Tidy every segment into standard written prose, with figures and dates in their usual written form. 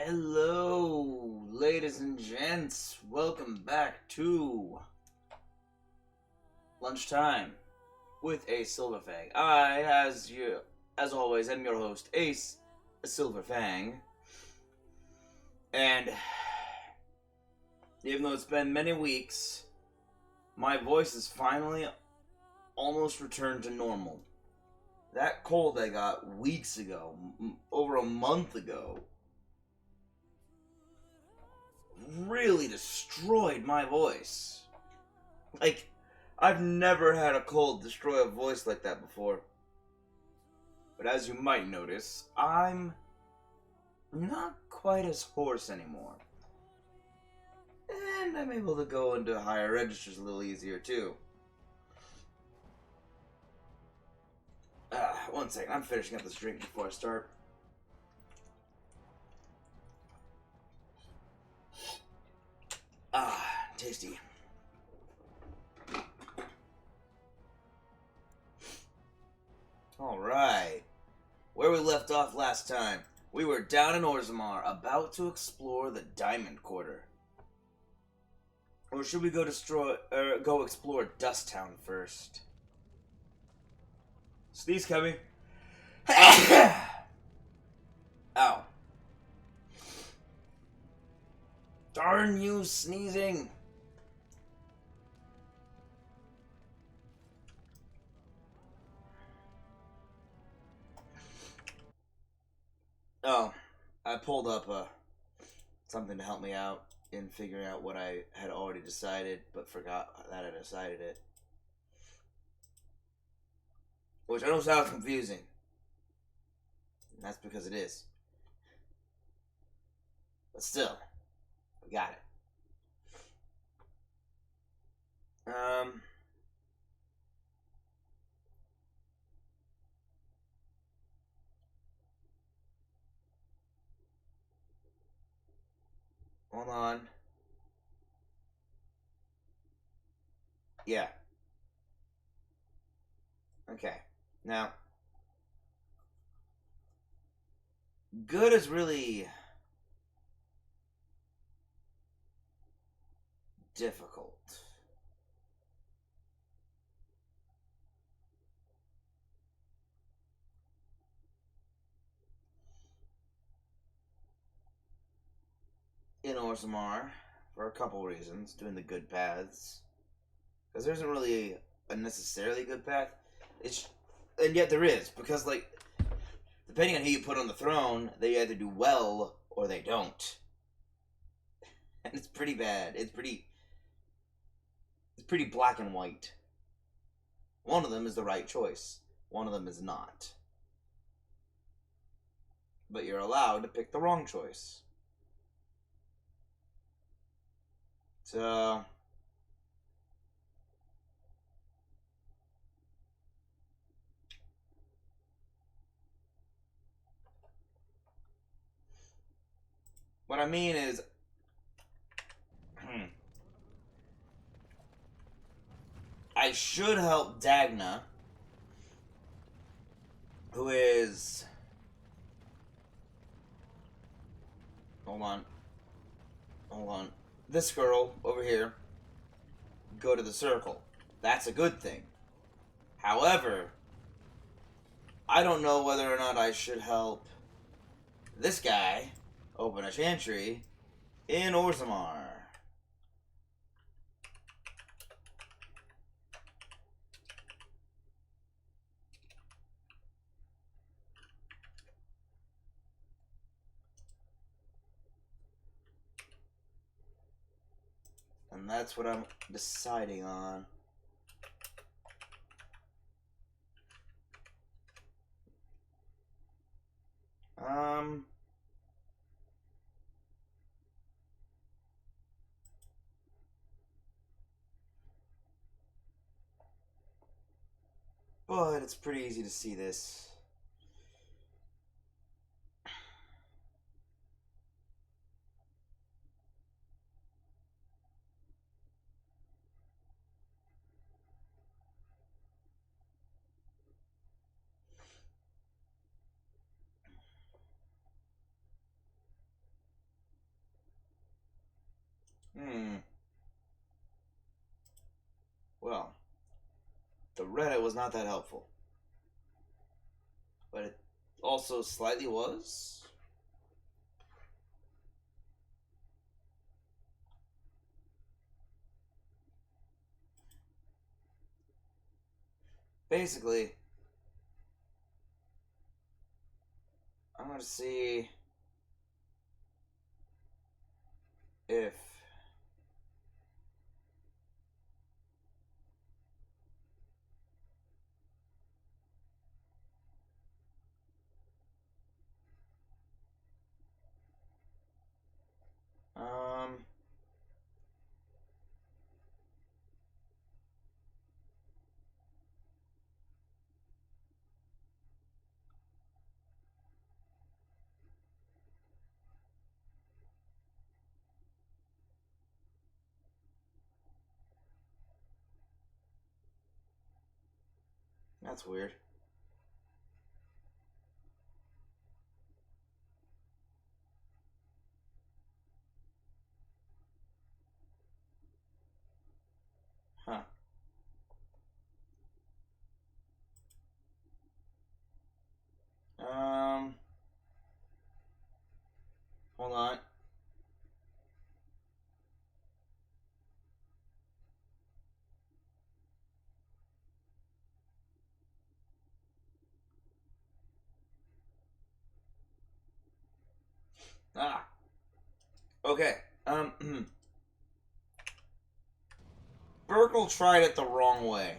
Hello, ladies and gents. Welcome back to Lunchtime with a Silver Fang. As always, am your host, Ace, a Silver Fang. And even though it's been many weeks, my voice is finally almost returned to normal. That cold I got weeks ago, over a month ago, really destroyed my voice. Like, I've never had a cold destroy a voice like that before. But as you might notice, I'm not quite as hoarse anymore. And I'm able to go into higher registers a little easier too. One second, I'm finishing up this drink before I start. Tasty. Alright. Where we left off last time, we were down in Orzammar, about to explore the Diamond Quarter. Or should we go explore Dust Town first? Sneeze coming. Ow. Darn you, sneezing! Oh, I pulled up something to help me out in figuring out what I had already decided, but forgot that I decided it. Which I know sounds confusing. And that's because it is. But still, we got it. Hold on. Yeah. Okay. Now, good is really difficult. In Orzammar, for a couple reasons, doing the good paths. Because there isn't really a necessarily good path. And yet there is, because, like, depending on who you put on the throne, they either do well or they don't. And it's pretty bad. It's pretty black and white. One of them is the right choice. One of them is not. But you're allowed to pick the wrong choice. So, what I mean is, I should help Dagna, who is... Hold on. This girl over here, go to the circle. That's a good thing. However, I don't know whether or not I should help this guy open a chantry in Orzammar. And that's what I'm deciding on. But it's pretty easy to see this. Reddit was not that helpful. But it also slightly was. Basically, I'm going to see if that's weird. Huh. Hold on. Ah. Okay. Burkle tried it the wrong way.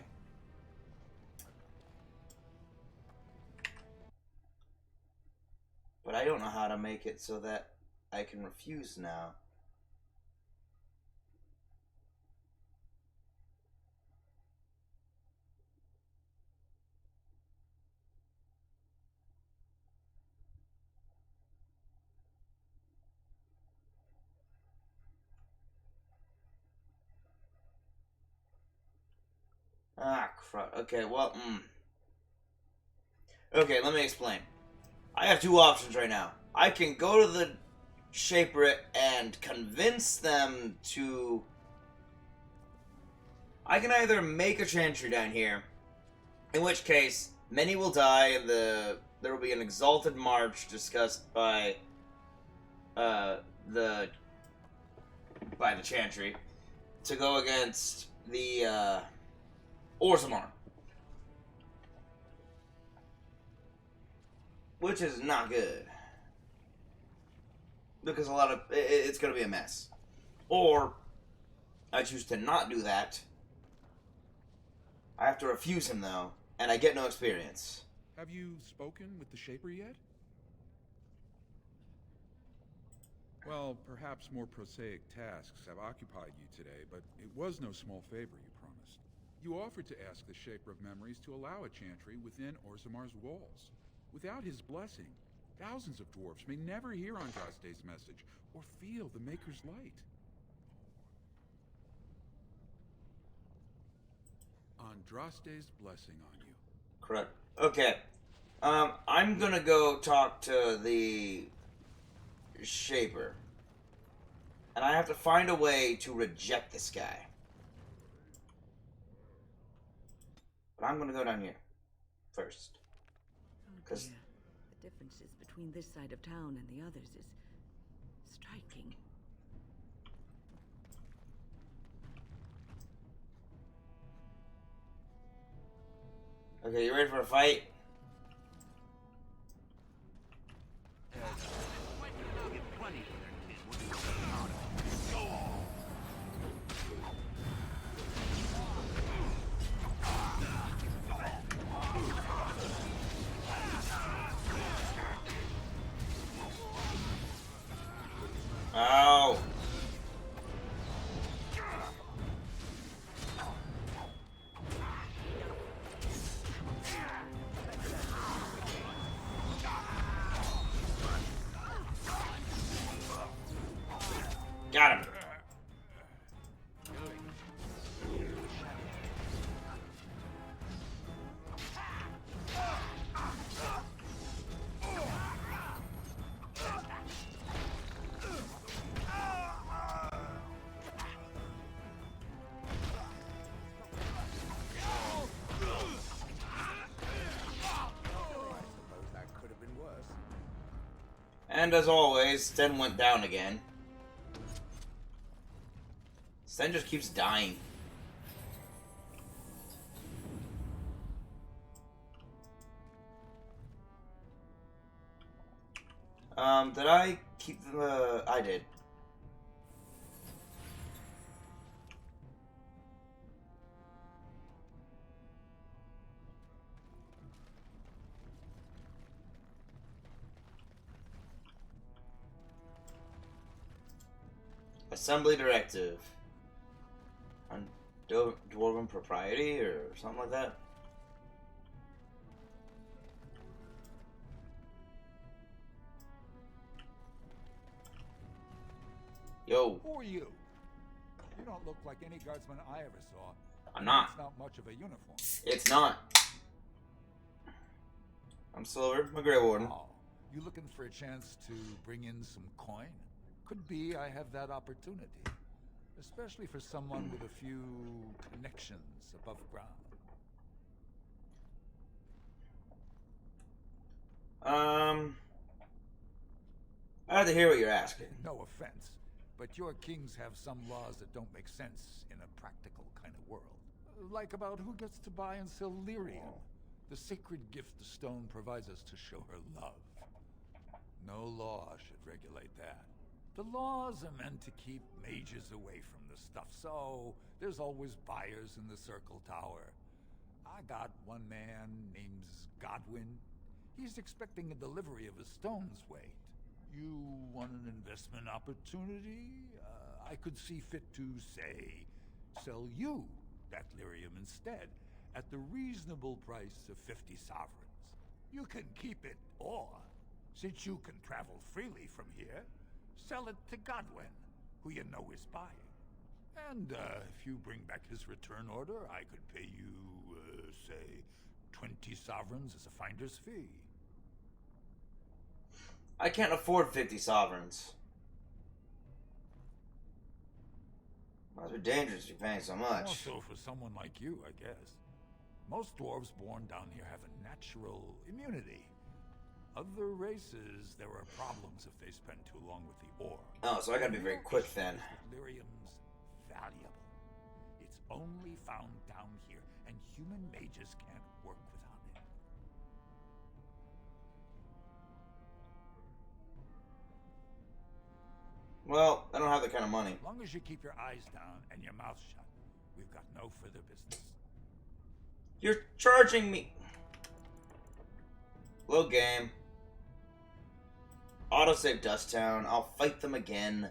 But I don't know how to make it so that I can refuse now. Ah, crap. Okay, well, Okay, let me explain. I have two options right now. I can go to the Shaper and convince them to... I can either make a chantry down here, in which case, many will die, and there will be an exalted march discussed by the chantry to go against the Orzammar, which is not good because it's going to be a mess. Or I choose to not do that. I have to refuse him though, and I get no experience. Have you spoken with the Shaper yet? Well, perhaps more prosaic tasks have occupied you today, but it was no small favor you promised. You offered to ask the Shaper of Memories to allow a chantry within Orzammar's walls. Without his blessing, thousands of dwarves may never hear Andraste's message or feel the Maker's light. Andraste's blessing on you. Correct. Okay. I'm gonna go talk to the Shaper. And I have to find a way to reject this guy. But I'm gonna go down here first. Because the differences between this side of town and the others is striking. Okay, you ready for a fight? Ow! Got him. And as always, Sten went down again. Sten just keeps dying. Did I keep the... I did. Assembly Directive. On Dwarven Propriety or something like that? Yo. Who are you? You don't look like any guardsman I ever saw. I'm not. It's not much of a uniform. It's not. I'm Silver, I'm a Grey Warden. Oh, you looking for a chance to bring in some coin? Could be I have that opportunity. Especially for someone with a few connections above ground. I have to hear what you're asking. No offense, but your kings have some laws that don't make sense in a practical kind of world. Like about who gets to buy and sell lyrium. The sacred gift the stone provides us to show her love. No law should regulate that. The laws are meant to keep mages away from the stuff, so there's always buyers in the Circle Tower. I got one man named Godwin. He's expecting a delivery of a stone's weight. You want an investment opportunity? I could see fit to, say, sell you that lyrium instead, at the reasonable price of 50 sovereigns. You can keep it, or, since you can travel freely from here, sell it to Godwin, who you know is buying. And if you bring back his return order, I could pay you, say, 20 sovereigns as a finder's fee. I can't afford 50 sovereigns. Must be dangerous if you're paying so much. Also for someone like you, I guess. Most dwarves born down here have a natural immunity. Other races, there are problems if they spend too long with the ore. Oh, so I gotta be very quick then. Lyrium's valuable. It's only found down here, and human mages can't work without it. Well, I don't have that kind of money. As long as you keep your eyes down and your mouth shut, we've got no further business. You're charging me. Low game. Autosave Dust Town. I'll fight them again.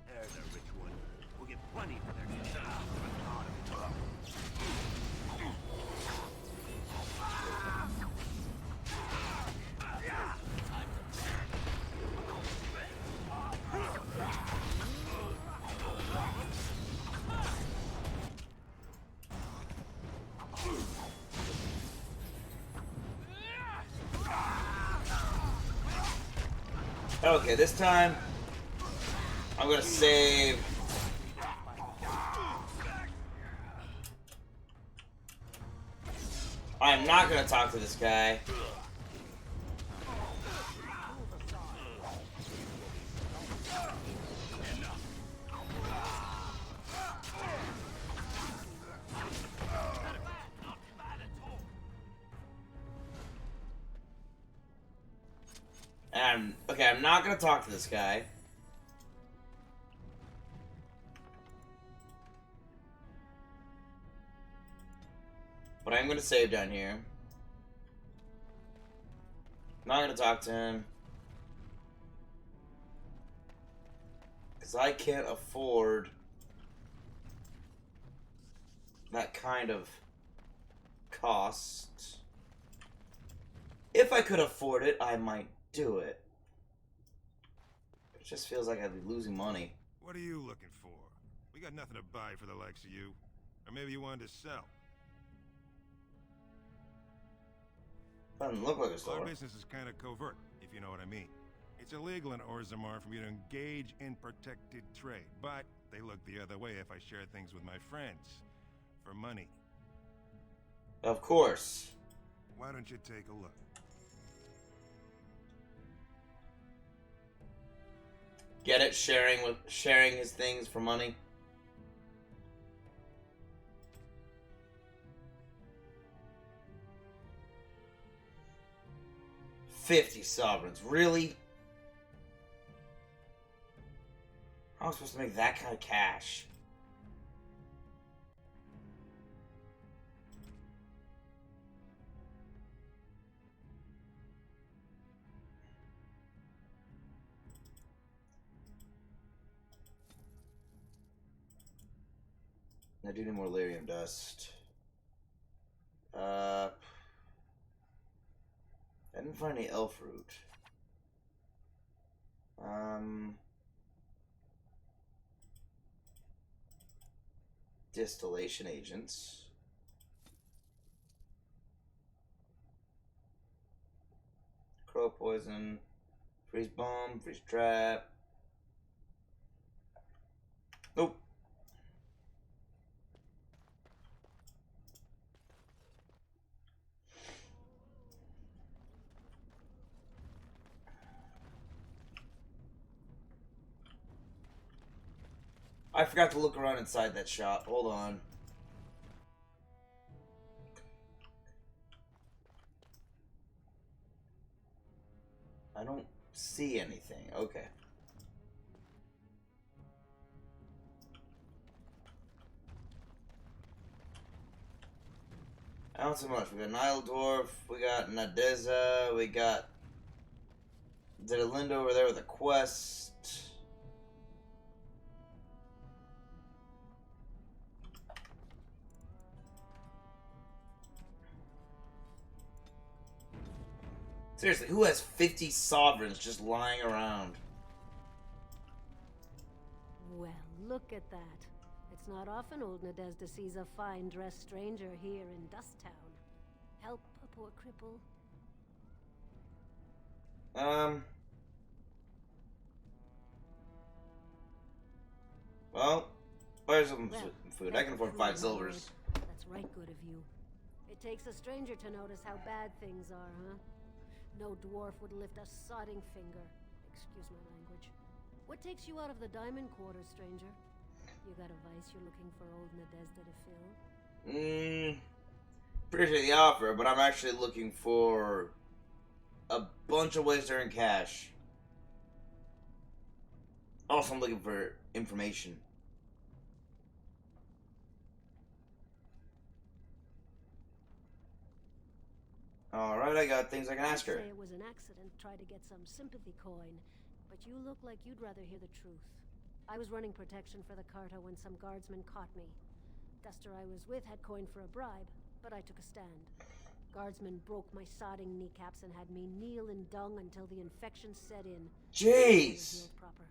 There's a rich one. We'll get plenty for their Okay, this time I'm gonna save. I'm not gonna talk to this guy. Okay, I'm not gonna talk to this guy. But I'm gonna save down here. Not gonna talk to him. Because I can't afford that kind of cost. If I could afford it, I might do it. It just feels like I'd be losing money. What are you looking for? We got nothing to buy for the likes of you. Or maybe you wanted to sell. Doesn't look like a Our store. business is kind of covert, if you know what I mean. It's illegal in Orzammar for me to engage in protected trade, but they look the other way if I share things with my friends. For money. Of course. Why don't you take a look? Get it? Sharing his things for money. $50 sovereigns, really? How am I supposed to make that kind of cash? I do need more lyrium dust. I didn't find any elf root. Distillation agents. Crow poison. Freeze bomb. Freeze trap. Nope. I forgot to look around inside that shop. Hold on. I don't see anything. Okay. I don't see much. We got Nile Dwarf. We got Nadeza. We got Linda over there with a quest. Seriously, who has 50 sovereigns just lying around? Well, look at that. It's not often old Nadezda sees a fine-dressed stranger here in Dust Town. Help a poor cripple. Well, buy some Well, food. I can afford 5 silvers. That's right good of you. It takes a stranger to notice how bad things are, huh? No dwarf would lift a sodding finger. Excuse my language. What takes you out of the diamond quarters, stranger? You got a vice you're looking for old Nadezda to fill? Appreciate the offer, but I'm actually looking for a bunch of ways to earn cash. Also, I'm looking for information. Alright, I got things I can ask her. I'd say it was an accident, try to get some sympathy coin, but you look like you'd rather hear the truth. I was running protection for the Carta when some guardsmen caught me. Duster I was with had coin for a bribe, but I took a stand. Guardsmen broke my sodding kneecaps and had me kneel in dung until the infection set in. Jeez! Proper.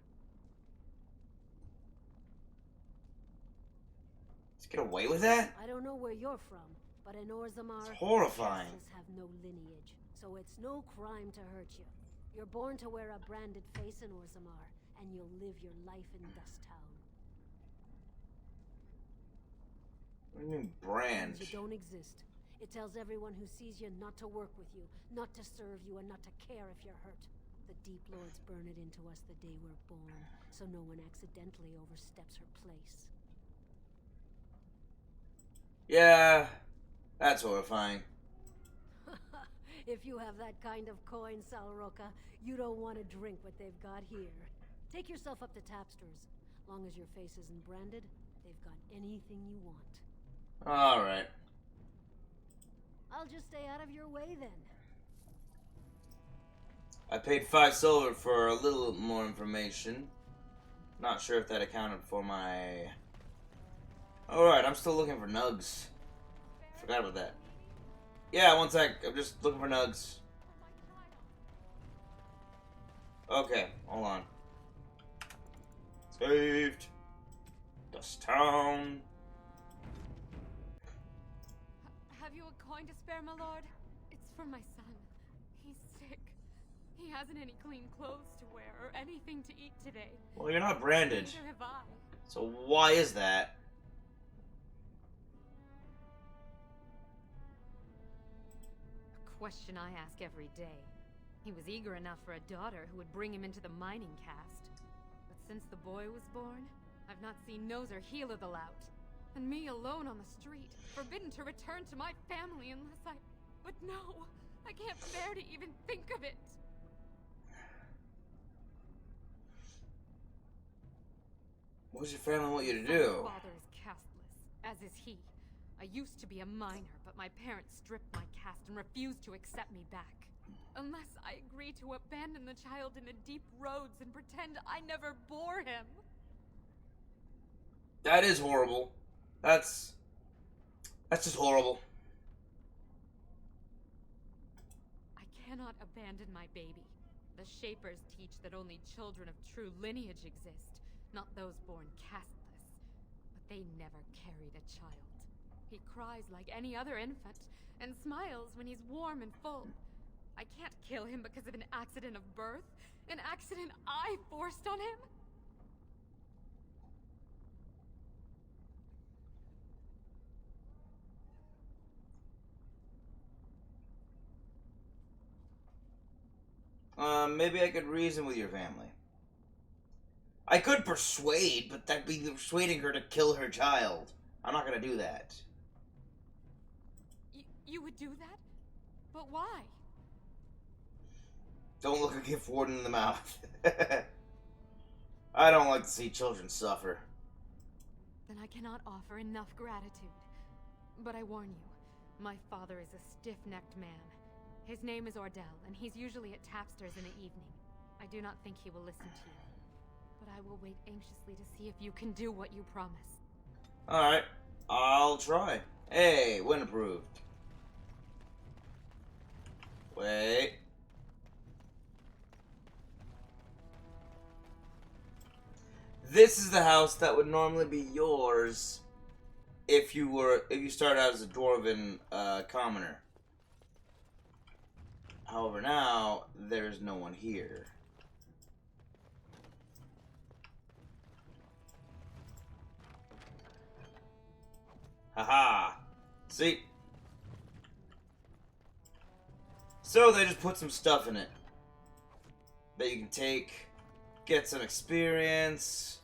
Let's get away with that? I don't know where you're from, but in Orzammar, It's horrifying. castles have no lineage, so it's no crime to hurt you. You're born to wear a branded face in Orzammar, and you'll live your life in Dust Town. What do you mean, brand? You don't exist. It tells everyone who sees you not to work with you, not to serve you, and not to care if you're hurt. The Deep Lords burn it into us the day we're born, so no one accidentally oversteps her place. Yeah, that's horrifying. If you have that kind of coin, Salroka, you don't want to drink what they've got here. Take yourself up to Tapster's. Long as your face isn't branded, they've got anything you want. Alright. I'll just stay out of your way then. I paid 5 silver for a little more information. Not sure if that accounted for my... Alright, I'm still looking for nugs. Forgot about that. Yeah, one sec. I'm just looking for nugs. Okay, hold on. Saved. Dust Town. Have you a coin to spare, my lord? It's for my son. He's sick. He hasn't any clean clothes to wear or anything to eat today. Well, you're not branded. Neither have I. So why is that? question I ask every day. He was eager enough for a daughter who would bring him into the mining caste. But since the boy was born, I've not seen nose or heel of the lout. And me alone on the street, forbidden to return to my family unless I... But no, I can't bear to even think of it. What does your family want you to do? My father is casteless, as is he. I used to be a miner, but my parents stripped my caste and refused to accept me back. Unless I agree to abandon the child in the deep roads and pretend I never bore him. That is horrible. That's just horrible. I cannot abandon my baby. The Shapers teach that only children of true lineage exist, not those born casteless. But they never carried a child. He cries like any other infant, and smiles when he's warm and full. I can't kill him because of an accident of birth, an accident I forced on him. Maybe I could reason with your family. I could persuade, but that'd be persuading her to kill her child. I'm not gonna do that. You would do that? But why? Don't look a gift warden in the mouth. I don't like to see children suffer. Then I cannot offer enough gratitude. But I warn you, my father is a stiff-necked man. His name is Ordell, and he's usually at Tapster's in the evening. I do not think he will listen to you. But I will wait anxiously to see if you can do what you promise. Alright, I'll try. Hey, when approved. Wait. This is the house that would normally be yours if you started out as a dwarven commoner. However, now there's no one here. Haha. See? So they just put some stuff in it that you can take, get some experience,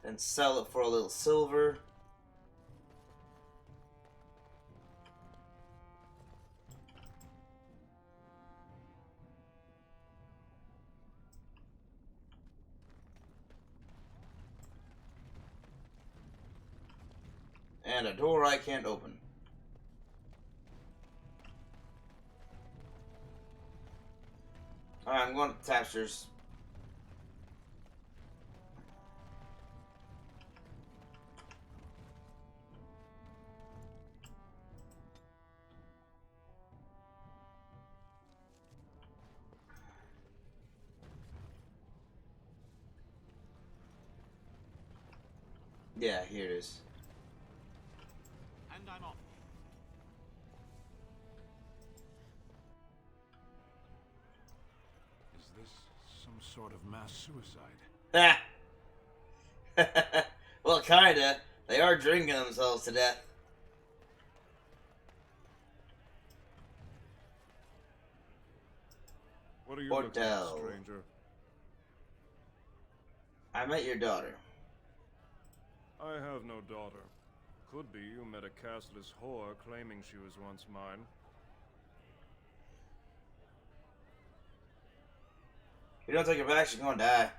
and sell it for a little silver. And a door I can't open. Alright, I'm going to Tapster's. Yeah, here it is. And I'm off. Is this some sort of mass suicide? Ah! Well, kinda. They are drinking themselves to death. What are you looking at, Ordell. stranger? I met your daughter. I have no daughter. Could be you met a castless whore claiming she was once mine. If you don't take her back, she's gonna die.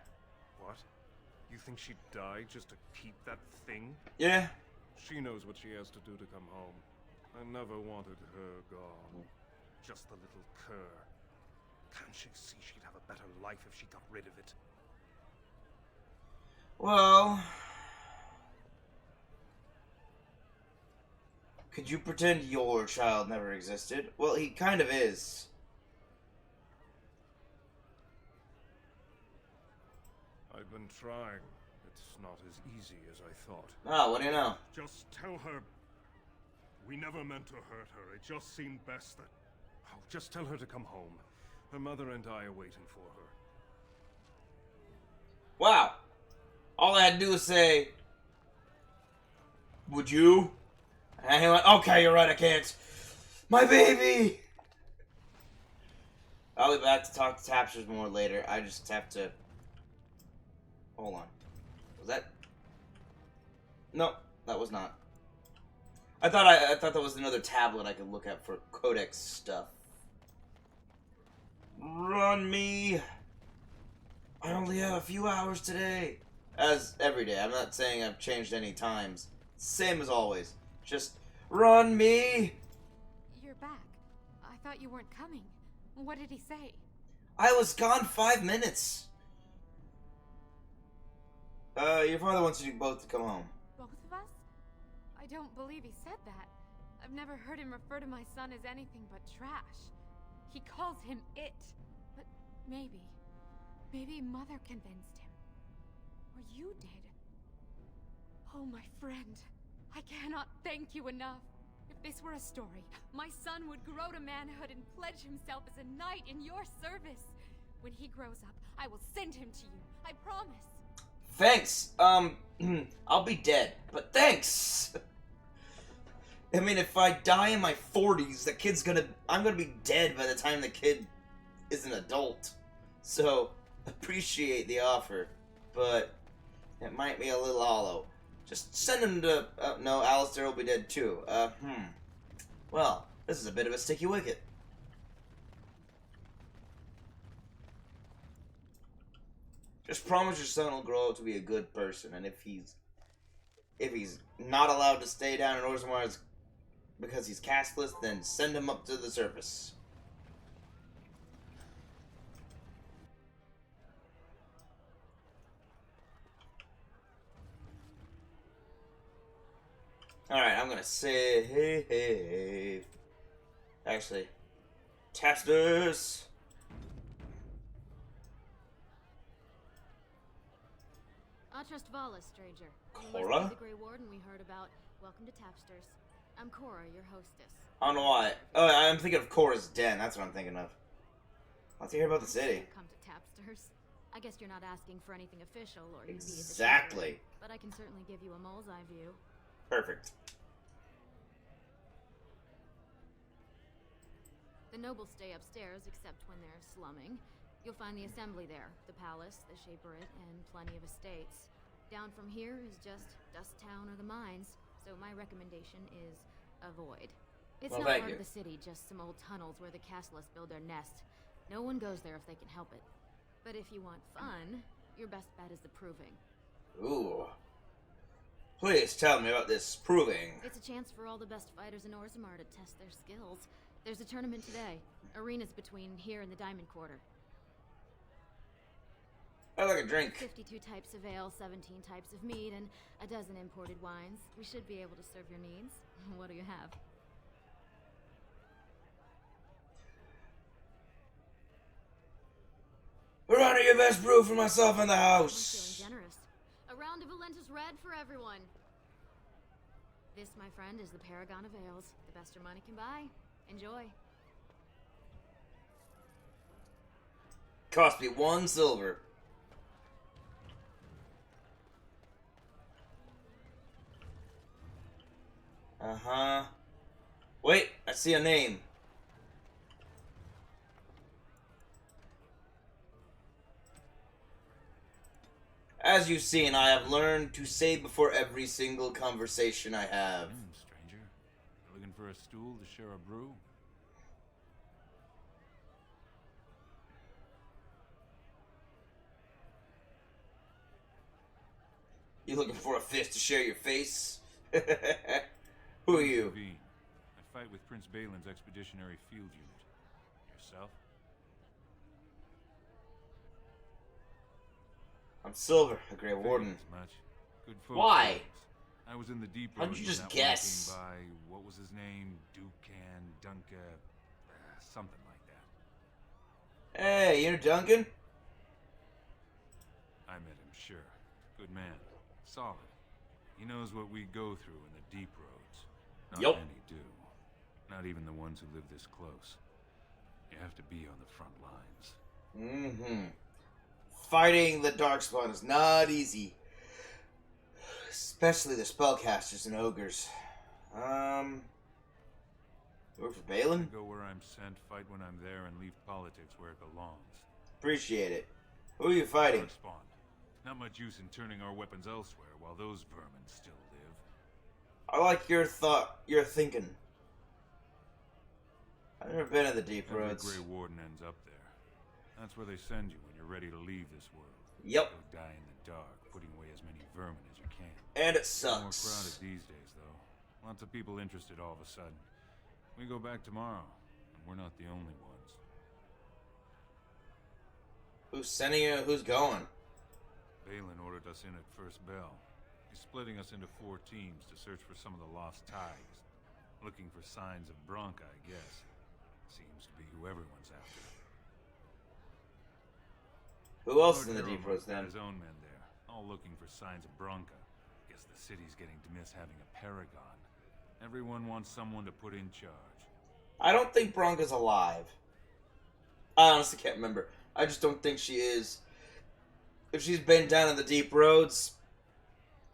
What? You think she'd die just to keep that thing? Yeah. She knows what she has to do to come home. I never wanted her gone. Just the little cur. Can't she see she'd have a better life if she got rid of it? Well... Could you pretend your child never existed? Well, he kind of is. I've been trying. It's not as easy as I thought. Ah, what do you know? Just tell her... We never meant to hurt her. It just seemed best that... Oh, just tell her to come home. Her mother and I are waiting for her. Wow. All I had to do was say... Would you? And he went, okay, you're right, I can't. My baby! I'll be back to talk to Tapsters more later. I just have to... Hold on. Was that... No, that was not. I thought that was another tablet I could look at for codex stuff. Run me! I only have a few hours today. As every day. I'm not saying I've changed any times. Same as always. Just run me! You're back. I thought you weren't coming. What did he say? I was gone 5 minutes. Your father wants you both to come home. Both of us? I don't believe he said that. I've never heard him refer to my son as anything but trash. He calls him it. But maybe Mother convinced him. Or you did. Oh, my friend. I cannot thank you enough. If this were a story, my son would grow to manhood and pledge himself as a knight in your service. When he grows up, I will send him to you. I promise. Thanks. I'll be dead, but thanks. I mean, if I die in my 40s, I'm gonna be dead by the time the kid is an adult. So, appreciate the offer, but it might be a little hollow. Just send him to... no, Alistair will be dead too. Well, this is a bit of a sticky wicket. Just promise your son will grow up to be a good person, and if he's not allowed to stay down in Orzammar because he's castless, then send him up to the surface. Alright, I'm gonna say hey. Actually, Tapsters. I trust Vala, stranger. Cora? You must be the Grey Warden we heard about. Welcome to Tapsters. I'm Cora, your hostess. I don't know why. Oh, I'm thinking of Cora's Den. That's what I'm thinking of. Let's hear about the city. Come to Tapsters. I guess you're not asking for anything official, or you'd be at the Exactly. chamber, but I can certainly give you a mole's eye view. Perfect. The nobles stay upstairs, except when they're slumming. You'll find the assembly there, the palace, the shaperate, and plenty of estates. Down from here is just Dust Town or the mines, so my recommendation is avoid. It's Well, not thank part you. of the city, just some old tunnels where the castless build their nest. No one goes there if they can help it. But if you want fun, your best bet is the Proving. Ooh. Please tell me about this proving. It's a chance for all the best fighters in Orzammar to test their skills. There's a tournament today. Arenas between here and the Diamond Quarter. I like a drink. 52 types of ale, 17 types of mead, and a dozen imported wines. We should be able to serve your needs. What do you have? Run your best brew for myself in the I'm house. feeling generous. A round of Valentis Red for everyone. This, my friend, is the Paragon of Ales. The best your money can buy. Enjoy. Cost me 1 silver. Uh-huh. Wait, I see a name. As you've seen, I have learned to say before every single conversation I have. Stranger. Looking for a stool to share a brew? You looking for a fist to share your face? Who are you? Veen. I fight with Prince Balin's expeditionary field unit. Yourself? I'm Silver, a Grey Warden. As much. Good folks. Why? always. I was in the deep How'd roads you when just that one guess? came by. What was his name? Dukan, Dunka, something like that. Hey, you know Duncan? I met him, sure. Good man. Solid. He knows what we go through in the deep roads. Not Yup. many do. Not even the ones who live this close. You have to be on the front lines. Mm-hmm. Fighting the Darkspawn is not easy. Especially the spellcasters and ogres. You work for I Balin? go where I'm I'm sent, fight when I'm there, and leave politics where it belongs. Appreciate it. Who are you fighting? Darkspawn. Not much use in turning our weapons elsewhere while those vermin still live. I like your thinking. I've never been in the deep Every roads. Grey Warden ends up there. That's where they send you when you're ready to leave this world. Yep. Go die in the dark, putting away as many vermin as you can. And it It's more crowded sucks. these days, though. Lots of people interested all of a sudden. We go back tomorrow, and we're not the only ones. Who's sending you? Who's going? Balin ordered us in at first bell. He's splitting us into 4 teams to search for some of the lost ties. Looking for signs of Bronca, I guess. Seems to be who everyone's after. Who else is Lord in the deep Harrow's roads got then? his own men there, all looking for signs of Bronca. Guess the city's getting to miss having a paragon. Everyone wants someone to put in charge. I don't think Bronca's alive. I honestly can't remember. I just don't think she is. If she's been down in the deep roads,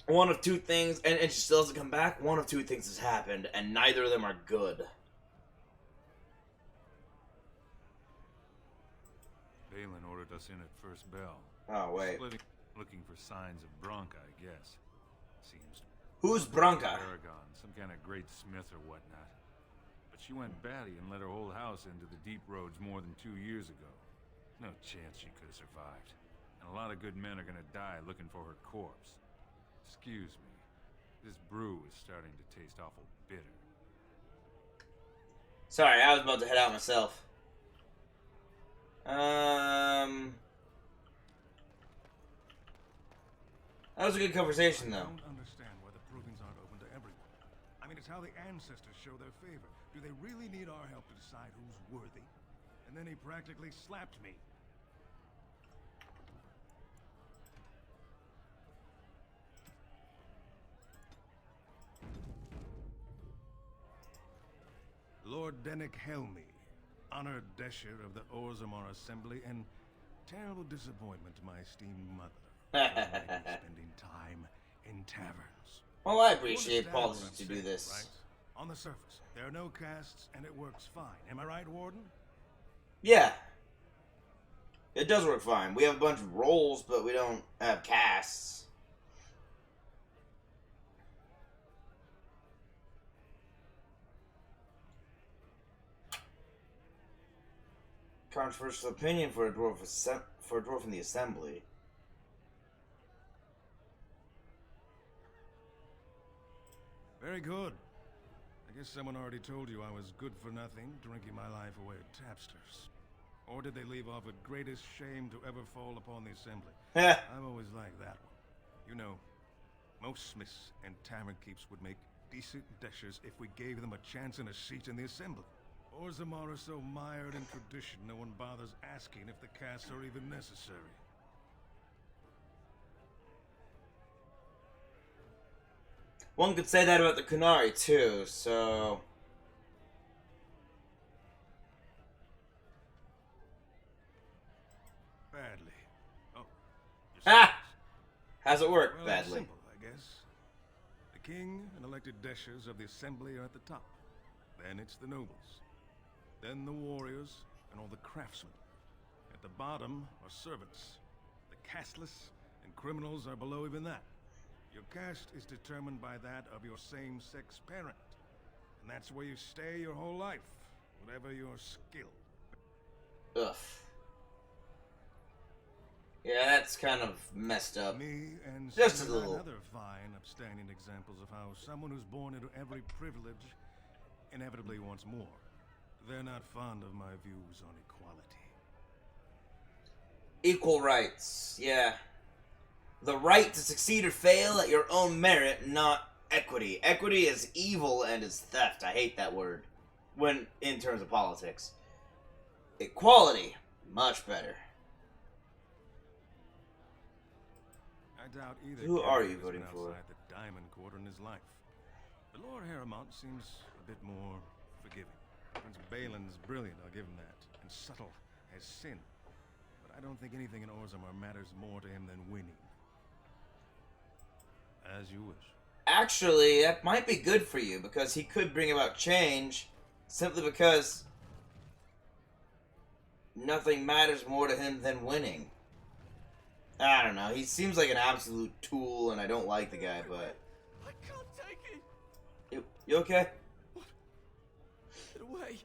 one of two things, and she still doesn't come back, one of two things has happened, and neither of them are good. Balin ordered us in at first bell. Oh, wait. Looking for signs of Bronca, I guess. Seems Who's Bronca? Paragon, some kind of great smith or whatnot. But she went batty and let her whole house into the deep roads more than 2 years ago. No chance she could have survived. And a lot of good men are gonna die looking for her corpse. Excuse me. This brew is starting to taste awful bitter. Sorry, I was about to head out myself. That was a good conversation, I though. don't understand why the provings aren't open to everyone. I mean, it's how the ancestors show their favor. Do they really need our help to decide who's worthy? And then he practically slapped me. Lord Dennick Helmy, honored Desher of the Orzammar Assembly, and terrible disappointment to my esteemed mother. Spending time in taverns. Well, I You appreciate understand politics what to I'm do saying, this. right? On the surface, there are no castes, and it works fine. Am I right, Warden? Yeah. It does work fine. We have a bunch of roles, but we don't have casts. Controversial opinion for a dwarf in the assembly. Very good. I guess someone already told you I was good for nothing, drinking my life away at tapsters. Or did they leave off with greatest shame to ever fall upon the assembly? I've always liked that one. You know, most smiths and tavern keeps would make decent deshers if we gave them a chance and a seat in the assembly. Orzammar are so mired in tradition, no one bothers asking if the casts are even necessary. One could say that about the Kunari, too, so... Badly. Oh. Ah! How's it work, Well, it's badly? simple, I guess. The king and elected deshers of the assembly are at the top. Then it's the nobles. Then the warriors and all the craftsmen. At the bottom are servants. The casteless and criminals are below even that. Your caste is determined by that of your same-sex parent. And that's where you stay your whole life, whatever your skill. Ugh. Yeah, that's kind of messed up. Me and Just a 79 little. other fine, upstanding examples of how someone who's born into every privilege inevitably wants more. They're not fond of my views on equality. Equal rights, yeah. The right to succeed or fail at your own merit, not equity. Equity is evil and is theft. I hate that word when in terms of politics. Equality, much better. I doubt either. Who are candidate you has voting been for? outside the Diamond Court in his life. But Lord Harrowmont seems a bit more forgiving. Prince Balin's brilliant, I'll give him that, and subtle as sin. But I don't think anything in Orzammar matters more to him than winning. As you wish. Actually, that might be good for you because he could bring about change simply because nothing matters more to him than winning. I don't know. He seems like an absolute tool, and I don't like the guy, but... I can't take it! You okay? What? Get away.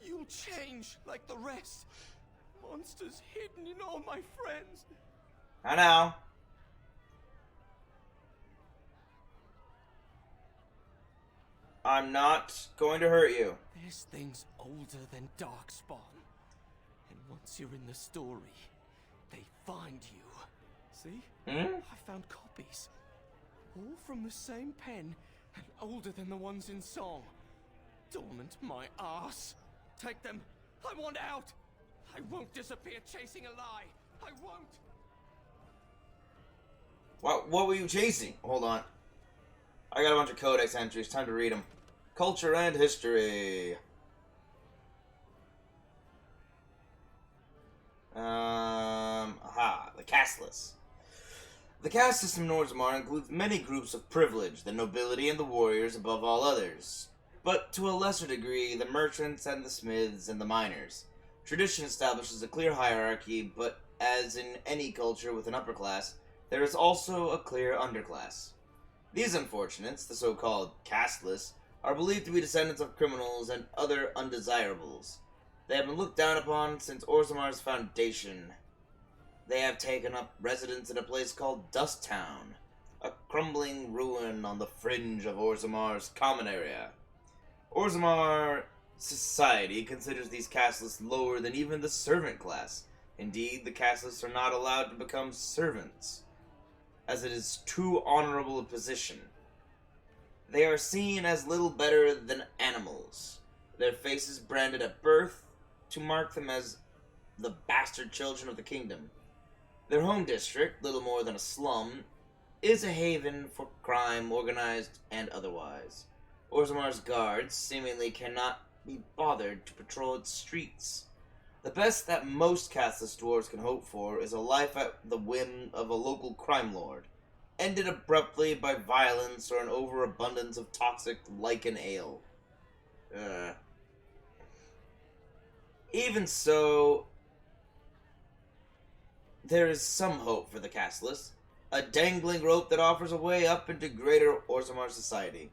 You'll change like the rest. Monsters hidden in all my friends. I know. I'm not going to hurt you. This thing's older than Darkspawn. And once you're in the story, they find you. See? I found copies. All from the same pen and older than the ones in song. Dormant my ass. Take them. I want out. I won't disappear chasing a lie. I won't. What were you chasing? Hold on. I got a bunch of codex entries. Time to read them. Culture and history. The caste list. The caste system in Orzammar includes many groups of privilege, the nobility and the warriors above all others. But to a lesser degree, the merchants and the smiths and the miners. Tradition establishes a clear hierarchy, but as in any culture with an upper class, there is also a clear underclass. These unfortunates, the so-called casteless, are believed to be descendants of criminals and other undesirables. They have been looked down upon since Orzammar's foundation. They have taken up residence in a place called Dust Town, a crumbling ruin on the fringe of Orzammar's common area. Orzammar society considers these casteless lower than even the servant class. Indeed, the casteless are not allowed to become servants, as it is too honorable a position. They are seen as little better than animals, their faces branded at birth to mark them as the bastard children of the kingdom. Their home district, little more than a slum, is a haven for crime, organized and otherwise. Orzammar's guards seemingly cannot be bothered to patrol its streets. The best that most casteless dwarves can hope for is a life at the whim of a local crime lord, ended abruptly by violence or an overabundance of toxic lichen ale. Even so, there is some hope for the casteless, a dangling rope that offers a way up into greater Orzammar society.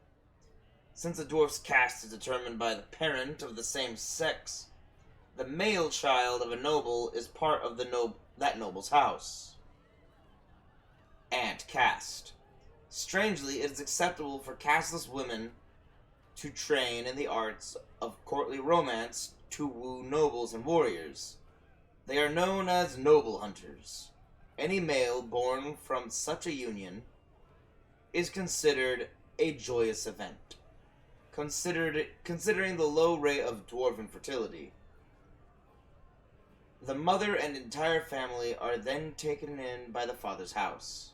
Since the dwarf's caste is determined by the parent of the same sex, the male child of a noble is part of that noble's house. And caste. Strangely, it is acceptable for casteless women to train in the arts of courtly romance to woo nobles and warriors. They are known as noble hunters. Any male born from such a union is considered a joyous event, considering the low rate of dwarven fertility. The mother and entire family are then taken in by the father's house.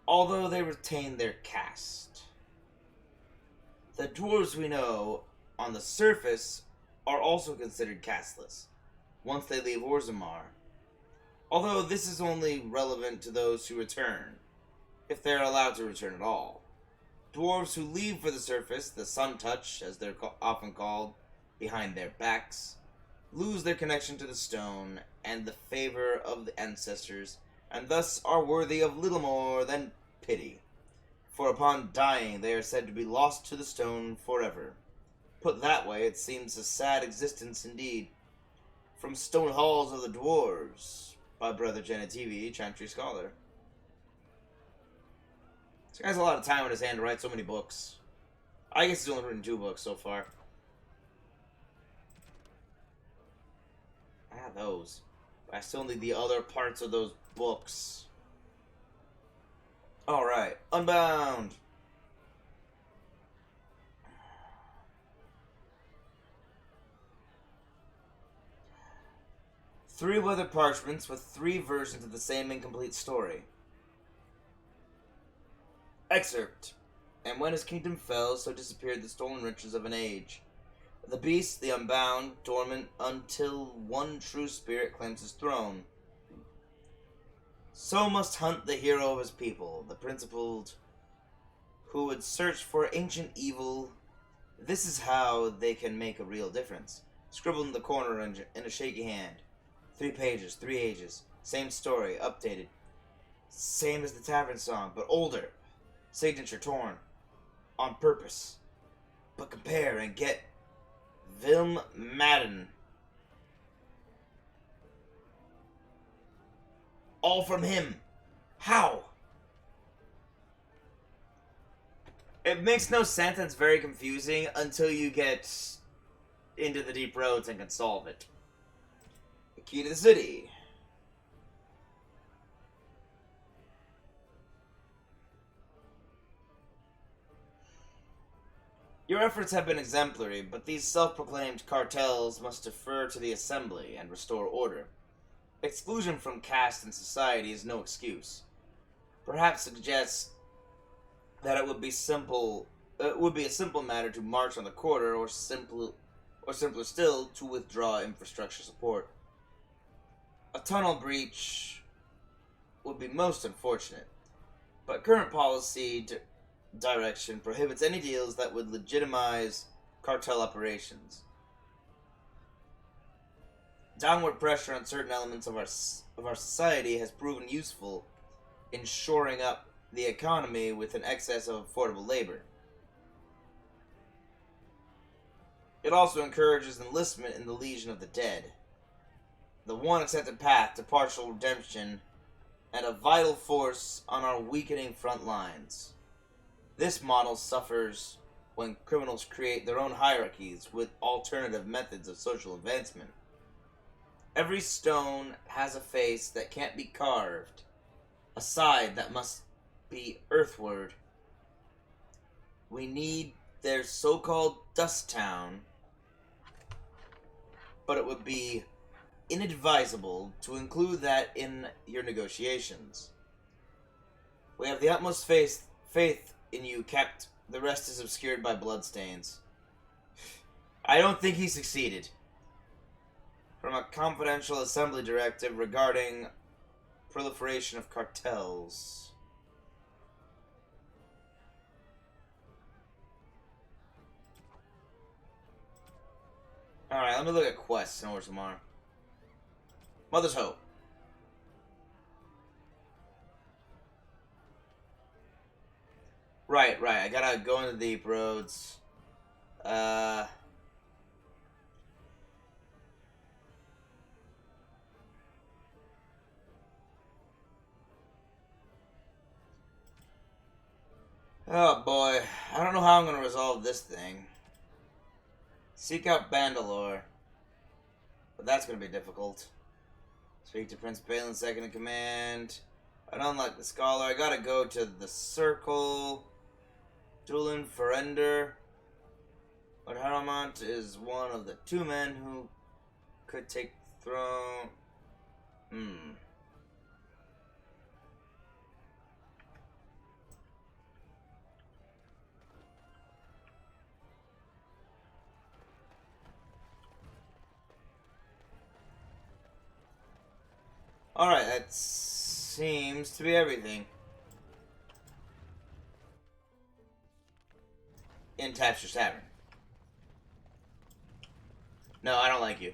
Although they retain their caste. The dwarves we know, on the surface, are also considered casteless, once they leave Orzammar. Although this is only relevant to those who return, if they are allowed to return at all. Dwarves who leave for the surface, the sun touch, as they're often called, behind their backs, lose their connection to the stone and the favor of the ancestors, and thus are worthy of little more than pity. For upon dying, they are said to be lost to the stone forever. Put that way, it seems a sad existence indeed. From Stone Halls of the Dwarves, by Brother Genetivi, Chantry Scholar. This guy has a lot of time on his hand to write so many books. I guess he's only written 2 books so far. I have those. But I still need the other parts of those books. Alright, Unbound. Three weathered parchments with 3 versions of the same incomplete story. Excerpt. And when his kingdom fell, so disappeared the stolen riches of an age. The beast, the unbound, dormant until one true spirit claims his throne. So must hunt the hero of his people, the principled, who would search for ancient evil, This is how they can make a real difference. Scribbled in the corner in a shaky hand. 3 pages, 3 ages. Same story, updated. Same as the tavern song, but older. Signature torn. On purpose. But compare and get Vilm Madden. All from him. How? It makes no sense and it's very confusing until you get into the deep roads and can solve it. The key to the city. Your efforts have been exemplary, but these self-proclaimed cartels must defer to the assembly and restore order. Exclusion from caste and society is no excuse. Perhaps suggests that it would be a simple matter to march on the quarter, or simpler still, to withdraw infrastructure support. A tunnel breach would be most unfortunate, but current policy direction prohibits any deals that would legitimize cartel operations. Downward pressure on certain elements of our society has proven useful in shoring up the economy with an excess of affordable labor. It also encourages enlistment in the Legion of the Dead, the one accepted path to partial redemption and a vital force on our weakening front lines. This model suffers when criminals create their own hierarchies with alternative methods of social advancement. Every stone has a face that can't be carved, a side that must be earthward. We need their so-called Dust Town, but it would be inadvisable to include that in your negotiations. We have the utmost faith in you, Kept. The rest is obscured by bloodstains. I don't think he succeeded. From a confidential assembly directive regarding proliferation of cartels. Alright, let me look at quests in Orzammar. Mother's Hope. Right, I gotta go into the deep roads. Oh boy, I don't know how I'm gonna resolve this thing. Seek out Bandalore. But that's gonna be difficult. Speak to Prince Balin, second in command. I don't like the Scholar. I gotta go to the Circle. Dulin Ferender. But Haramont is one of the 2 men who could take the throne. Alright, that seems to be everything. In Tapster's Tavern. No, I don't like you.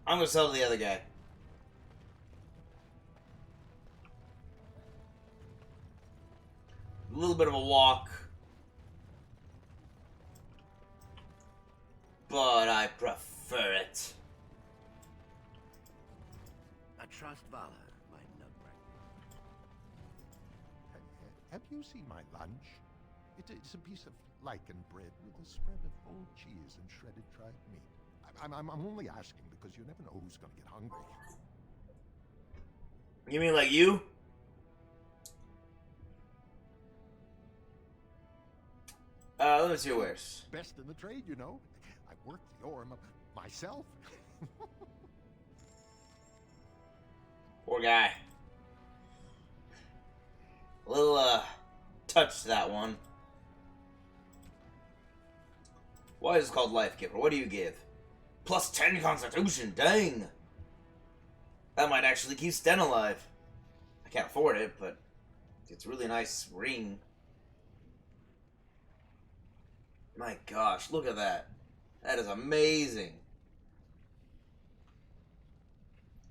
I'm gonna sell to the other guy. A little bit of a walk. But I prefer it. I trust Valor, my nutcracker. Have you seen my lunch? It's a piece of lichen bread with a spread of old cheese and shredded dried meat. I'm only asking because you never know who's going to get hungry. You mean like you? Let me see your wares. Best in the trade, you know. I worked the Orm myself. Poor guy. A little, touch to that one. Why is it called Life Giver? What do you give? Plus 10 Constitution, dang! That might actually keep Sten alive. I can't afford it, but it's a really nice ring. My gosh, look at that. That is amazing.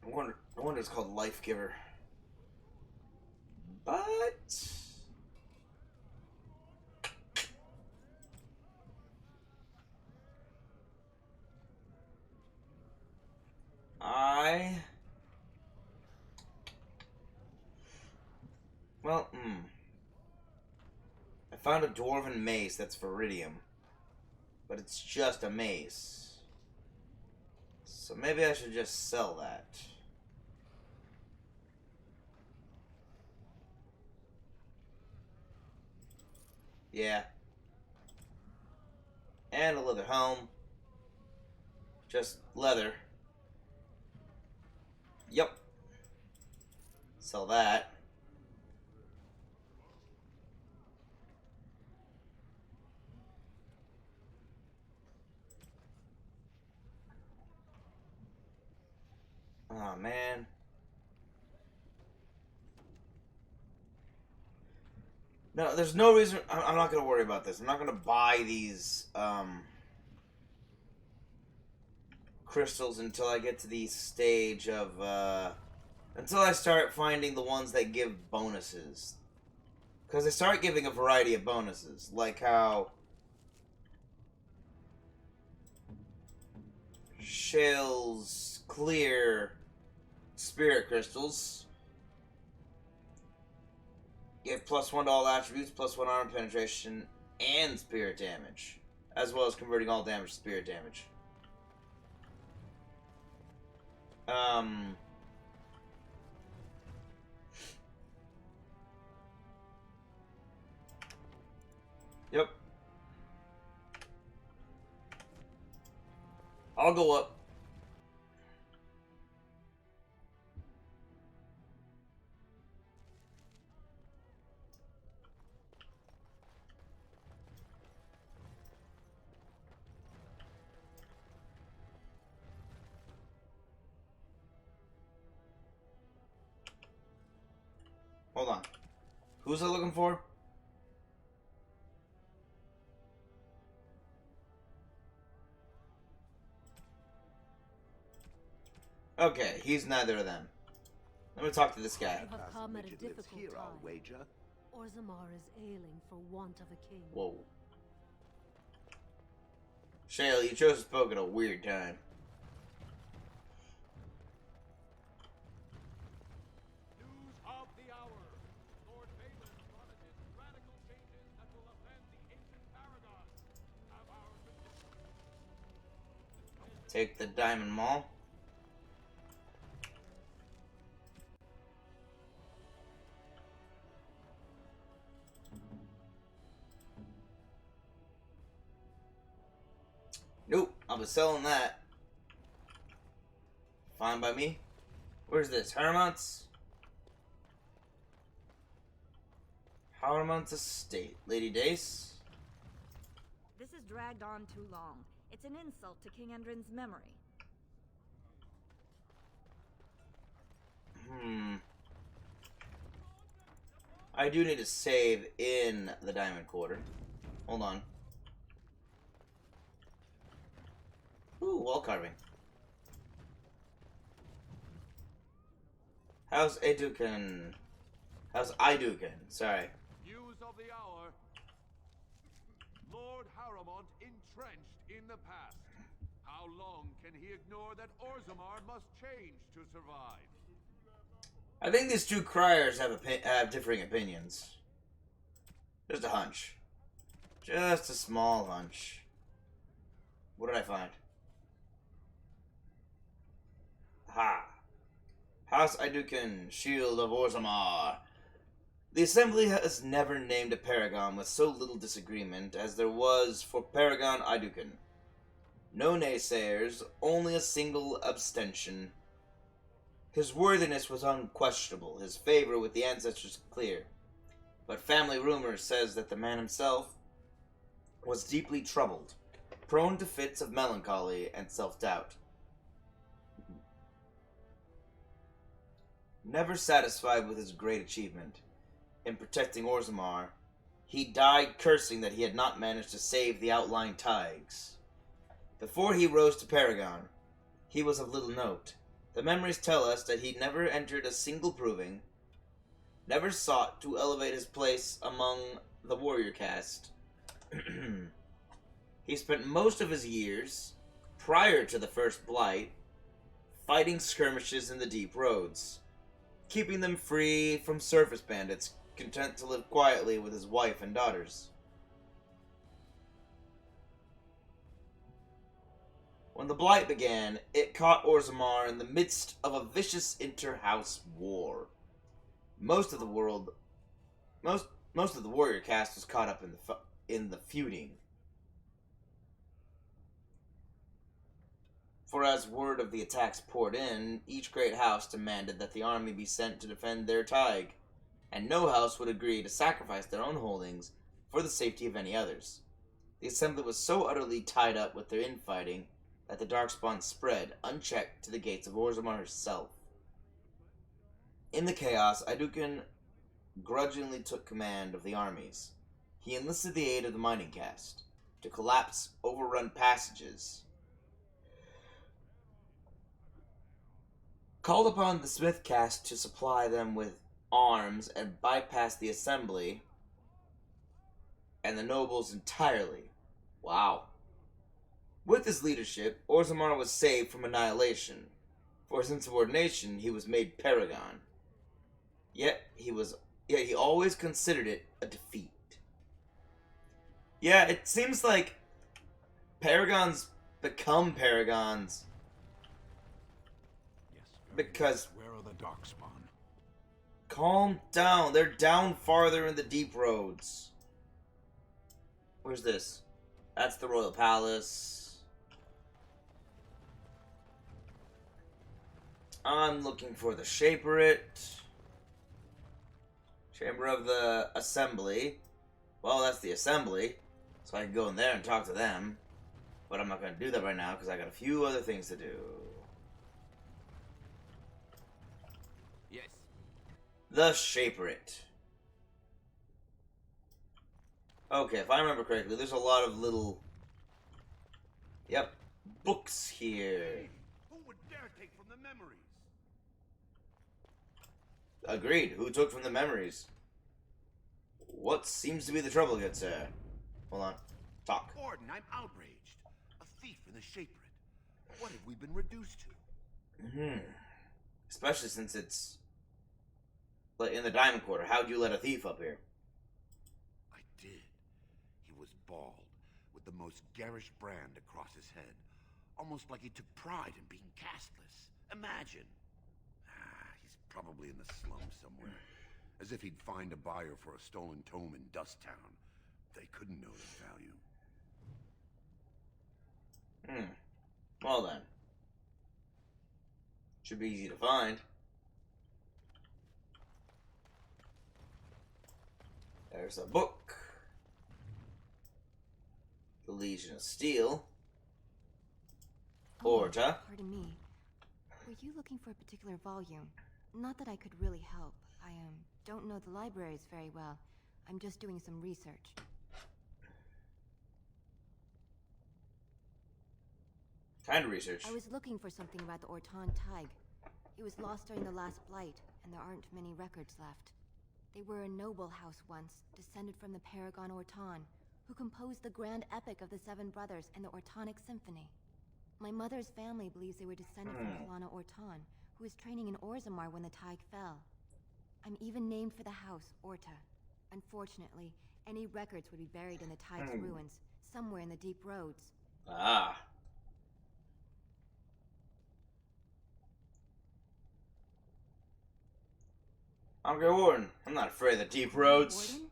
No wonder it's called Life Giver. But well, I found a dwarven mace that's Viridium, but it's just a mace. So maybe I should just sell that. Yeah. And a leather helm. Just leather. Yep. Sell that. Oh, man. No, there's no reason. I'm not going to worry about this. I'm not going to buy these crystals until I get to the stage of until I start finding the ones that give bonuses. Because they start giving a variety of bonuses, like how Shale's clear spirit crystals give +1 to all attributes, +1 armor penetration, and spirit damage, as well as converting all damage to spirit damage. Yep. I'll go up. Hold on. Who's I looking for? Okay, he's neither of them. Let me talk to this guy. You have come at a difficult here, I'll time. wager. Orzammar is ailing for want of a king. Whoa. Shale, you chose to spoke at a weird time. News of the hour. Lord Balin promises radical changes that will upend the ancient paragon. Have our Take the Diamond Mall. Nope, I'll be selling that. Fine by me. Where's this? Harmont's? Harmont's estate. Lady Dace? This has dragged on too long. It's an insult to King Endrin's memory. I do need to save in the Diamond Quarter. Hold on. Ooh, wall carving. How's Educan? How's Iducan? Sorry. news of the hour. Lord Harrowmont entrenched in the past. How long can he ignore that Orzammar must change to survive? I think these two criers have differing opinions. Just a hunch. Just a small hunch. What did I find? Ha! House Iducan, Shield of Orzammar. The Assembly has never named a paragon with so little disagreement as there was for Paragon Iducan. No naysayers, only a single abstention. His worthiness was unquestionable, his favor with the ancestors clear. But family rumor says that the man himself was deeply troubled, prone to fits of melancholy and self-doubt. Never satisfied with his great achievement in protecting Orzammar, he died cursing that he had not managed to save the outlying Tigers. Before he rose to Paragon, he was of little note. The memories tell us that he never entered a single proving, never sought to elevate his place among the warrior caste. He spent most of his years, prior to the First Blight, fighting skirmishes in the deep roads, keeping them free from surface bandits, content to live quietly with his wife and daughters. When the Blight began, it caught Orzammar in the midst of a vicious inter-house war. Most of the warrior caste was caught up in the feuding. For as word of the attacks poured in, each great house demanded that the army be sent to defend their Tig, and no house would agree to sacrifice their own holdings for the safety of any others. The assembly was so utterly tied up with their infighting that the darkspawn spread, unchecked, to the gates of Orzammar herself. In the chaos, Aeducan grudgingly took command of the armies. He enlisted the aid of the mining caste to collapse overrun passages, called upon the smith caste to supply them with arms, and bypassed the assembly and the nobles entirely. Wow. With his leadership, Orzammar was saved from annihilation. For his insubordination, he was made Paragon. Yet he always considered it a defeat. Yeah, it seems like Paragons become Paragons because... Where are the darkspawn? Calm down. They're down farther in the deep roads. Where's this? That's the Royal Palace. I'm looking for the Shaperate. Chamber of the Assembly. Well, that's the Assembly. So I can go in there and talk to them. But I'm not going to do that right now because I got a few other things to do. Yes. The Shaperate. Okay, if I remember correctly, there's a lot of little... Yep, books here. Who would dare take from the memories? Agreed. Who took from the memories? What seems to be the trouble, good sir? Hold on. Talk. Orden, I'm outraged. A thief in the Shaperate. What have we been reduced to? Especially since it's in the Diamond Quarter. How'd you let a thief up here? I did. He was bald, with the most garish brand across his head. Almost like he took pride in being casteless. Imagine. He's probably in the slums somewhere. As if he'd find a buyer for a stolen tome in Dust Town. They couldn't know the value. Well then. Should be easy to find. There's a book. The Legion of Steel. Orta. Pardon me. Were you looking for a particular volume? Not that I could really help. I don't know the libraries very well. I'm just doing some research. Kind of research. I was looking for something about the Orton Tig. He was lost during the last blight, and there aren't many records left. They were a noble house once, descended from the Paragon Orton, who composed the grand epic of the Seven Brothers and the Ortonic Symphony. My mother's family believes they were descended from Kalana Orton, who was training in Orzammar when the Tig fell. I'm even named for the house, Orta. Unfortunately, any records would be buried in the Tig's ruins, somewhere in the deep roads. Ah. I'm Grey Warden. I'm not afraid of the deep roads. Warden?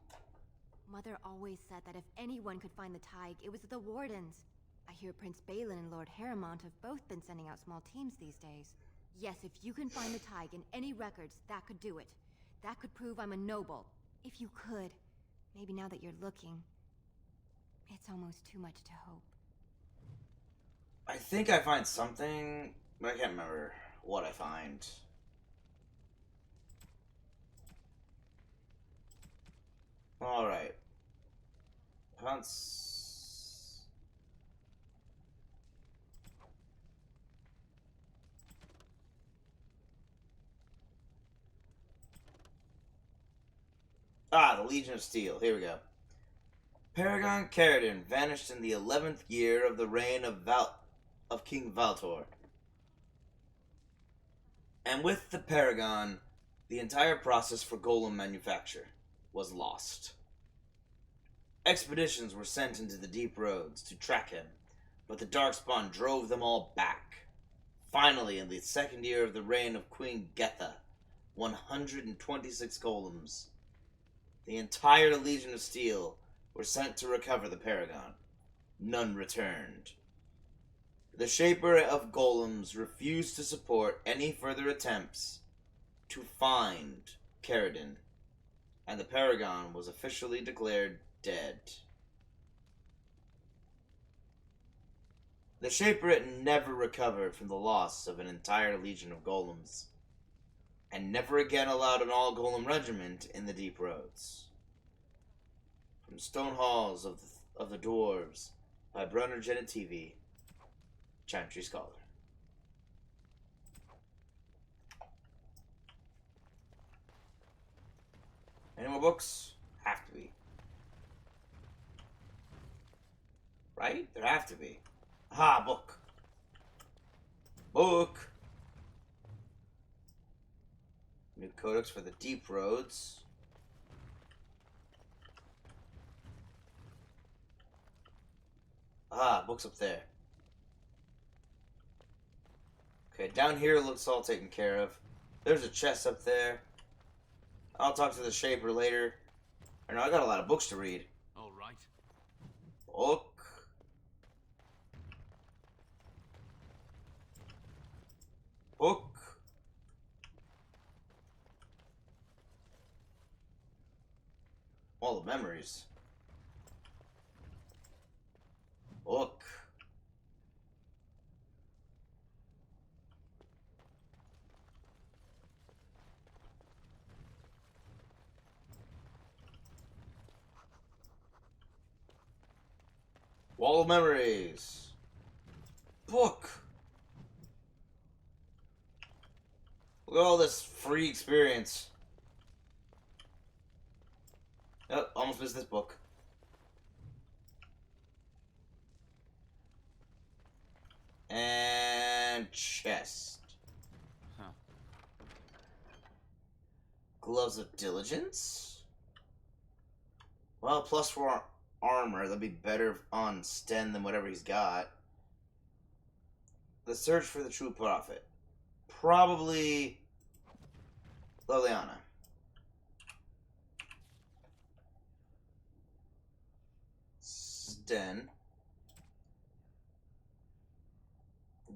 Mother always said that if anyone could find the Tig, it was the Wardens. I hear Prince Balin and Lord Harrimont have both been sending out small teams these days. Yes, if you can find the Tig in any records, that could do it. That could prove I'm a noble. If you could. Maybe now that you're looking, it's almost too much to hope. I think I find something, but I can't remember what I find. Alright. Bounce. Ah, the Legion of Steel. Here we go. Paragon Caridin vanished in the 11th year of the reign of King Valtor. And with the Paragon, the entire process for golem manufacture was lost. Expeditions were sent into the deep roads to track him, but the Darkspawn drove them all back. Finally, in the 2nd year of the reign of Queen Getha, 126 golems, the entire Legion of Steel, were sent to recover the Paragon. None returned. The Shaper of Golems refused to support any further attempts to find Caridin, and the Paragon was officially declared dead. The Shaper never recovered from the loss of an entire legion of golems, and never again allowed an all-golem regiment in the deep roads. From Stone Halls of the Dwarves, by Brunner Genetivi, Chantry Scholar. Any more books? Have to be. Right? There have to be. Aha, book. Book. New codex for the deep roads. Ah, book's up there. Okay, down here looks all taken care of. There's a chest up there. I'll talk to the Shaper later. I know I got a lot of books to read. All right. Book. Book. All the memories. Book. Wall of Memories. Book. Look at all this free experience. Oh, almost missed this book. And chest. Huh. Gloves of Diligence? Well, +4 armor. That'd be better on Sten than whatever he's got. The Search for the True Prophet. Probably Liliana. Sten.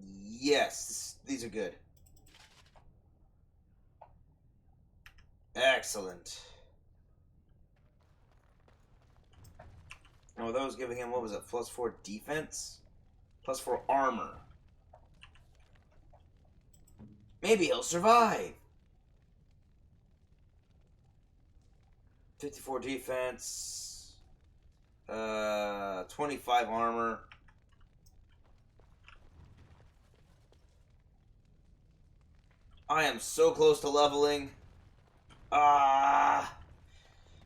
Yes, these are good. Excellent. Oh, that was giving him, what was it, +4 defense? +4 armor. Maybe he'll survive. 54 defense. 25 armor. I am so close to leveling. Ah,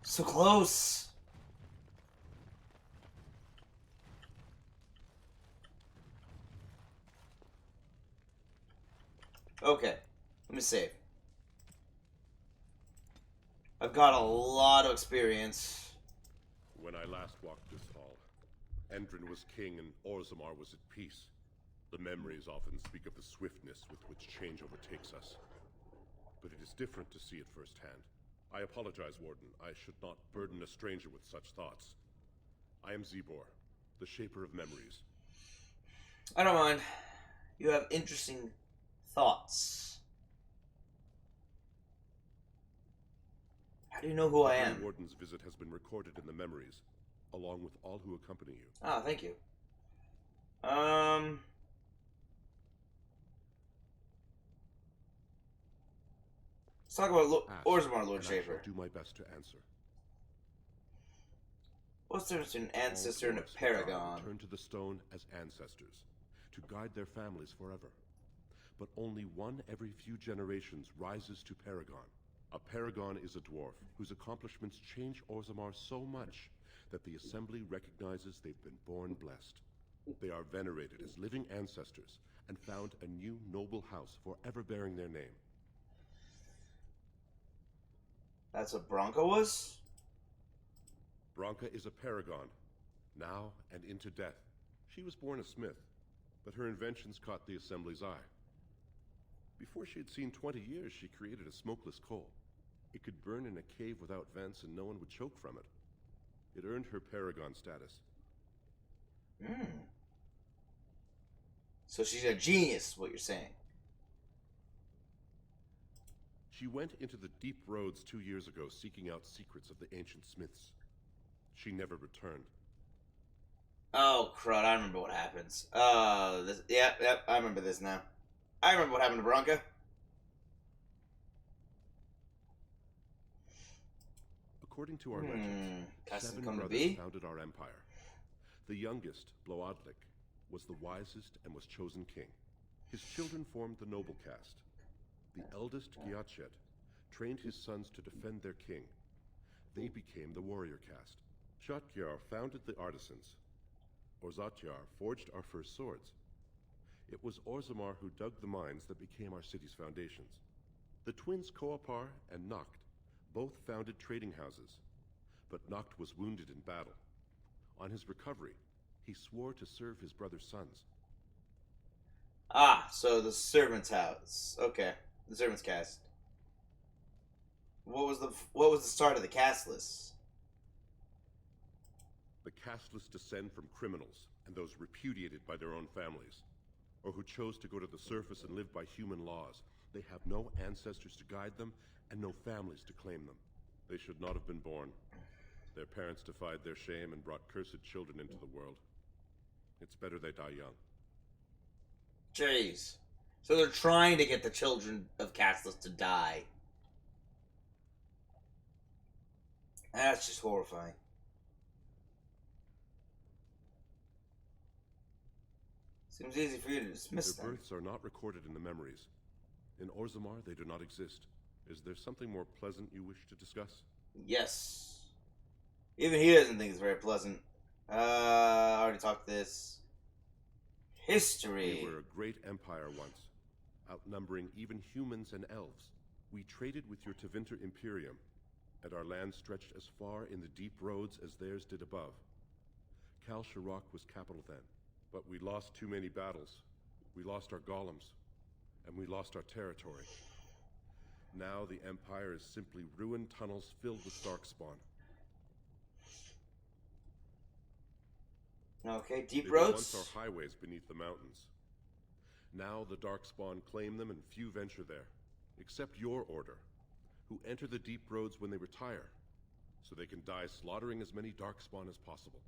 so close. Okay, let me save. I've got a lot of experience. When I last walked this hall, Endrin was king and Orzammar was at peace. The memories often speak of the swiftness with which change overtakes us. But it is different to see it firsthand. I apologize, Warden. I should not burden a stranger with such thoughts. I am Zebor, the Shaper of Memories. I don't mind. You have interesting thoughts. How do you know who I am? The Warden's visit has been recorded in the memories, along with all who accompany you. Ah, thank you. Let's talk about Orzammar, Lord and Shaper. I shall do my best to answer. What's the difference between an All ancestor and a dwarfs who die paragon? return to the stone as ancestors, to guide their families forever. But only one every few generations rises to paragon. A paragon is a dwarf whose accomplishments change Orzammar so much that the Assembly recognizes they've been born blessed. They are venerated as living ancestors and found a new noble house forever bearing their name. That's what Bronca was? Branka is a paragon, now and into death. She was born a smith, but her inventions caught the Assembly's eye. Before she had seen 20 years, she created a smokeless coal. It could burn in a cave without vents and no one would choke from it. It earned her paragon status. So she's a genius, what you're saying. She went into the deep roads 2 years ago seeking out secrets of the ancient smiths. She never returned. Oh, crud, I remember what happens. Yep, I remember this now. I remember what happened to Bronca. According to our legends, Castle 7 come to brothers be? founded our empire. The youngest, Bloodlik, was the wisest and was chosen king. His children formed the noble caste. The eldest, Gyatchet, trained his sons to defend their king. They became the warrior caste. Shotgyar founded the artisans. Orzatyar forged our first swords. It was Orzammar who dug the mines that became our city's foundations. The twins Koapar and Noct both founded trading houses, but Noct was wounded in battle. On his recovery, he swore to serve his brother's sons. Ah, so the servant's house. Okay, the servant's cast. What was the start of the cast list? The casteless descend from criminals and those repudiated by their own families, or who chose to go to the surface and live by human laws. They have no ancestors to guide them and no families to claim them. They should not have been born. Their parents defied their shame and brought cursed children into the world. It's better they die young. Jeez. So they're trying to get the children of castless to die. That's just horrifying. Seems easy for you to dismiss Their them. births are not recorded in the memories. In Orzammar, they do not exist. Is there something more pleasant you wish to discuss? Yes. Even he doesn't think it's very pleasant. I already talked this. History. We were a great empire once, outnumbering even humans and elves. We traded with your Tevinter Imperium, and our land stretched as far in the deep roads as theirs did above. Kal Sharok was capital then, but we lost too many battles. We lost our golems, and we lost our territory. Now the Empire is simply ruined tunnels filled with darkspawn. Okay, deep They were roads. once our highways beneath the mountains. Now the darkspawn claim them and few venture there, except your order, who enter the deep roads when they retire, so they can die slaughtering as many darkspawn as possible.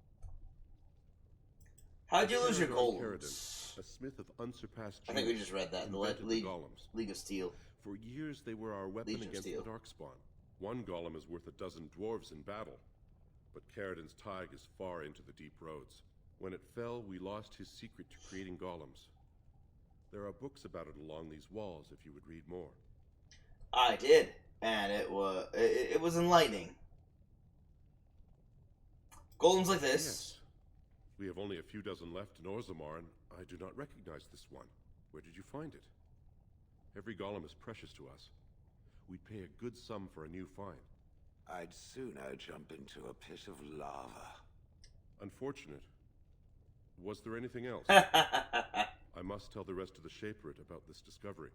How'd you lose your Paragon golems? Caridin, a smith of unsurpassed I think we genius, just read that. The invented League, golems. League of Steel. For years they were our weapon Legion of against Steel. the darkspawn. One golem is worth a dozen dwarves in battle, but Caridin's Tig is far into the deep roads. When it fell, we lost his secret to creating golems. There are books about it along these walls if you would read more. I did, and it was enlightening. Golems like this. Yes. We have only a few dozen left in Orzammar, and I do not recognize this one. Where did you find it? Every golem is precious to us. We'd pay a good sum for a new find. I'd sooner jump into a pit of lava. Unfortunate. Was there anything else? I must tell the rest of the Shaperate about this discovery.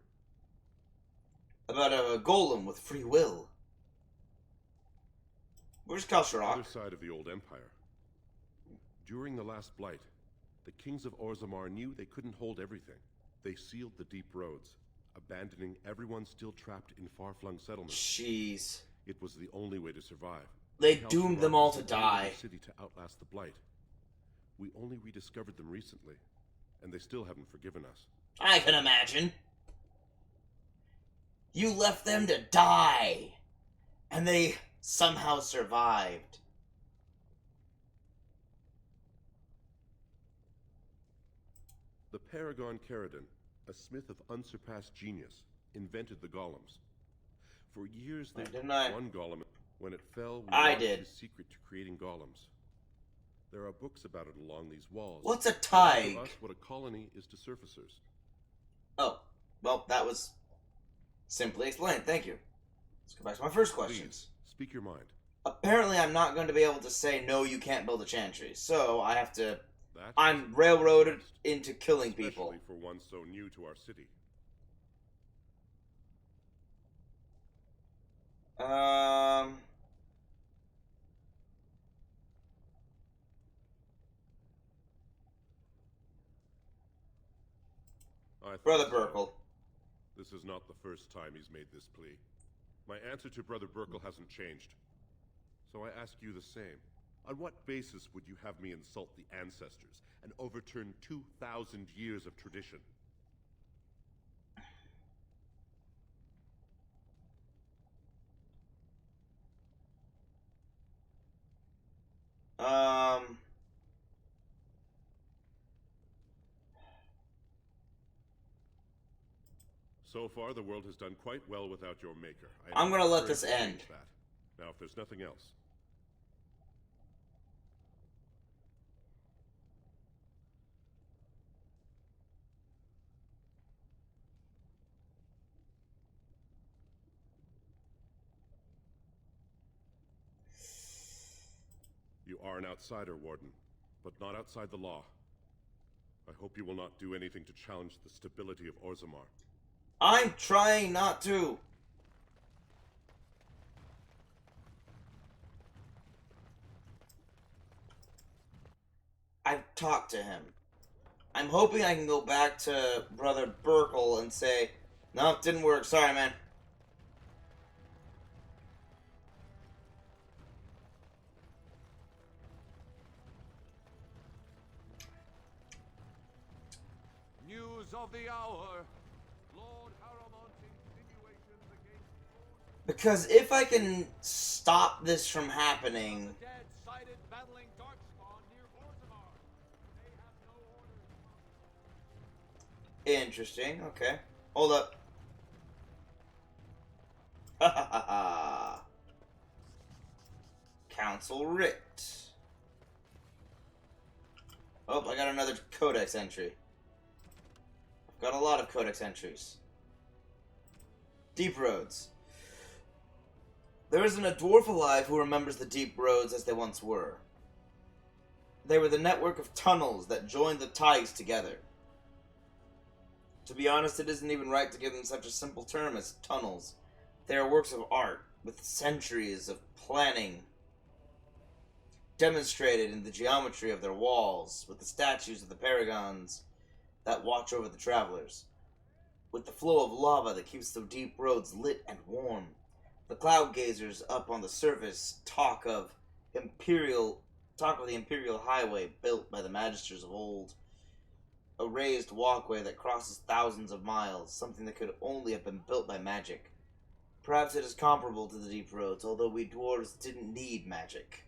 About a golem with free will. Where's Kal The Sharok? other side of the old empire. During the last blight, the kings of Orzammar knew they couldn't hold everything. They sealed the deep roads, abandoning everyone still trapped in far-flung settlements. Jeez. It was the only way to survive. They Kal doomed Sharok them all was to the only die. city to outlast the blight. We only rediscovered them recently, and they still haven't forgiven us. I can imagine. You left them to die, and they somehow survived. The Paragon Caridon, a smith of unsurpassed genius, invented the golems. For years they didn't I? one golem. When it fell, we I lost did. his secret to creating golems. There are books about it along these walls. What's a They Tig? offer us what a colony is to surfacers. Oh, well, that was simply explained. Thank you. Let's go back to my first question. Please, speak your mind. Apparently, I'm not going to be able to say, no, you can't build a chantry. So, I have to... That I'm railroaded into killing people. Especially for one so new to our city. Brother Burkle. This is not the first time he's made this plea. My answer to Brother Burkle hasn't changed. So I ask you the same. On what basis would you have me insult the ancestors and overturn 2,000 years of tradition? So far, the world has done quite well without your maker. I'm gonna let this end. That. Now, if there's nothing else. You are an outsider, Warden, but not outside the law. I hope you will not do anything to challenge the stability of Orzammar. I'm trying not to. I've talked to him. I'm hoping I can go back to Brother Burkle and say, no, it didn't work. Sorry, man. News of the hour. Lord Haramont's insinuations against Because if I can stop this from happening... the dead sighted battling Darkspawn near Orzammar. They have no orders. Interesting, okay. Hold up. Ha ha ha ha. Council writ. Oh, I got another codex entry. I've got a lot of codex entries. Deep roads. There isn't a dwarf alive who remembers the deep roads as they once were. They were the network of tunnels that joined the Tigs together. To be honest, it isn't even right to give them such a simple term as tunnels. They are works of art, with centuries of planning demonstrated in the geometry of their walls, with the statues of the paragons that watch over the travelers, with the flow of lava that keeps the deep roads lit and warm. The cloud gazers up on the surface talk of the imperial highway built by the magisters of old. A raised walkway that crosses thousands of miles, something that could only have been built by magic. Perhaps it is comparable to the deep roads, although we dwarves didn't need magic.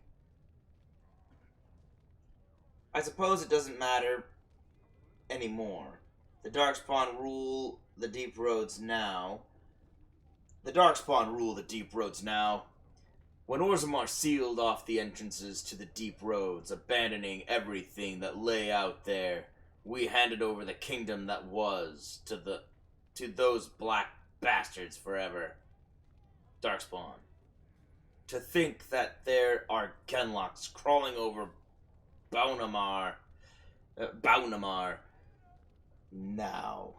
I suppose it doesn't matter anymore. The Darkspawn rule the deep roads now. The Darkspawn rule the deep roads now. When Orzammar sealed off the entrances to the deep roads, abandoning everything that lay out there, we handed over the kingdom that was to those black bastards forever. Darkspawn. To think that there are Genlocks crawling over Baunamar now,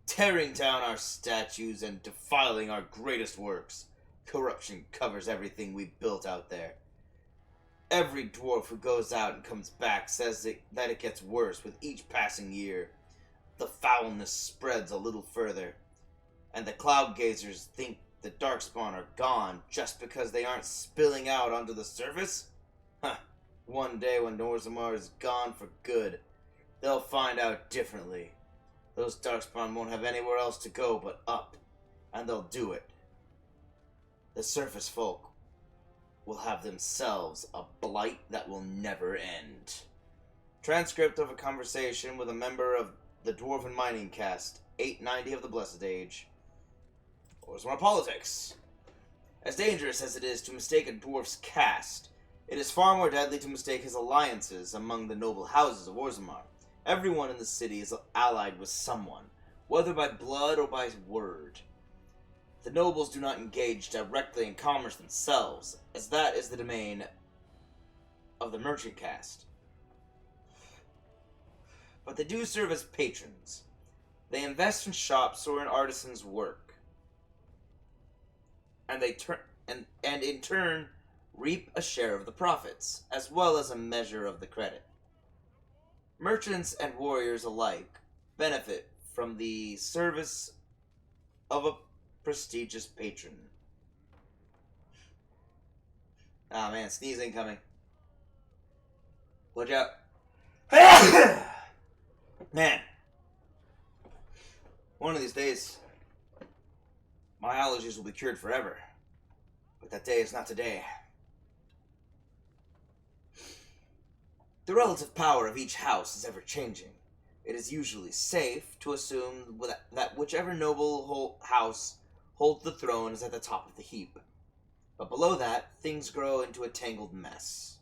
tearing down our statues and defiling our greatest works. Corruption covers everything we built out there. Every dwarf who goes out and comes back says that it gets worse with each passing year. The foulness spreads a little further, and the cloud gazers think the Darkspawn are gone just because they aren't spilling out onto the surface? Huh. One day when Orzammar is gone for good, they'll find out differently. Those Darkspawn won't have anywhere else to go but up, and they'll do it. The surface folk will have themselves a blight that will never end. Transcript of a conversation with a member of the Dwarven Mining Caste, 890 of the Blessed Age. Orzammar politics. As dangerous as it is to mistake a dwarf's caste, it is far more deadly to mistake his alliances among the noble houses of Orzammar. Everyone in the city is allied with someone, whether by blood or by word. The nobles do not engage directly in commerce themselves, as that is the domain of the merchant caste. But they do serve as patrons. They invest in shops or in artisans' work, and in turn reap a share of the profits, as well as a measure of the credit. Merchants and warriors alike benefit from the service of a prestigious patron. Ah man, sneezing coming. Watch out. Man. One of these days, my allergies will be cured forever. But that day is not today. The relative power of each house is ever-changing. It is usually safe to assume that whichever noble house holds the throne is at the top of the heap. But below that, things grow into a tangled mess.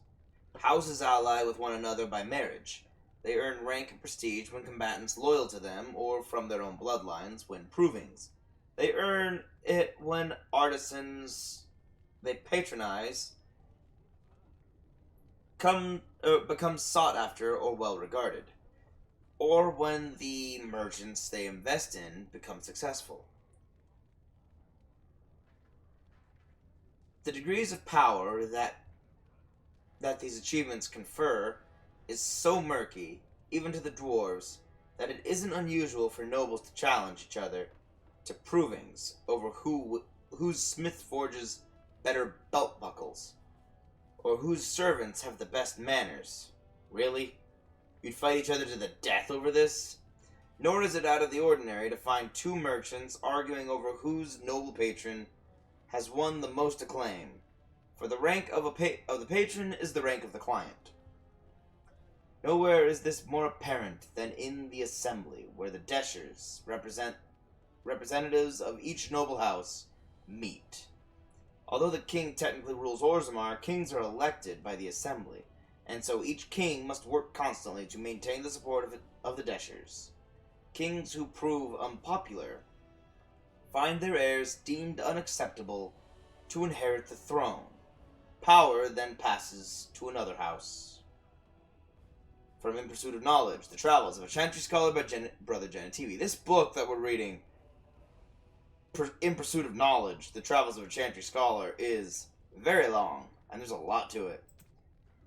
Houses ally with one another by marriage. They earn rank and prestige when combatants loyal to them or from their own bloodlines win provings. They earn it when artisans they patronize become sought after or well regarded, or when the merchants they invest in become successful. The degrees of power that these achievements confer is so murky, even to the dwarves, that it isn't unusual for nobles to challenge each other to provings over whose smith forges better belt buckles, or whose servants have the best manners. Really? You'd fight each other to the death over this? Nor is it out of the ordinary to find two merchants arguing over whose noble patron has won the most acclaim, for the rank of the patron is the rank of the client. Nowhere is this more apparent than in the assembly, where the Deshers, representatives of each noble house, meet. Although the king technically rules Orzammar, kings are elected by the assembly, and so each king must work constantly to maintain the support of the Deshers. Kings who prove unpopular find their heirs deemed unacceptable to inherit the throne. Power then passes to another house. From In Pursuit of Knowledge, The Travels of a Chantry Scholar by Brother Genitivi. This book that we're reading, In Pursuit of Knowledge, The Travels of a Chantry Scholar, is very long, and there's a lot to it.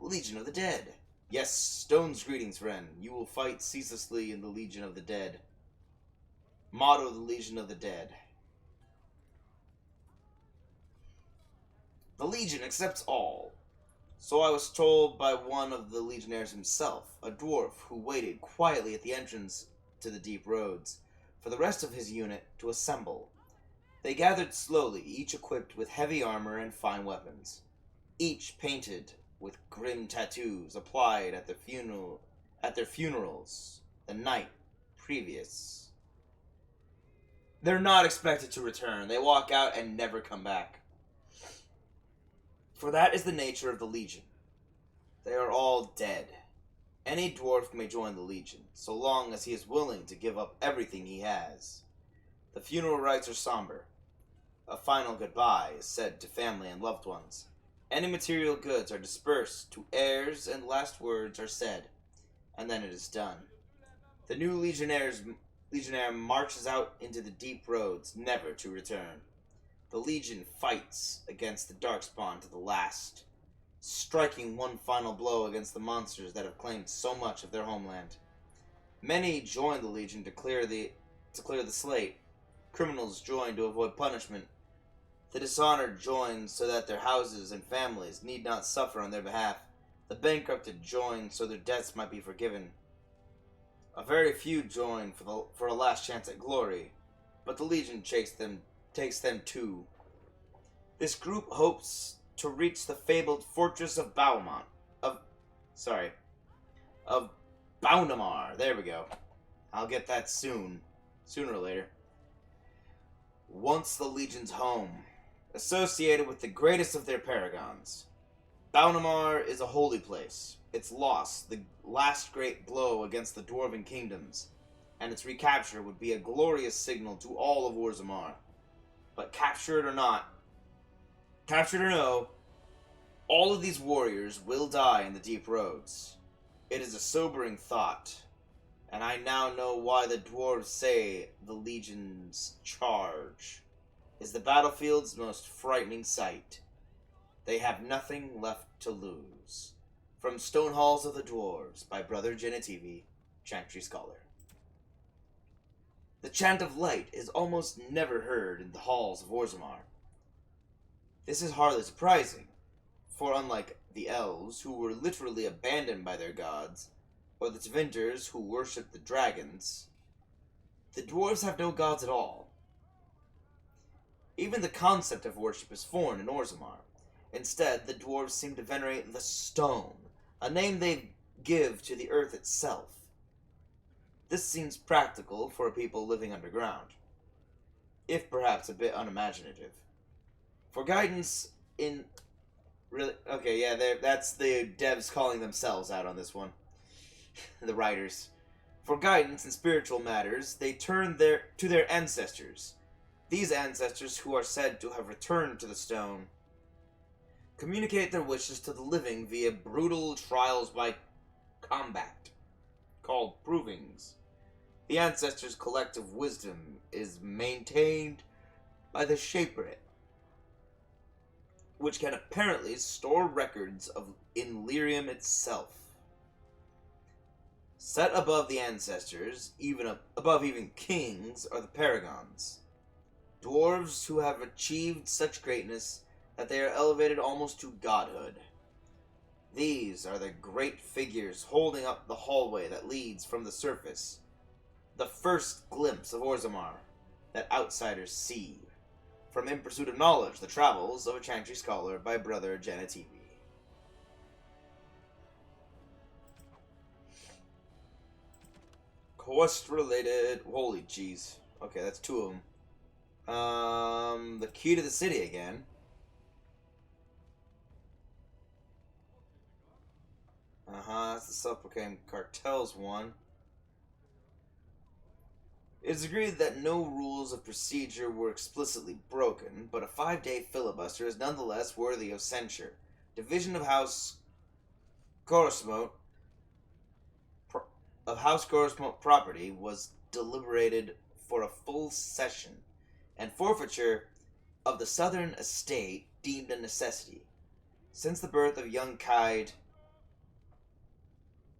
Legion of the Dead. Yes, Stone's greetings, friend. You will fight ceaselessly in the Legion of the Dead. Motto of the Legion of the Dead. The Legion accepts all. So I was told by one of the legionnaires himself, a dwarf who waited quietly at the entrance to the deep roads, for the rest of his unit to assemble. They gathered slowly, each equipped with heavy armor and fine weapons, each painted with grim tattoos applied at their funerals the night previous. They're not expected to return. They walk out and never come back. For that is the nature of the Legion. They are all dead. Any dwarf may join the Legion, so long as he is willing to give up everything he has. The funeral rites are somber. A final goodbye is said to family and loved ones. Any material goods are dispersed to heirs and last words are said, and then it is done. The new legionnaire marches out into the deep roads, never to return. The Legion fights against the Darkspawn to the last, striking one final blow against the monsters that have claimed so much of their homeland. Many join the Legion to clear the slate. Criminals join to avoid punishment. The dishonored join so that their houses and families need not suffer on their behalf. The bankrupted join so their debts might be forgiven. A very few join for a last chance at glory, but the Legion takes them too. This group hopes to reach the fabled fortress of Boundamar. There we go. I'll get that soon. Sooner or later. Once the Legion's home, associated with the greatest of their paragons. Baunamar is a holy place. Its loss, the last great blow against the Dwarven kingdoms, and its recapture would be a glorious signal to all of Orzammar. But captured or not, captured or no, all of these warriors will die in the deep roads. It is a sobering thought, and I now know why the dwarves say the Legion's charge is the battlefield's most frightening sight. They have nothing left to lose. From Stone Halls of the Dwarves by Brother Genitivi, Chantry Scholar. The chant of light is almost never heard in the halls of Orzammar. This is hardly surprising, for unlike the elves, who were literally abandoned by their gods, or the Tvinters, who worship the dragons, the dwarves have no gods at all. Even the concept of worship is foreign in Orzammar. Instead, the dwarves seem to venerate the stone, a name they give to the earth itself. This seems practical for a people living underground, if perhaps a bit unimaginative. For guidance in... Really? Okay, yeah, that's the devs calling themselves out on this one. The writers. For guidance in spiritual matters, they turn to their ancestors. These ancestors, who are said to have returned to the stone, communicate their wishes to the living via brutal trials by combat, called provings. The ancestors' collective wisdom is maintained by the Shaperit, which can apparently store records in Lyrium itself. Set above the ancestors, above even kings, are the paragons. Dwarves who have achieved such greatness that they are elevated almost to godhood. These are the great figures holding up the hallway that leads from the surface, the first glimpse of Orzammar that outsiders see. From In Pursuit of Knowledge, The Travels of a Chantry Scholar by Brother Genitivi. Quest related. Holy jeez. Okay, that's two of them. The key to the city again. That's the self-proclaimed cartel's one. It is agreed that no rules of procedure were explicitly broken, but a 5-day filibuster is nonetheless worthy of censure. Division of House Coruscant property was deliberated for a full session, and forfeiture of the southern estate deemed a necessity. Since the birth of young Kaid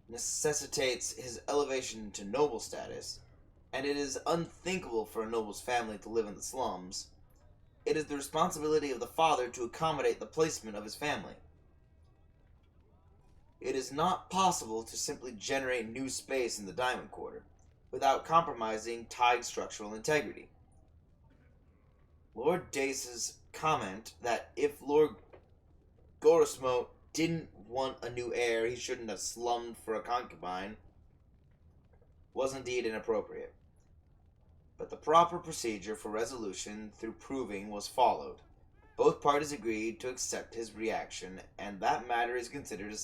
necessitates his elevation to noble status, and it is unthinkable for a noble's family to live in the slums, it is the responsibility of the father to accommodate the placement of his family. It is not possible to simply generate new space in the Diamond Quarter without compromising Tide's structural integrity. Lord Dace's comment that if Lord Gorosmote didn't want a new heir, he shouldn't have slummed for a concubine, was indeed inappropriate. But the proper procedure for resolution through proving was followed. Both parties agreed to accept his reaction, and that matter is considered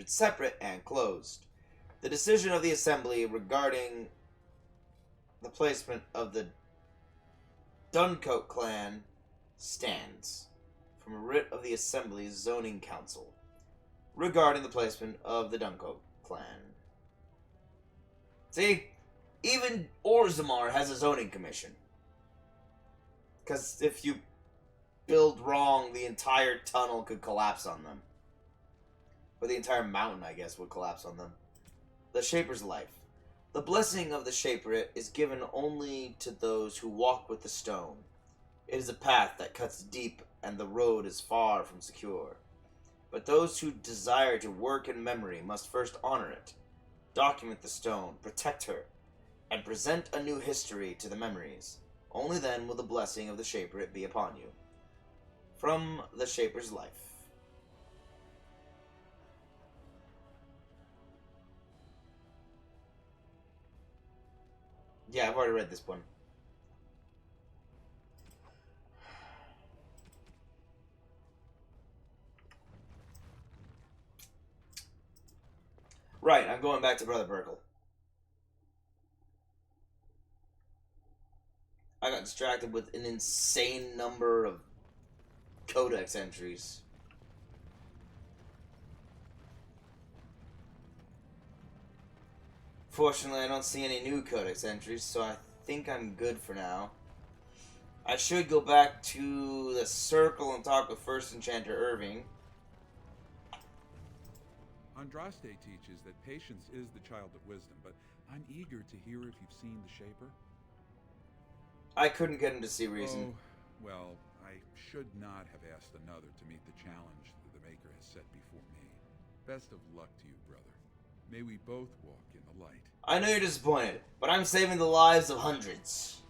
separate and closed. The decision of the Assembly regarding the placement of the Duncoat clan stands. From a writ of the Assembly's Zoning Council regarding the placement of the Duncoat clan. See? Even Orzammar has a zoning commission. Because if you build wrong, the entire tunnel could collapse on them. Or the entire mountain, I guess, would collapse on them. The Shaper's Life. The blessing of the Shaperit is given only to those who walk with the stone. It is a path that cuts deep, and the road is far from secure. But those who desire to work in memory must first honor it, document the stone, protect her, and present a new history to the memories. Only then will the blessing of the Shaperit be upon you. From the Shaper's Life. Yeah, I've already read this one. Right, I'm going back to Brother Burkle. I got distracted with an insane number of codex entries. Fortunately, I don't see any new codex entries, so I think I'm good for now. I should go back to the circle and talk with First Enchanter Irving. Andraste teaches that patience is the child of wisdom, but I'm eager to hear if you've seen the Shaper. I couldn't get him to see reason. Oh, well, I should not have asked another to meet the challenge that the Maker has set before me. Best of luck to you, brother. May we both walk in the light. I know you're disappointed, but I'm saving the lives of hundreds.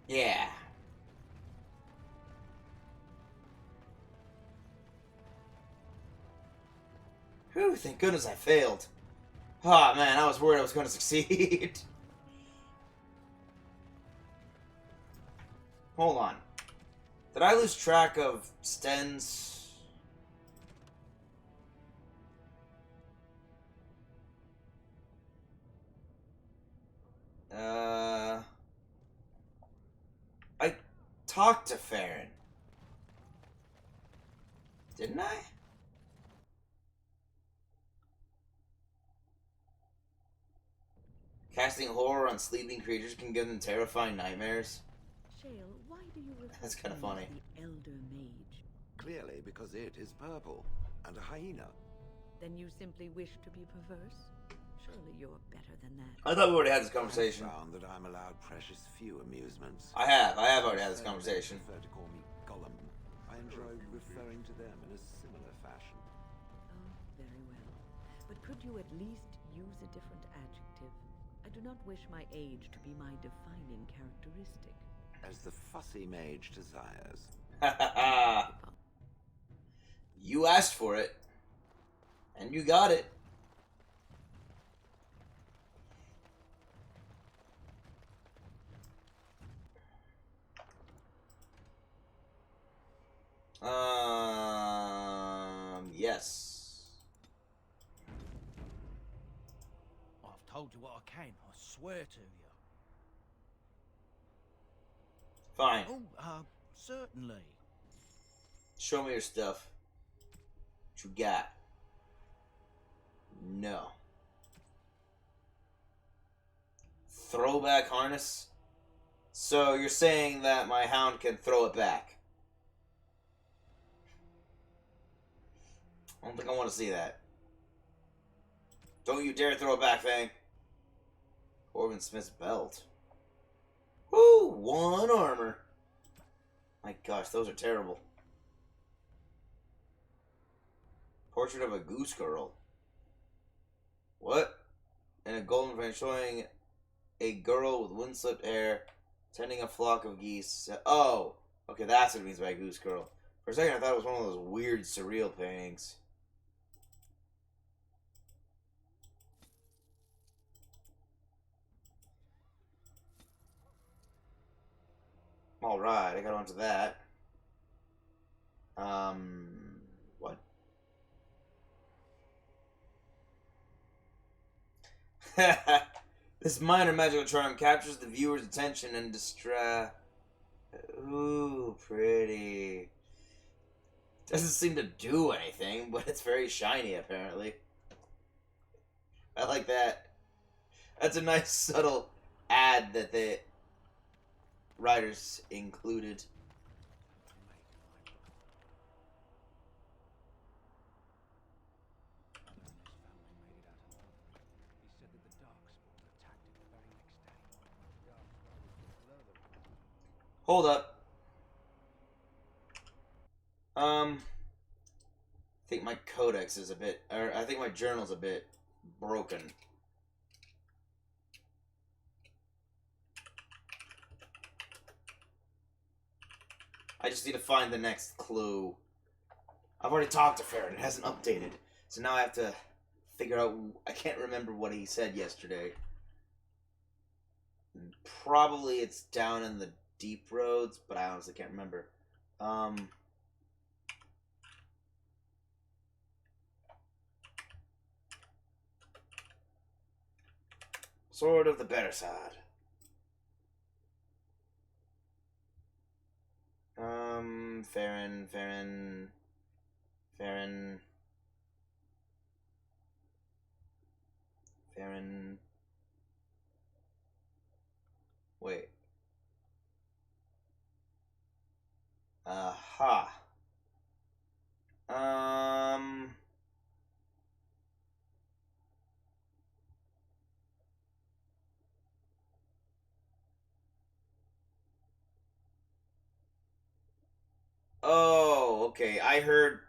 Yeah. Whew, thank goodness I failed. Ah, man, I was worried I was going to succeed. Hold on. Did I lose track of Sten's... I talked to Fanng. Didn't I? Casting horror on sleeping creatures can give them terrifying nightmares. Shale, why do you refer That's kind of to me funny. as the Elder Mage? Clearly because it is purple, and a hyena. Then you simply wish to be perverse? Surely you're better than that. I thought we already had this conversation. I found that I'm allowed precious few amusements. I have already had this conversation. Prefer to call me Gollum. I enjoy referring to them in a similar fashion. Oh, very well. But could you at least use a different adjective? I do not wish my age to be my defining characteristic. As the fussy mage desires. You asked for it. And you got it. Yes. I've told you what I can, I swear to you. Fine. Oh, certainly. Show me your stuff. What you got? No. Throwback harness? So you're saying that my hound can throw it back? I don't think I want to see that. Don't you dare throw it back, Fanng. Corbin Smith's belt. Woo! 1 armor. My gosh, those are terrible. Portrait of a goose girl. What? And a golden frame showing a girl with wind-slipped hair tending a flock of geese. Oh! Okay, that's what it means by goose girl. For a second, I thought it was one of those weird, surreal paintings. Alright, I got onto that. What? This minor magical charm captures the viewer's attention and Ooh, pretty. Doesn't seem to do anything, but it's very shiny, apparently. I like that. That's a nice, subtle ad that the writers included. Hold up. I think my codex is a bit, or I think my journal's a bit broken. I just need to find the next clue. I've already talked to Farron, it hasn't updated. So now I have to figure out. I can't remember what he said yesterday. Probably it's down in the deep roads, but I honestly can't remember. Sword of the better side. Farron. Wait. Aha. Oh, okay. I heard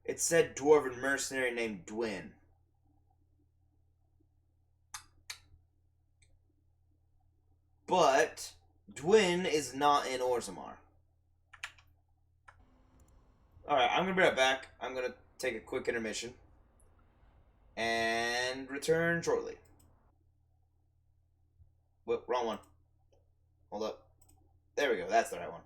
it said dwarven mercenary named Dwin. But Dwin is not in Orzammar. Alright, I'm gonna be right back. I'm gonna take a quick intermission. And return shortly. Whoop, wrong one. Hold up. There we go, that's the right one.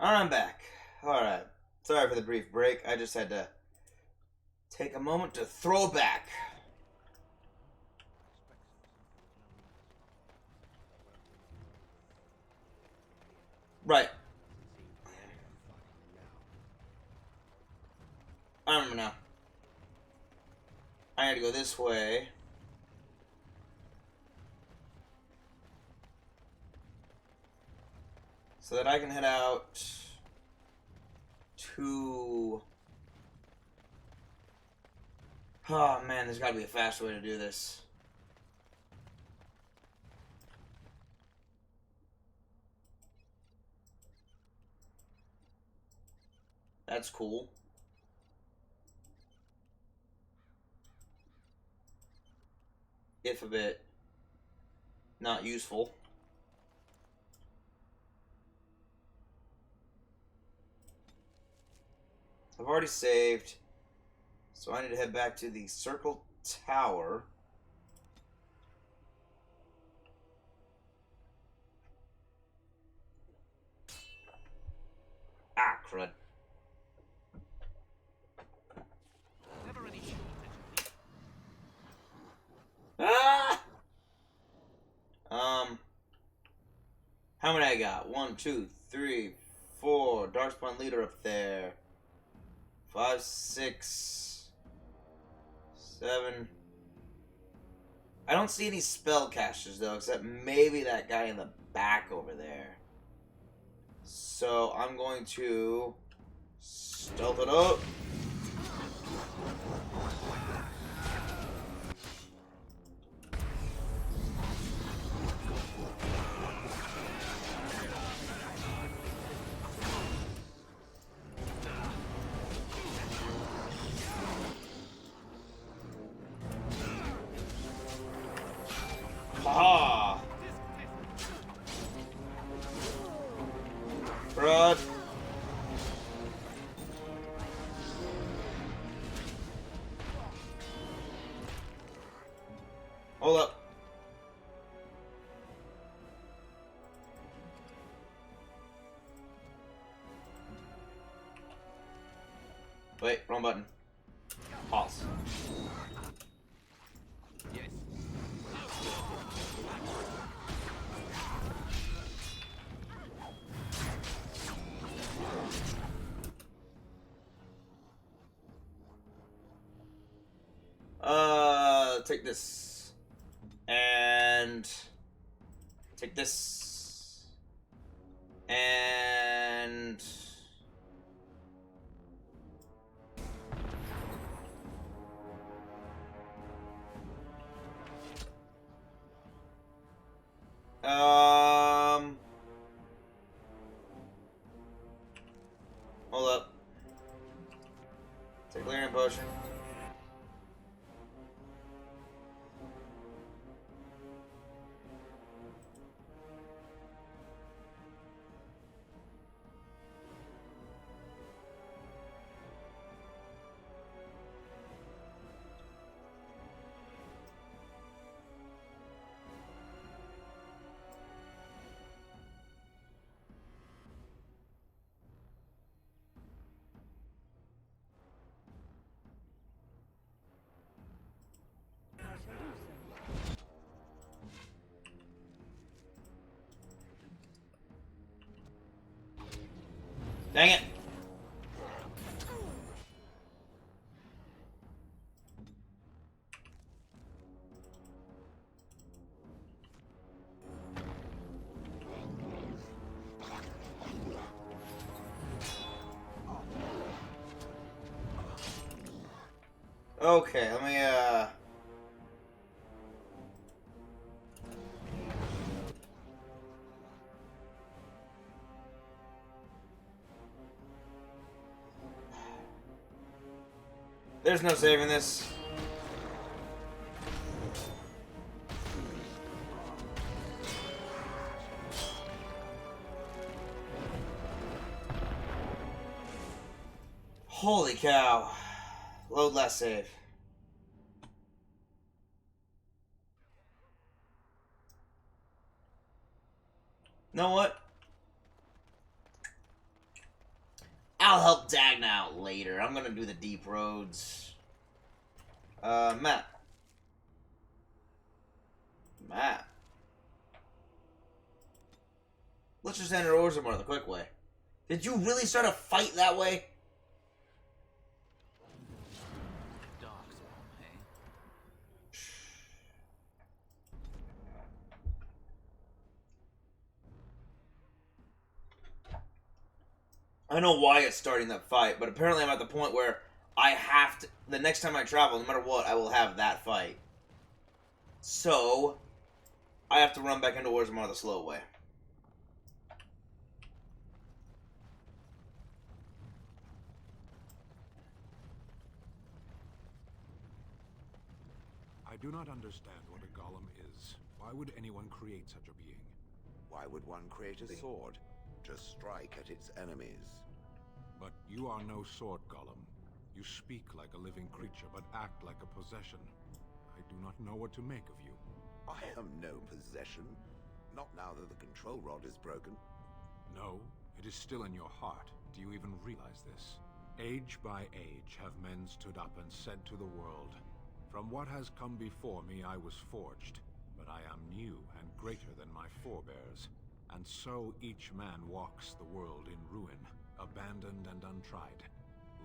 I'm back. Alright. Sorry for the brief break. I just had to take a moment to throw back. Right. I remember now. I had to go this way. So that I can head out to... Oh man, there's gotta be a faster way to do this. That's cool. If a bit not useful. I've already saved, so I need to head back to the Circle Tower. crud. Never any shortage. Ah! How many I got? 1, 2, 3, 4. Darkspawn leader up there. 5, 6, 7. I don't see any spellcasters though, except maybe that guy in the back over there. So I'm going to stealth it up. Haha! Rod. Hold up. Wait, wrong button. Pause. Yes. Take this. And take this. And hold up. Take Lyrian Potion. Dang it. Okay, let me, there's no saving this. Holy cow. Load last save. Know what? I'll help Dagna out later. I'm gonna do the deep roads. Matt. Matt. Let's just enter Orzammar the quick way. Did you really start a fight that way? I know why it's starting that fight, but apparently I'm at the point where I have to... The next time I travel, no matter what, I will have that fight. So, I have to run back into Orzammar the slow way. I do not understand what a golem is. Why would anyone create such a being? Why would one create a sword? To strike at its enemies. But you are no sword golem. You speak like a living creature, but act like a possession. I do not know what to make of you. I am no possession. Not now that the control rod is broken. No, it is still in your heart. Do you even realize this? Age by age have men stood up and said to the world, "From what has come before me I was forged, but I am new and greater than my forebears." And so each man walks the world in ruin, abandoned and untried,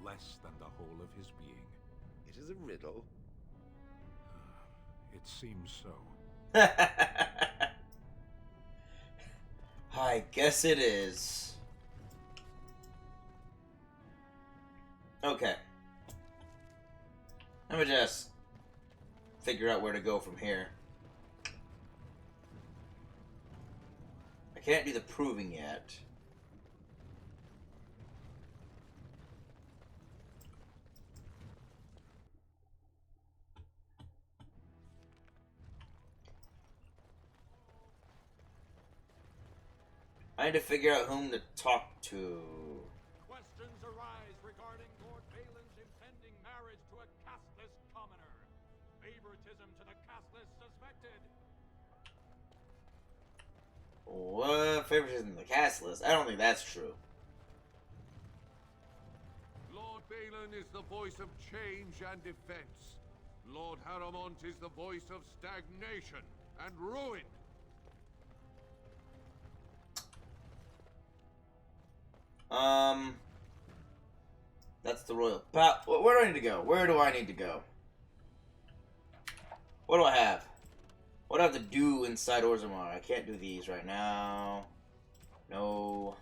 less than the whole of his being. It is a riddle. It seems so. I guess it is. Okay. Let me just figure out where to go from here. I can't do the proving yet. I need to figure out whom to talk to. Questions arise regarding Lord Balin's impending marriage to a casteless commoner. Favoritism to the casteless suspected. What? Favoritism to the casteless? I don't think that's true. Lord Balin is the voice of change and defense. Lord Harrowmont is the voice of stagnation and ruin. That's the royal path. Where do I need to go? Where do I need to go? What do I have? What do I have to do inside Orzammar? I can't do these right now. No.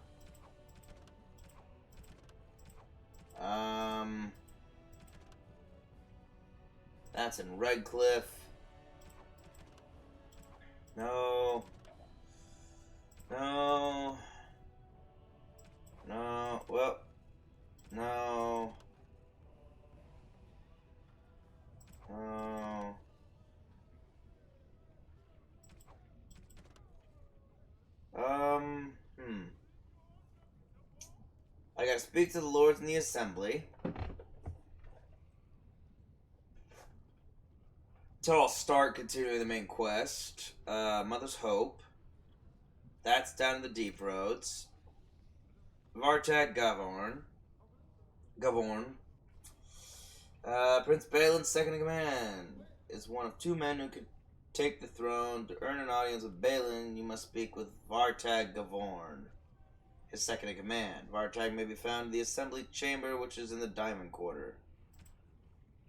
That's in Redcliffe. No. No. No. Well. No. No. I gotta speak to the lords in the assembly. So I'll start continuing the main quest. Mother's Hope. That's down in the deep roads. Vartag Gavorn. Prince Balin's second in command is one of two men who could take the throne. To earn an audience with Balin, you must speak with Vartag Gavorn, his second in command. Vartag may be found in the assembly chamber, which is in the Diamond Quarter.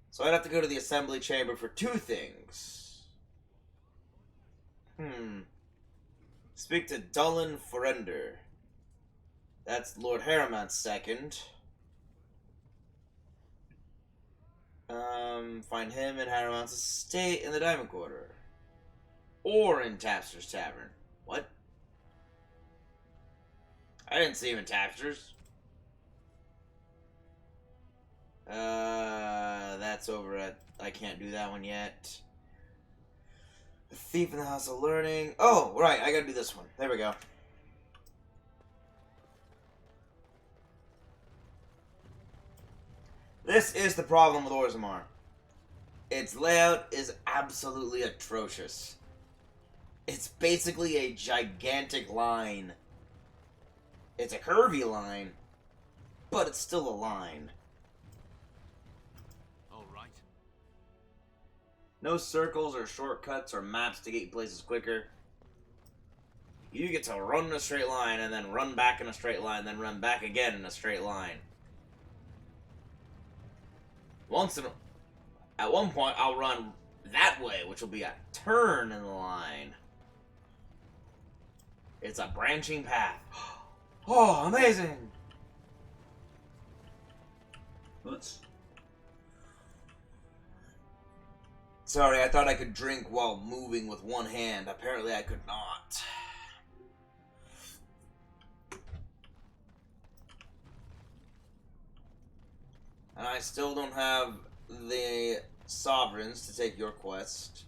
So I'd have to go to the assembly chamber for two things. Speak to Dulin Forender. That's Lord Harrowmont's second. Find him in Harrowmont's estate in the Diamond Quarter. Or in Tapster's Tavern. What? I didn't see him in Tapster's. That's over at... I can't do that one yet. The Thief in the House of Learning. Oh, right, I gotta do this one. There we go. This is the problem with Orzammar. Its layout is absolutely atrocious. It's basically a gigantic line. It's a curvy line, but it's still a line. Alright. No circles or shortcuts or maps to get you places quicker. You get to run in a straight line and then run back in a straight line, then run back again in a straight line. At one point, I'll run that way, which will be a turn in the line. It's a branching path. Oh, amazing! Oops. Sorry, I thought I could drink while moving with one hand. Apparently, I could not. And I still don't have the sovereigns to take your quest.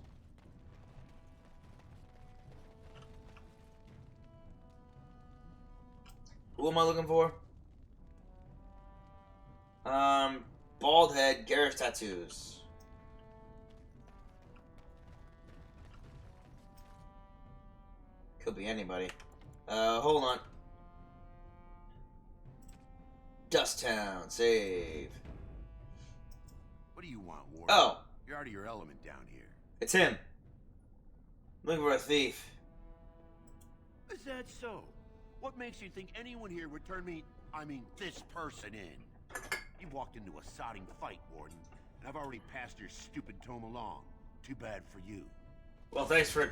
Who am I looking for? Bald head, garish tattoos. Could be anybody. Hold on. Dust Town. Save. What do you want, Warden? Oh. You're out of your element down here. It's him. Looking for a thief. Is that so? What makes you think anyone here would turn me, this person in? You walked into a sodding fight, Warden, and I've already passed your stupid tome along. Too bad for you. Well, thanks for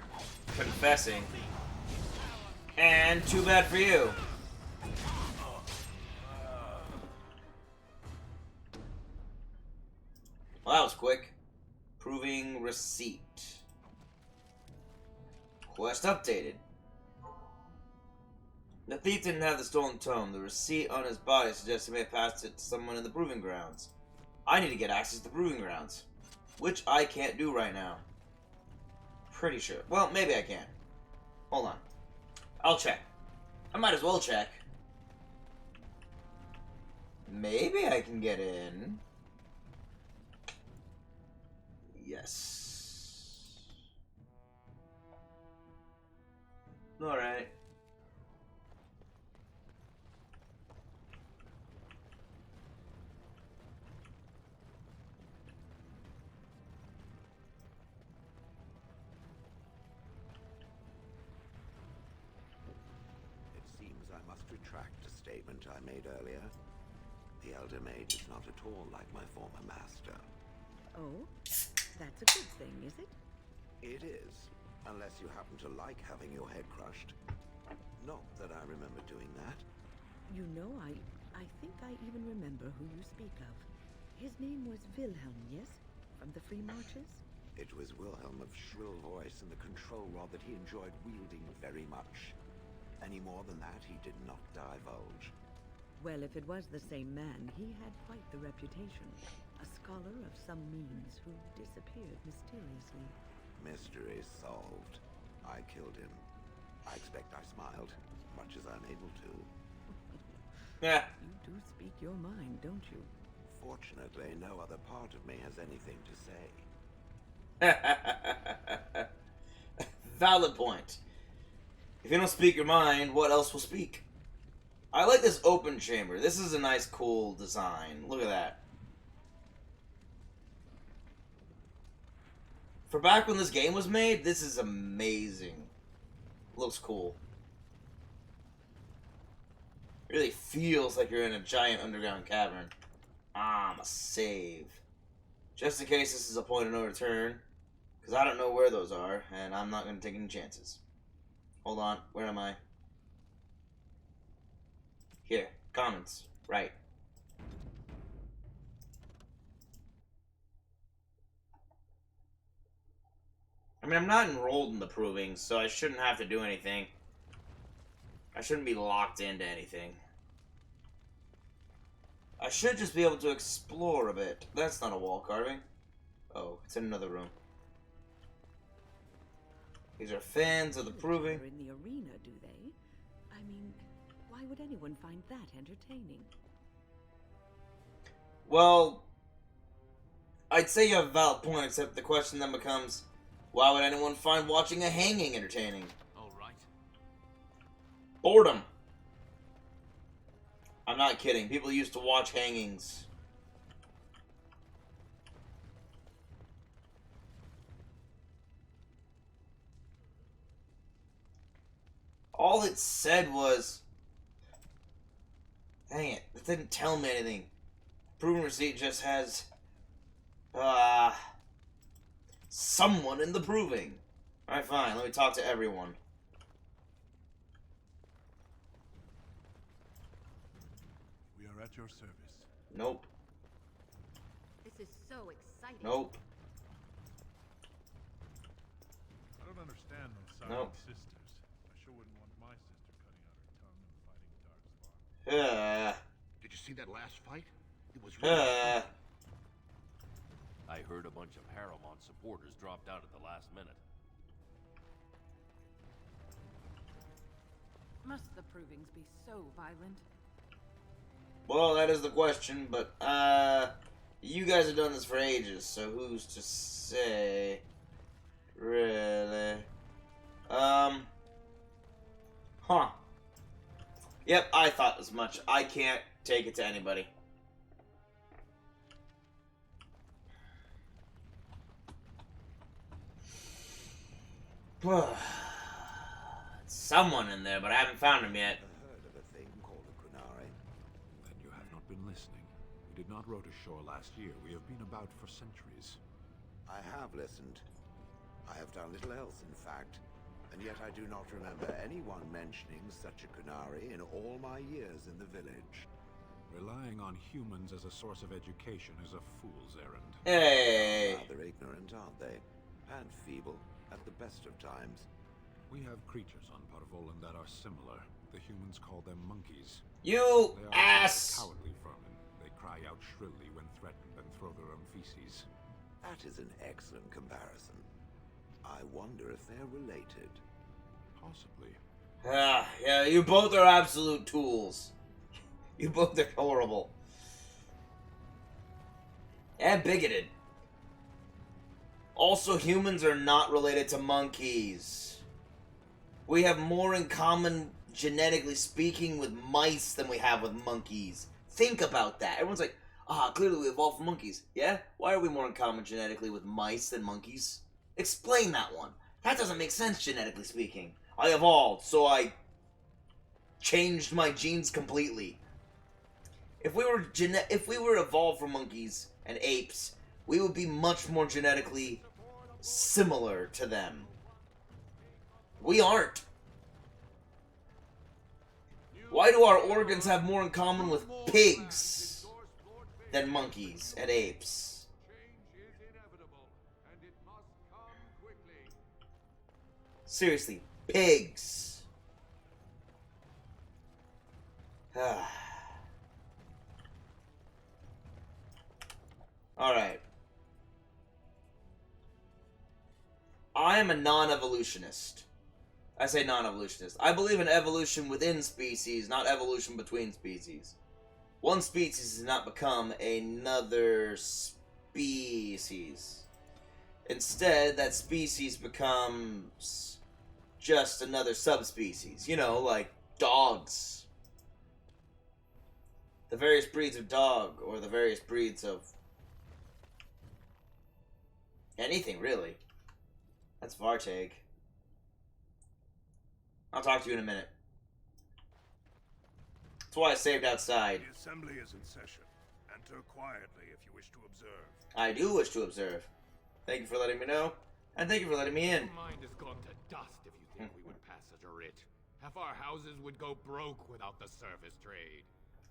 confessing. And too bad for you. Well, that was quick. Proving receipt. Quest updated. The thief didn't have the stolen tome. The receipt on his body suggests he may have passed it to someone in the proving grounds. I need to get access to the proving grounds, which I can't do right now. Pretty sure. Well, maybe I can. Hold on. I'll check. I might as well check. Maybe I can get in. Yes. Alright. It seems I must retract a statement I made earlier. The Elder Mage is not at all like my former master. Oh? That's a good thing, is it? It is, unless you happen to like having your head crushed. Not that I remember doing that. You know, I think I even remember who you speak of. His name was Wilhelm, yes? From the Free Marches? It was Wilhelm of shrill voice and the control rod that he enjoyed wielding very much. Any more than that, he did not divulge. Well, if it was the same man, he had quite the reputation. A scholar of some means who disappeared mysteriously. Mystery solved. I killed him. I expect I smiled, much as I'm able to. Yeah. You do speak your mind, don't you? Fortunately, no other part of me has anything to say. Valid point. If you don't speak your mind, what else will speak? I like this open chamber. This is a nice, cool design. Look at that. For back when this game was made, this is amazing. Looks cool. Really feels like you're in a giant underground cavern. I'm a save. Just in case this is a point of no return. Because I don't know where those are, and I'm not going to take any chances. Hold on, where am I? Here, comments. Right. I mean, I'm not enrolled in the proving, so I shouldn't have to do anything. I shouldn't be locked into anything. I should just be able to explore a bit. That's not a wall carving. Oh, it's in another room. These are fans of the proving. They're in the arena, do they? I mean, why would anyone find that entertaining? Well, I'd say you have a valid point, except the question then becomes, why would anyone find watching a hanging entertaining? Alright. Boredom. I'm not kidding. People used to watch hangings. All it said was... Dang it. It didn't tell me anything. Proven receipt just has... someone in the proving. Alright, fine. Let me talk to everyone. We are at your service. Nope. This is so exciting. Nope. I don't understand those silent Nope. sisters. I sure wouldn't want my sister cutting out her tongue and fighting Darkspawn. Did you see that last fight? It was really I heard a bunch of Paramount supporters dropped out at the last minute. Must the provings be so violent? Well, that is the question, but, you guys have done this for ages, so who's to say? Really? Huh. Yep, I thought as much. I can't take it to anybody. Someone in there, but I haven't found him yet. Heard of a thing called a kunari? Then you have not been listening. We did not row to shore last year. We have been about for centuries. I have listened. I have done little else, in fact. And yet I do not remember anyone mentioning such a kunari in all my years in the village. Relying on humans as a source of education is a fool's errand. Hey! Rather ignorant, aren't they? And feeble, at the best of times. We have creatures on Parvolan that are similar. The humans call them monkeys. You they are ass! Cowardly vermin. They cry out shrilly when threatened and throw their own feces. That is an excellent comparison. I wonder if they're related. Possibly. Yeah, you both are absolute tools. You both are horrible. And bigoted. Also, humans are not related to monkeys. We have more in common, genetically speaking, with mice than we have with monkeys. Think about that. Everyone's like, clearly we evolved from monkeys. Yeah? Why are we more in common genetically with mice than monkeys? Explain that one. That doesn't make sense, genetically speaking. I evolved, so I changed my genes completely. If we were evolved from monkeys and apes, we would be much more genetically similar to them. We aren't. Why do our organs have more in common with pigs than monkeys and apes? Seriously, pigs. Alright. I am a non-evolutionist. I say non-evolutionist. I believe in evolution within species, not evolution between species. One species does not become another species. Instead, that species becomes just another subspecies. You know, like dogs. The various breeds of dog, or the various breeds of anything, really. That's Vartag. I'll talk to you in a minute. That's why I saved outside. The assembly is in session. Enter quietly if you wish to observe. I do wish to observe. Thank you for letting me know, and thank you for letting me in. Your mind has gone to dust if you think we would pass such a writ. Half our houses would go broke without the service trade.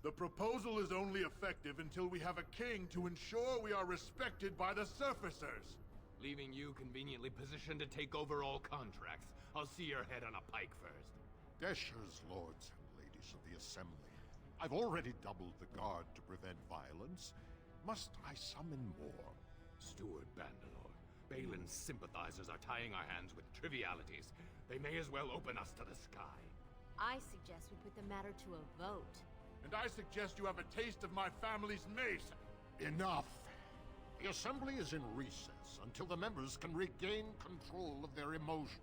The proposal is only effective until we have a king to ensure we are respected by the surfacers. Leaving you conveniently positioned to take over all contracts. I'll see your head on a pike first. Deshers, lords and ladies of the assembly. I've already doubled the guard to prevent violence. Must I summon more? Steward Bandalore, Balin's sympathizers are tying our hands with trivialities. They may as well open us to the sky. I suggest we put the matter to a vote. And I suggest you have a taste of my family's mace. Enough. The assembly is in recess until the members can regain control of their emotions.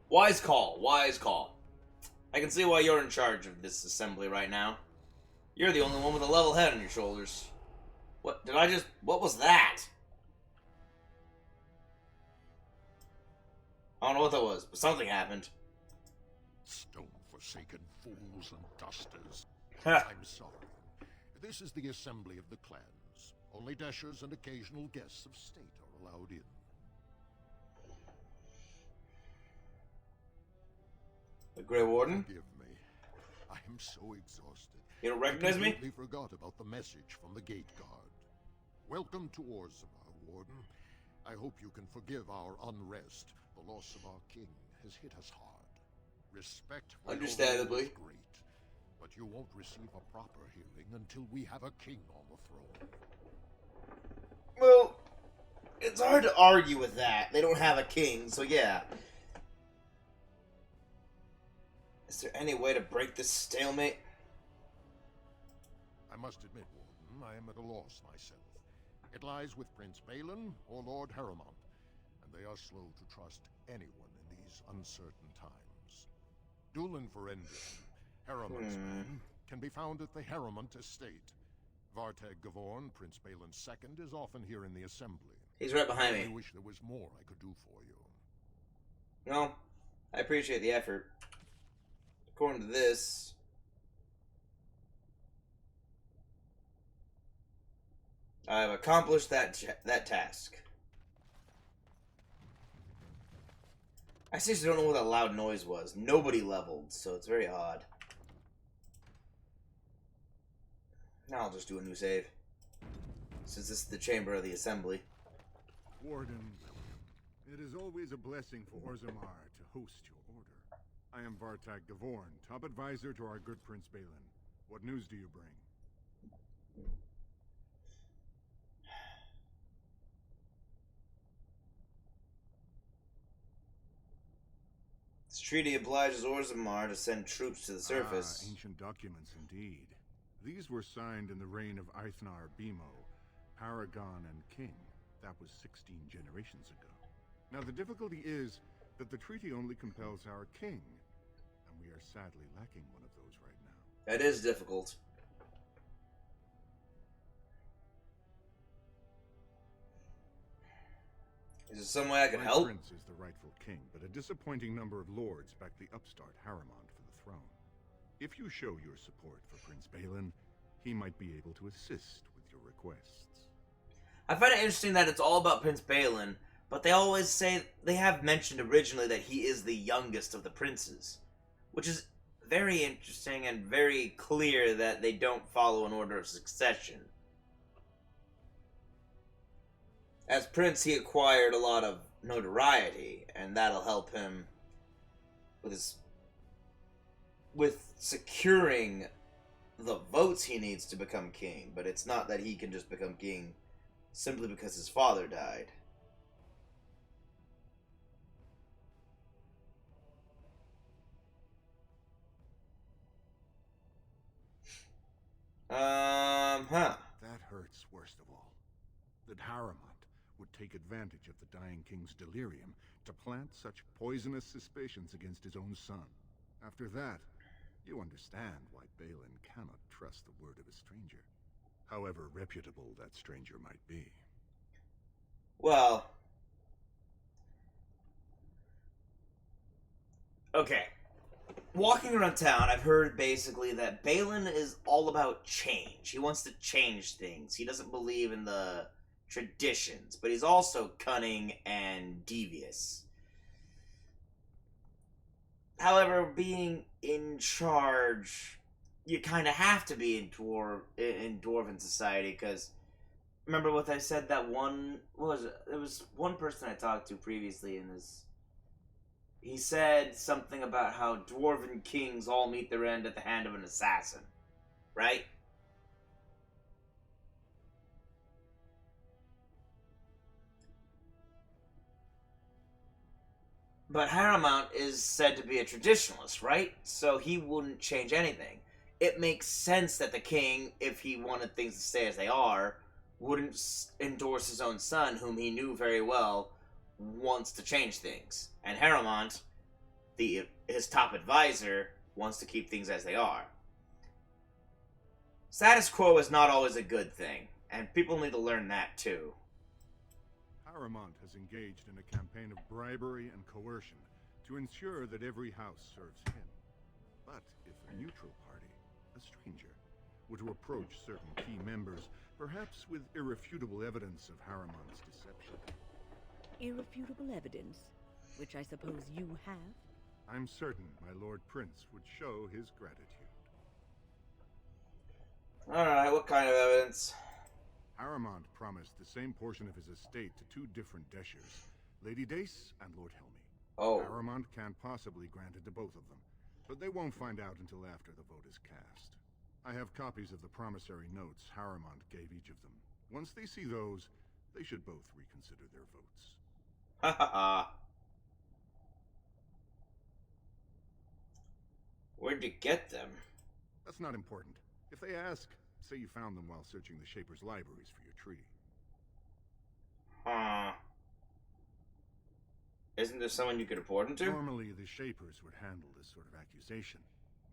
Wise call, wise call. I can see why you're in charge of this assembly right now. You're the only one with a level head on your shoulders. What was that? I don't know what that was, but something happened. Stone-forsaken fools and dusters. I'm sorry. This is the assembly of the clans. Only Deshers and occasional guests of state are allowed in. The Grey Warden? Forgive me. I am so exhausted. You don't recognize me? I completely forgot about the message from the gate guard. Welcome to Orzammar, Warden. I hope you can forgive our unrest. The loss of our king has hit us hard. Respect for understandably is great, but you won't receive a proper hearing until we have a king on the throne. Well, it's hard to argue with that. They don't have a king, so yeah. Is there any way to break this stalemate? I must admit, Warden, I am at a loss myself. It lies with Prince Balin or Lord Harrimont, and they are slow to trust anyone in these uncertain times. Dulin Ferendon, Harrimont's man, can be found at the Harrowmont estate. Vartag Gavorn, Prince Balin's second, is often here in the assembly. He's right behind me. I wish there was more I could do for you. No, I appreciate the effort. According to this, I've accomplished that task. I seriously don't know what that loud noise was. Nobody leveled, so it's very odd. Now I'll just do a new save, since this is the chamber of the assembly. Warden, it is always a blessing for Orzammar to host your order. I am Vartag Gavorn, top advisor to our good Prince Balin. What news do you bring? This treaty obliges Orzammar to send troops to the surface. Ancient documents indeed. These were signed in the reign of Eithnar Bimo, Paragon and King. That was 16 generations ago. Now the difficulty is that the treaty only compels our king, and we are sadly lacking one of those right now. That is difficult. Is there some way I can help? Prince is the rightful king, but a disappointing number of lords back the upstart Harrowmont for the throne. If you show your support for Prince Balin, he might be able to assist with your requests. I find it interesting that it's all about Prince Balin, but they always say, they have mentioned originally that he is the youngest of the princes, which is very interesting and very clear that they don't follow an order of succession. As prince, he acquired a lot of notoriety, and that'll help him with securing the votes he needs to become king, but it's not that he can just become king simply because his father died. That hurts worst of all. That Harrowmont would take advantage of the dying king's delirium to plant such poisonous suspicions against his own son. After that, you understand why Balin cannot trust the word of a stranger, however reputable that stranger might be. Well, okay. Walking around town, I've heard basically that Balin is all about change. He wants to change things. He doesn't believe in the traditions, but he's also cunning and devious. However, being in charge, you kind of have to be in Dwarven society, because remember what I said, that one, what was it? There was one person I talked to previously in this. He said something about how Dwarven kings all meet their end at the hand of an assassin, right? But Harrowmont is said to be a traditionalist, right? So he wouldn't change anything. It makes sense that the king, if he wanted things to stay as they are, wouldn't endorse his own son, whom he knew very well wants to change things. And Harrowmont, his top advisor, wants to keep things as they are. Status quo is not always a good thing, and people need to learn that too. Harrowmont has engaged in a campaign of bribery and coercion to ensure that every house serves him. But if a neutral party, a stranger, were to approach certain key members, perhaps with irrefutable evidence of Harrowmont's deception. Irrefutable evidence, which I suppose you have? I'm certain my Lord Prince would show his gratitude. Alright, what kind of evidence? Harrowmont promised the same portion of his estate to two different Deshers, Lady Dace and Lord Helmy. Oh. Harrowmont can't possibly grant it to both of them, but they won't find out until after the vote is cast. I have copies of the promissory notes Harrowmont gave each of them. Once they see those, they should both reconsider their votes. Ha ha ha. Where'd you get them? That's not important. If they ask, say you found them while searching the Shaper's libraries for your treaty. Isn't there someone you could report them to? Normally, the Shapers would handle this sort of accusation.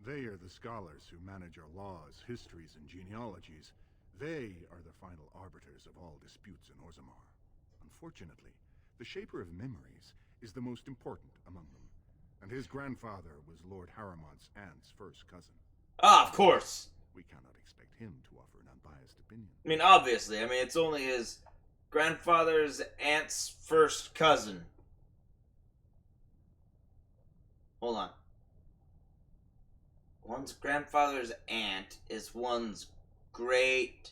They are the scholars who manage our laws, histories, and genealogies. They are the final arbiters of all disputes in Orzammar. Unfortunately, the Shaper of Memories is the most important among them, and his grandfather was Lord Harrowmont's aunt's first cousin. Ah, of course. We cannot expect him to offer an unbiased opinion. I mean, obviously. I mean, it's only his grandfather's aunt's first cousin. Hold on. One's grandfather's aunt is one's great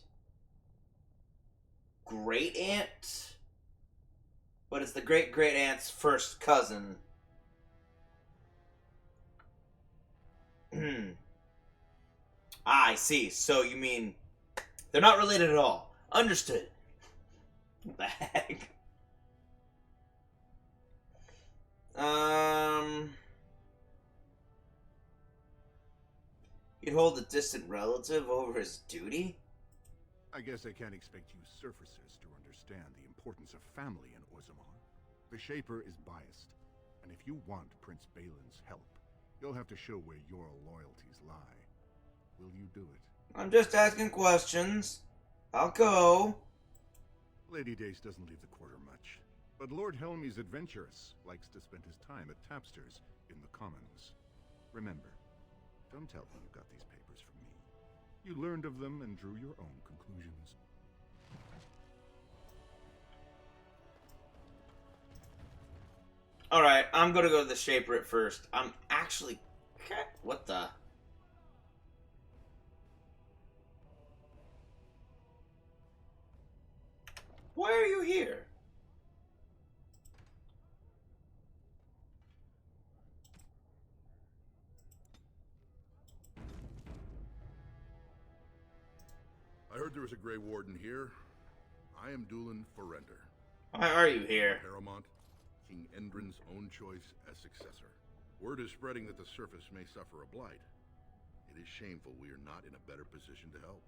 aunt, but it's the great aunt's first cousin. I see. So you mean they're not related at all? Understood. What the heck? You'd hold a distant relative over his duty? I guess I can't expect you surfacers to understand the importance of family in Orzammar. The Shaper is biased, and if you want Prince Balin's help, you'll have to show where your loyalties lie. Will you do it? I'm just asking questions. I'll go. Lady Dace doesn't leave the quarter much, but Lord Helmy's adventurous, likes to spend his time at Tapster's in the Commons. Remember, don't tell him you got these papers from me. You learned of them and drew your own conclusions. Alright, I'm gonna go to the Shaper at first. I'm actually... What the... Why are you here? I heard there was a Grey Warden here. I am Dulin Forrender. Why are you here? Harrowmont, King Endrin's own choice as successor. Word is spreading that the surface may suffer a blight. It is shameful we are not in a better position to help.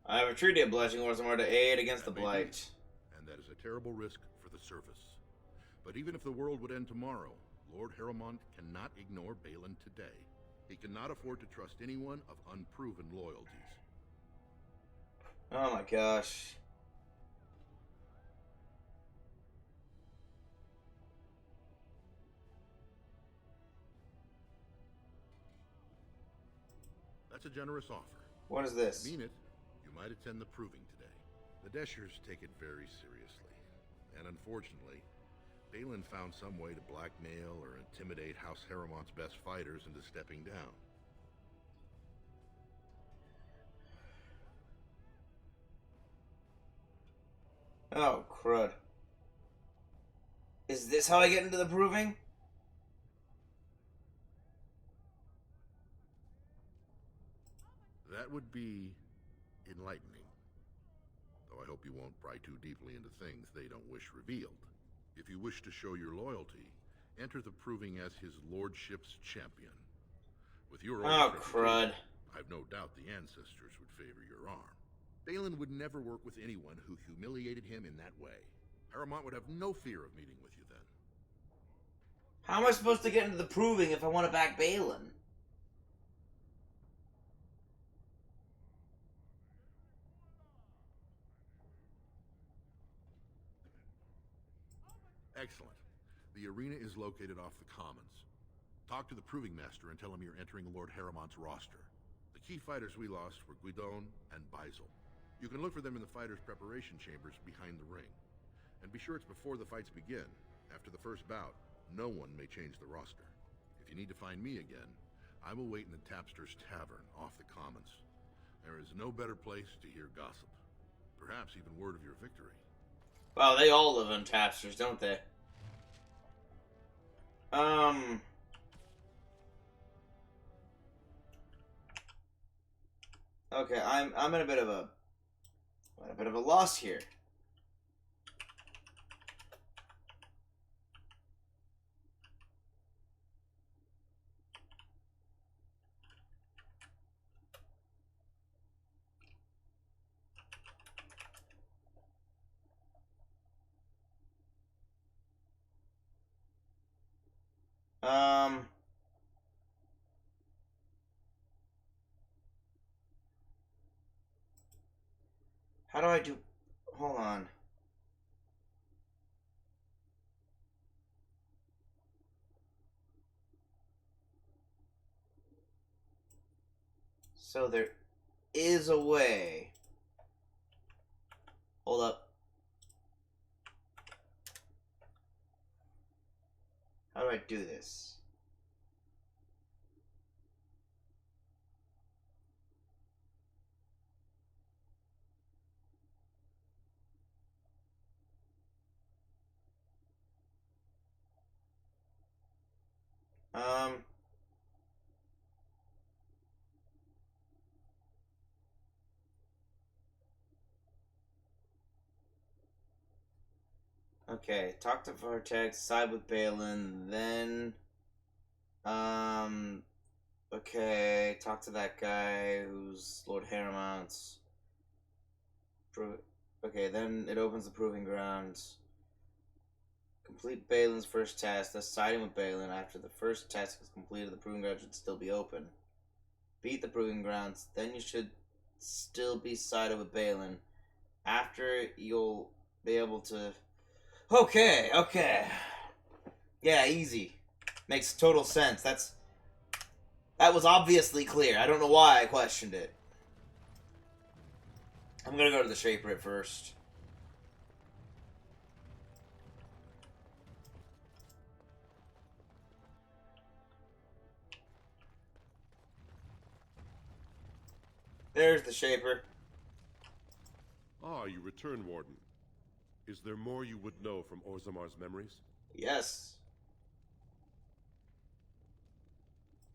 I have a treaty obliging Orzammar to aid against the blight. And that is a terrible risk for the surface. But even if the world would end tomorrow, Lord Harrowmont cannot ignore Balin today. He cannot afford to trust anyone of unproven loyalties. Oh my gosh. That's a generous offer. What is this? Mean it, you might attend the proving today. The Deschers take it very seriously. And unfortunately, Balin found some way to blackmail or intimidate House Harrowmont's best fighters into stepping down. Oh, crud. Is this how I get into the proving? That would be enlightening. Though I hope you won't pry too deeply into things they don't wish revealed. If you wish to show your loyalty, enter the proving as his lordship's champion. With your oh, crud. I've no doubt the ancestors would favor your arm. Balin would never work with anyone who humiliated him in that way. Harrowmont would have no fear of meeting with you then. How am I supposed to get into the proving if I want to back Balin? Excellent. The arena is located off the Commons. Talk to the Proving Master and tell him you're entering Lord Harrowmont's roster. The key fighters we lost were Guidon and Baisel. You can look for them in the fighters' preparation chambers behind the ring. And be sure it's before the fights begin. After the first bout, no one may change the roster. If you need to find me again, I will wait in the Tapster's Tavern off the Commons. There is no better place to hear gossip. Perhaps even word of your victory. Well, they all live in Tapsters, don't they? Okay, I'm in a bit of a loss here. Um. How do I do? Hold on. So there is a way. Hold up. How do I do this? Um. Okay, talk to Vortex, side with Balin, then um okay, talk to that guy who's Lord Haramount's. Okay, then it opens the proving grounds. Complete Balin's first task, thus siding with Balin. After the first task is completed, the proving grounds should still be open. Beat the proving grounds, then you should still be sided with Balin. After, you'll be able to... Okay, okay. Yeah, easy. Makes total sense. That was obviously clear. I don't know why I questioned it. I'm gonna go to the Shaper at first. There's the Shaper. Ah, you return, Warden. Is there more you would know from Orzamar's memories? Yes.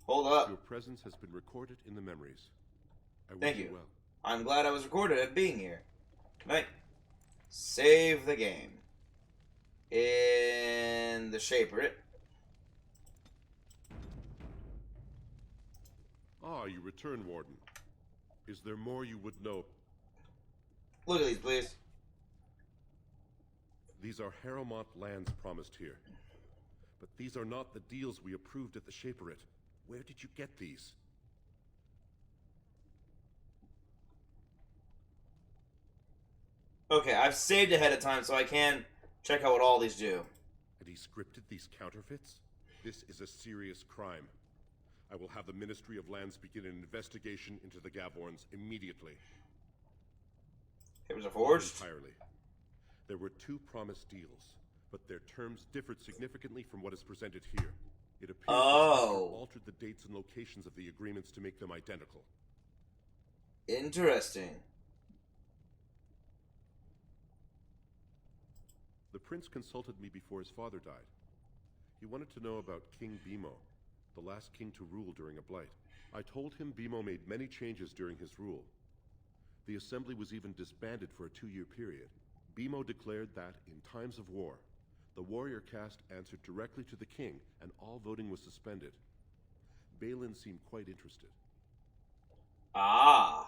Hold up. Your presence has been recorded in the memories. I wish Thank you. well. I'm glad I was recorded at being here. Right. Save the game. In the Shaper. Ah, you return, Warden. Is there more you would know? Look at these, please. These are Harrowmont lands promised here. But these are not the deals we approved at the Shaperate. Where did you get these? Okay, I've saved ahead of time so I can check out what all these do. And he scripted these counterfeits? This is a serious crime. I will have the Ministry of Lands begin an investigation into the Gavorns immediately. It was a forged? Entirely. There were 2 promised deals, but their terms differed significantly from what is presented here. It appears the Spectre altered the dates and locations of the agreements to make them identical. Interesting. The prince consulted me before his father died. He wanted to know about King Bimo, the last king to rule during a blight. I told him Bimo made many changes during his rule. The assembly was even disbanded for a 2-year period. Bimo declared that, in times of war, the warrior caste answered directly to the king, and all voting was suspended. Balin seemed quite interested. Ah.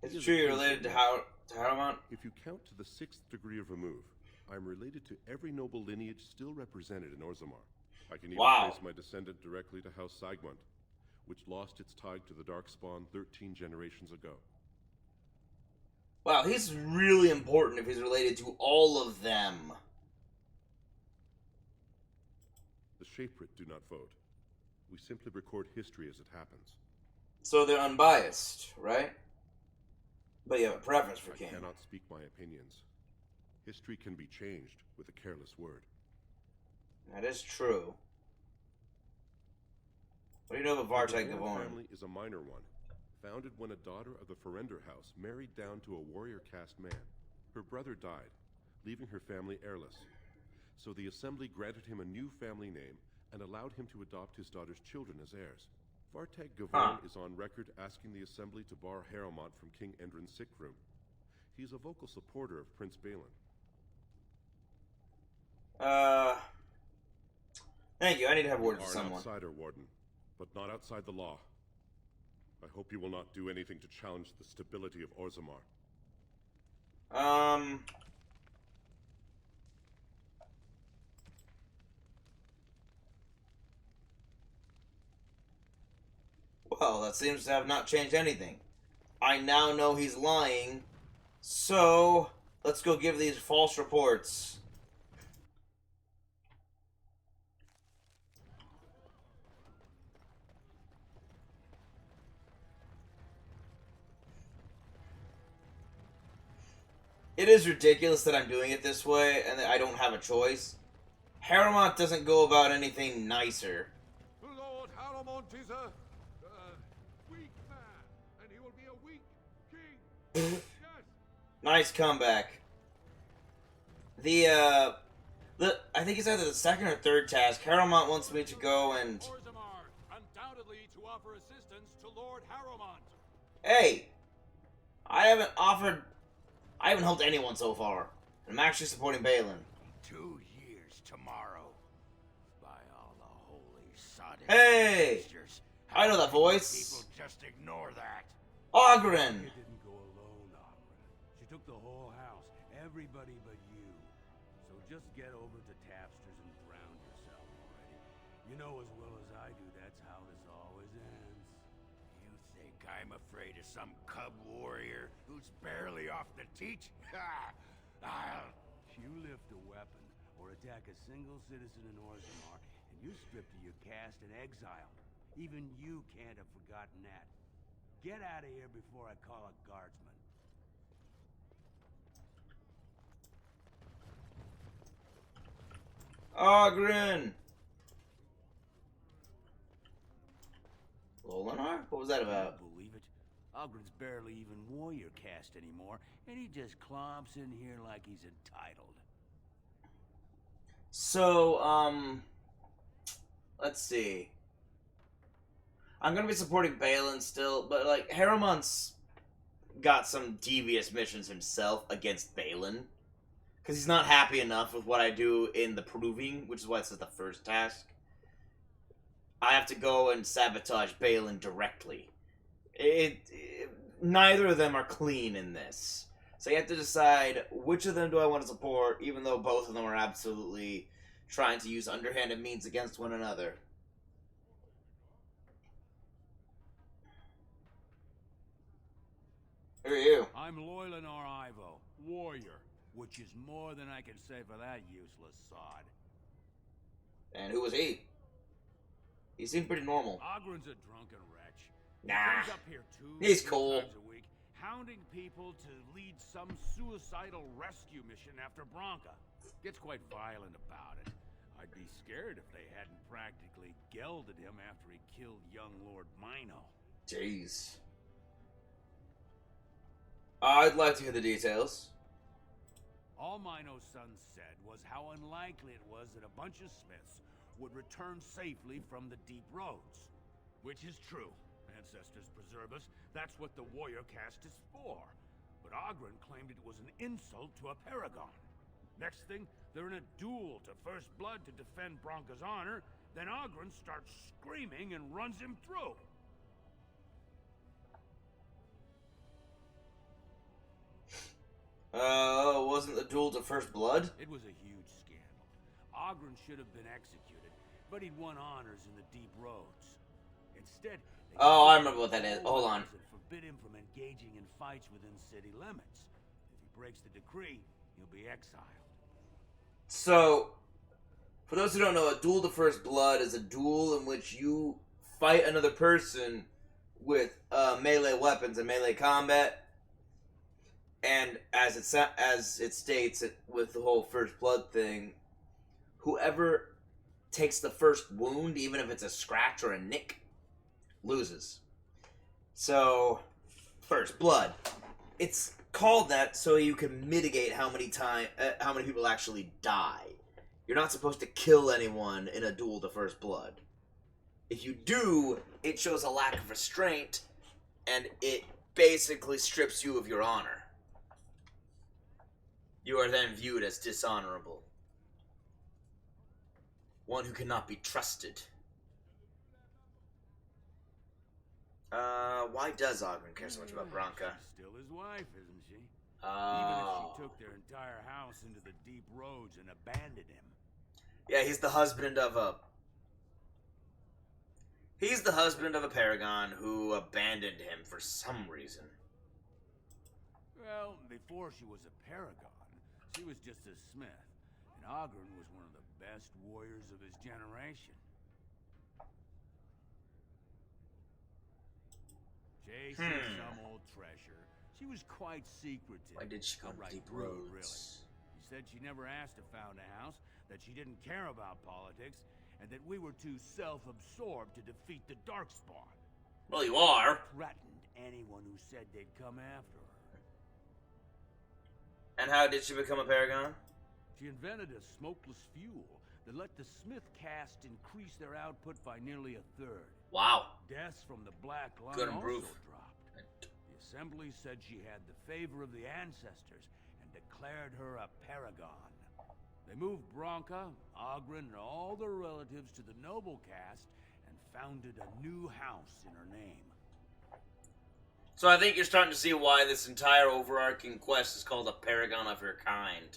It's true you're related to Haramount? If you count to the 6th degree of remove, I'm related to every noble lineage still represented in Orzammar. I can even trace my descendant directly to House Sigmund, which lost its tie to the Darkspawn 13 generations ago. Wow, he's really important if he's related to all of them. The Shaperate do not vote. We simply record history as it happens. So they're unbiased, right? But you have a preference for King. I cannot speak my opinions. History can be changed with a careless word. That is true. What do you know about Vartag Gavorn? The family is a minor one, founded when a daughter of the Ferender house married down to a warrior caste man. Her brother died, leaving her family heirless. So the assembly granted him a new family name and allowed him to adopt his daughter's children as heirs. Vartag Gavorn is on record asking the assembly to bar Harrowmont from King Endrin's sick room. He is a vocal supporter of Prince Balin. Thank you. I need to have a word with You are someone. an outsider, Warden, but not outside the law. I hope you will not do anything to challenge the stability of Orzammar. Well, that seems to have not changed anything. I now know he's lying, so let's go give these false reports. It is ridiculous that I'm doing it this way and that I don't have a choice. Harrowmont doesn't go about anything nicer. Lord Harrowmont is a weak man, and he will be a weak king. Yes. Nice comeback. I think it's either the second or third task. Harrowmont wants me to go and... Orzammar, undoubtedly to offer assistance to Lord Harrowmont. Hey! I haven't helped anyone so far. I'm actually supporting Balin. 2 years tomorrow. By all the holy sodden Hey! sisters, I know that voice. people just ignore that. Ogren! You didn't go alone, Ogren. She took the whole house, everybody but you. So just get over to Tapster's and drown yourself already. You know as well as I do that's how this always ends. You think I'm afraid of some cub warrior who's barely off the teach? You lift a weapon or attack a single citizen in Orzammar, and you're stripped of your caste and exiled. Even you can't have forgotten that. Get out of here before I call a guardsman. Ogren! Lolinar? What was that about? Believe it? Ogren's barely even warrior caste anymore, and he just clomps in here like he's entitled. So, let's see. I'm gonna be supporting Balin still, but, like, Harrowmont's got some devious missions himself against Balin. Because he's not happy enough with what I do in the Proving, which is why it says the first task. I have to go and sabotage Balin directly. Neither of them are clean in this. So you have to decide which of them do I want to support, even though both of them are absolutely trying to use underhanded means against one another. Who are you? I'm Loylanar Ivo, warrior, which is more than I can say for that useless sod. And who was he? He seemed pretty normal. Ogren's a drunken wretch. Nah. He comes up here He's 2-3 cool. times a week, hounding people to lead some suicidal rescue mission after Bronca. Gets quite violent about it. I'd be scared if they hadn't practically gelded him after he killed young Lord Mino. Jeez. I'd like to hear the details. All Mino's son said was how unlikely it was that a bunch of Smiths would return safely from the deep roads. Which is true. Ancestors preserve us. That's what the warrior caste is for. But Ogren claimed it was an insult to a paragon. Next thing, they're in a duel to first blood to defend Bronca's honor. Then Ogren starts screaming and runs him through. Wasn't the duel to first blood? It was a huge scandal. Ogren should have been executed, but he'd won honors in the deep roads. Instead, Oh, I remember what that is. Hold on. and forbid him from engaging in fights within city limits. If he breaks the decree, he'll be exiled. So, for those who don't know, a duel to first blood is a duel in which you fight another person with melee weapons and melee combat. And as it states with the whole first blood thing, whoever takes the first wound, even if it's a scratch or a nick, loses. So, first blood. It's called that so you can mitigate how many people actually die. You're not supposed to kill anyone in a duel to first blood. If you do, it shows a lack of restraint, and it basically strips you of your honor. You are then viewed as dishonorable. One who cannot be trusted. Why does Ogren care so much about Bronca? She's still his wife, isn't she? Oh. Even if she took their entire house into the deep roads and abandoned him. Yeah, he's the husband of He's the husband of a paragon who abandoned him for some reason. Well, before she was a paragon, she was just a smith. And Ogren was one of the best warriors of his generation. Chasing some old treasure. She was quite secretive. Why did she go Outright deep rude, roads? really. She said she never asked to found a house, that she didn't care about politics, and that we were too self-absorbed to defeat the Darkspawn. Well, you are. Threatened anyone who said they'd come after her. And how did she become a paragon? She invented a smokeless fuel that let the Smith caste increase their output by nearly a third. Wow. Deaths from the Black Line Good also improve. dropped. The Assembly said she had the favor of the ancestors and declared her a paragon. They moved Bronca, Ogren, and all their relatives to the noble caste and founded a new house in her name. So I think you're starting to see why this entire overarching quest is called a paragon of her kind.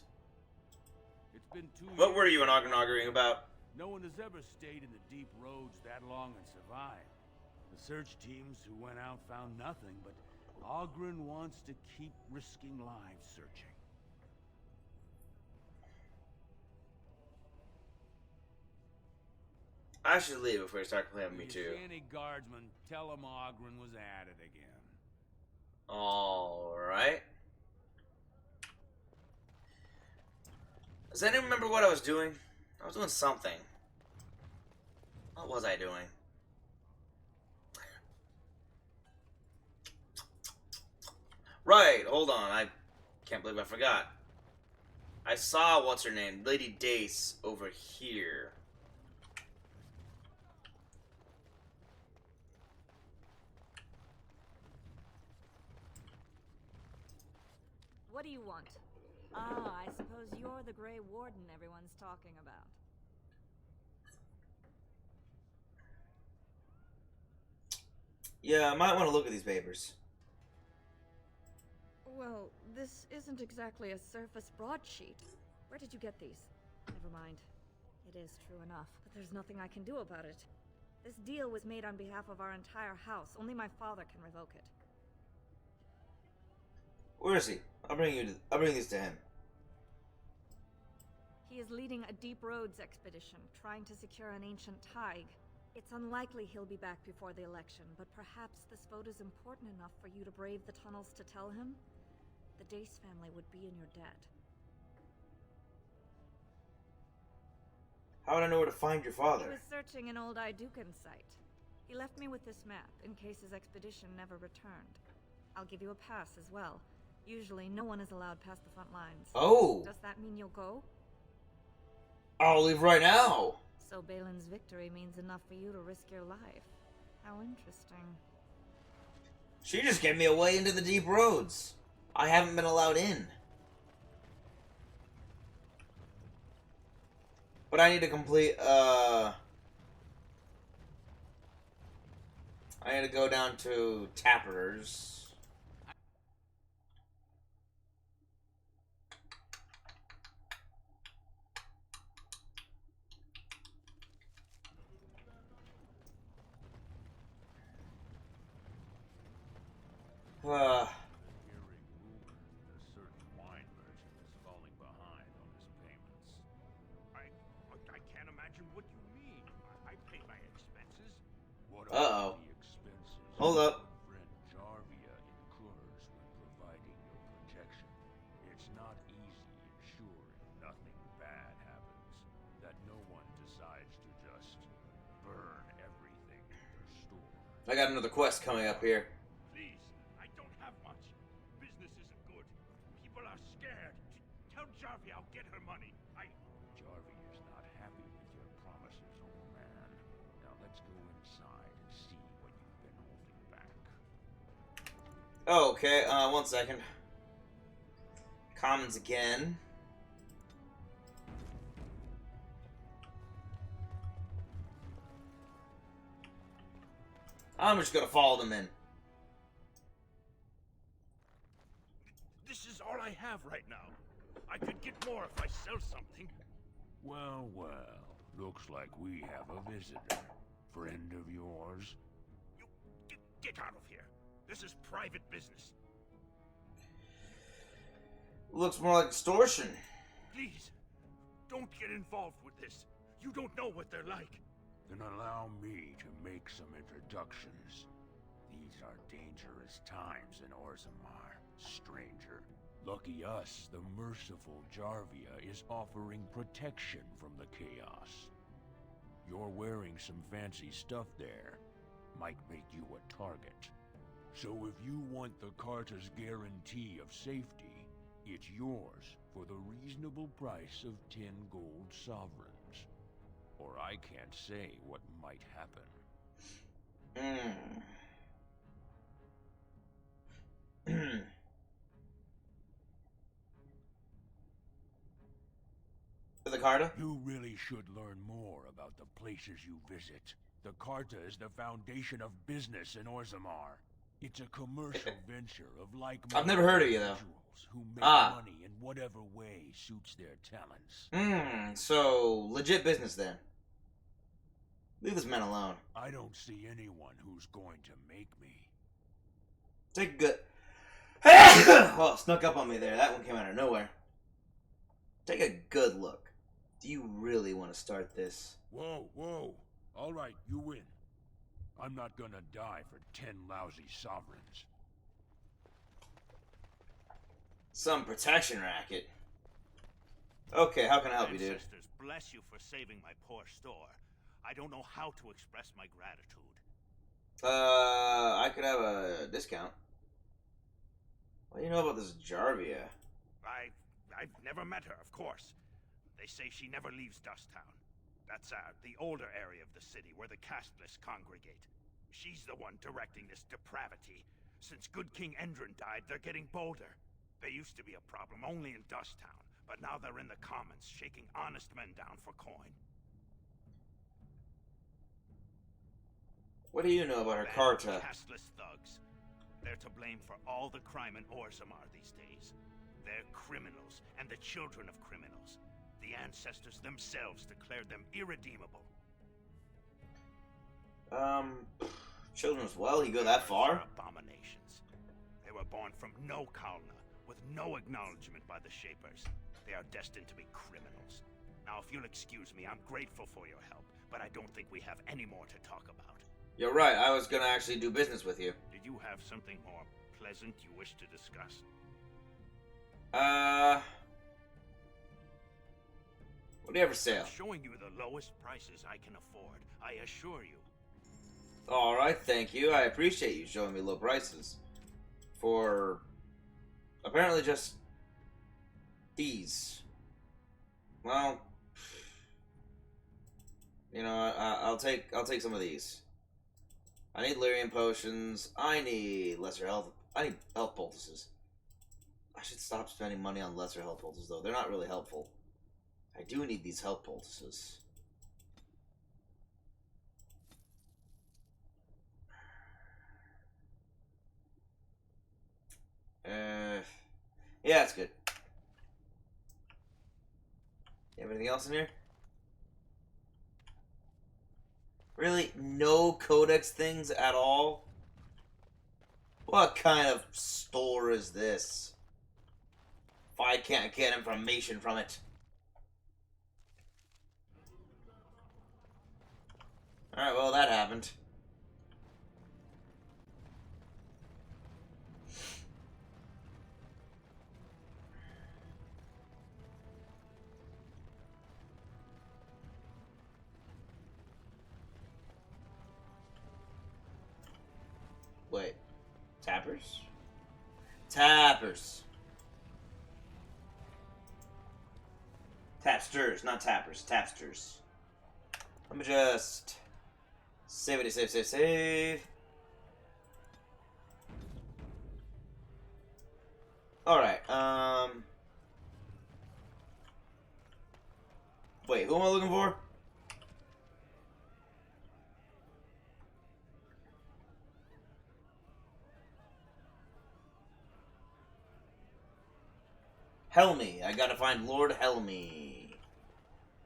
It's been 2 years. What were you and Ogren arguing about? No one has ever stayed in the deep roads that long and survived. The search teams who went out found nothing, but Ogren wants to keep risking lives searching. I should leave before you start playing with me If too. you see any guardsmen, tell them Ogren was at it again. Alright. Does anyone remember what I was doing? I was doing something. What was I doing? Right, hold on. I can't believe I forgot. I saw, what's her name? Lady Dace over here. What do you want? Ah, I suppose you're the Grey Warden everyone's talking about. Yeah, I might want to look at these papers. Well, this isn't exactly a surface broadsheet. Where did you get these? Never mind. It is true enough, but there's nothing I can do about it. This deal was made on behalf of our entire house. Only my father can revoke it. Where is he? I'll bring these to him. He is leading a deep roads expedition, trying to secure an ancient Tig. It's unlikely he'll be back before the election, but perhaps this vote is important enough for you to brave the tunnels to tell him? The Dace family would be in your debt. How would I know where to find your father? He was searching an old Idukan site. He left me with this map, in case his expedition never returned. I'll give you a pass as well. Usually, no one is allowed past the front lines. Oh! Does that mean you'll go? I'll leave right now! So Balin's victory means enough for you to risk your life. How interesting. She just gave me a way into the deep roads. I haven't been allowed in. But I need to complete, I need to go down to Tapper's. I can't imagine what you mean. I pay my expenses. What Uh-oh. about the expenses? Hold up. Friend Jarvia incurs when providing your protection. It's not easy ensuring nothing bad happens, that no one decides to just burn everything in their store. I got another quest coming up here. Please, I don't have much. Business isn't good. People are scared. Tell Jarvia I'll get her money. Jarvia is not happy with your promises, old man. Now let's go inside and see what you've been holding back. Oh, okay, 1 second. Commons again. I'm just gonna follow them in. This is all I have right now. I could get more if I sell something. Well, well. Looks like we have a visitor. friend of yours? You get out of here. This is private business. Looks more like extortion. Please, don't get involved with this. You don't know what they're like. Then allow me to make some introductions. These are dangerous times in Orzammar, stranger. Lucky us, the merciful Jarvia is offering protection from the chaos. You're wearing some fancy stuff there. Might make you a target. So if you want the Carter's guarantee of safety, it's yours for the reasonable price of 10 gold sovereigns. Or I can't say what might happen. For the Carta? You really should learn more about the places you visit. The Carta is the foundation of business in Orzammar. It's a commercial venture of like-minded I've never heard of you, though. individuals who make money in whatever way suits their talents. So, legit business then. Leave this man alone. I don't see anyone who's going to make me. Take a good... Oh, snuck up on me there. That one came out of nowhere. Take a good look. Do you really want to start this? Whoa, whoa. All right, you win. I'm not gonna die for 10 lousy sovereigns. Some protection racket. Okay, how can I help you, dude? Ancestors bless you for saving my poor store. I don't know how to express my gratitude. I could have a discount. What do you know about this Jarvia? I've never met her, of course. They say she never leaves Dusttown. That's the older area of the city where the casteless congregate. She's the one directing this depravity. Since good King Endrin died, they're getting bolder. They used to be a problem only in Dusttown, but now they're in the commons, shaking honest men down for coin. What do you know about her Carta? Casteless thugs. They're to blame for all the crime in Orzammar these days. They're criminals, and the children of criminals. The ancestors themselves declared them irredeemable. Children as well? You go that far? They're abominations. They were born from no Kalna, with no acknowledgement by the Shapers. They are destined to be criminals. Now, if you'll excuse me, I'm grateful for your help, but I don't think we have any more to talk about. You're right, I was gonna actually do business with you. Did you have something more pleasant you wish to discuss? What do you have for sale? I'm showing you the lowest prices I can afford, I assure you. Alright, thank you. I appreciate you showing me low prices. For... apparently just... these. Well... you know, I'll take some of these. I need lyrium potions. I need lesser health... I need health poultices. I should stop spending money on lesser health poultices, though. They're not really helpful. I do need these health poultices. Yeah, that's good. You have anything else in here? Really? No codex things at all? What kind of store is this? If I can't get information from it. Alright, well, that happened. Wait. Tappers? Tappers. Tapsters, not tappers. Tapsters. Let me just... save. Alright, wait, who am I looking for? Helmy. I gotta find Lord Helmy.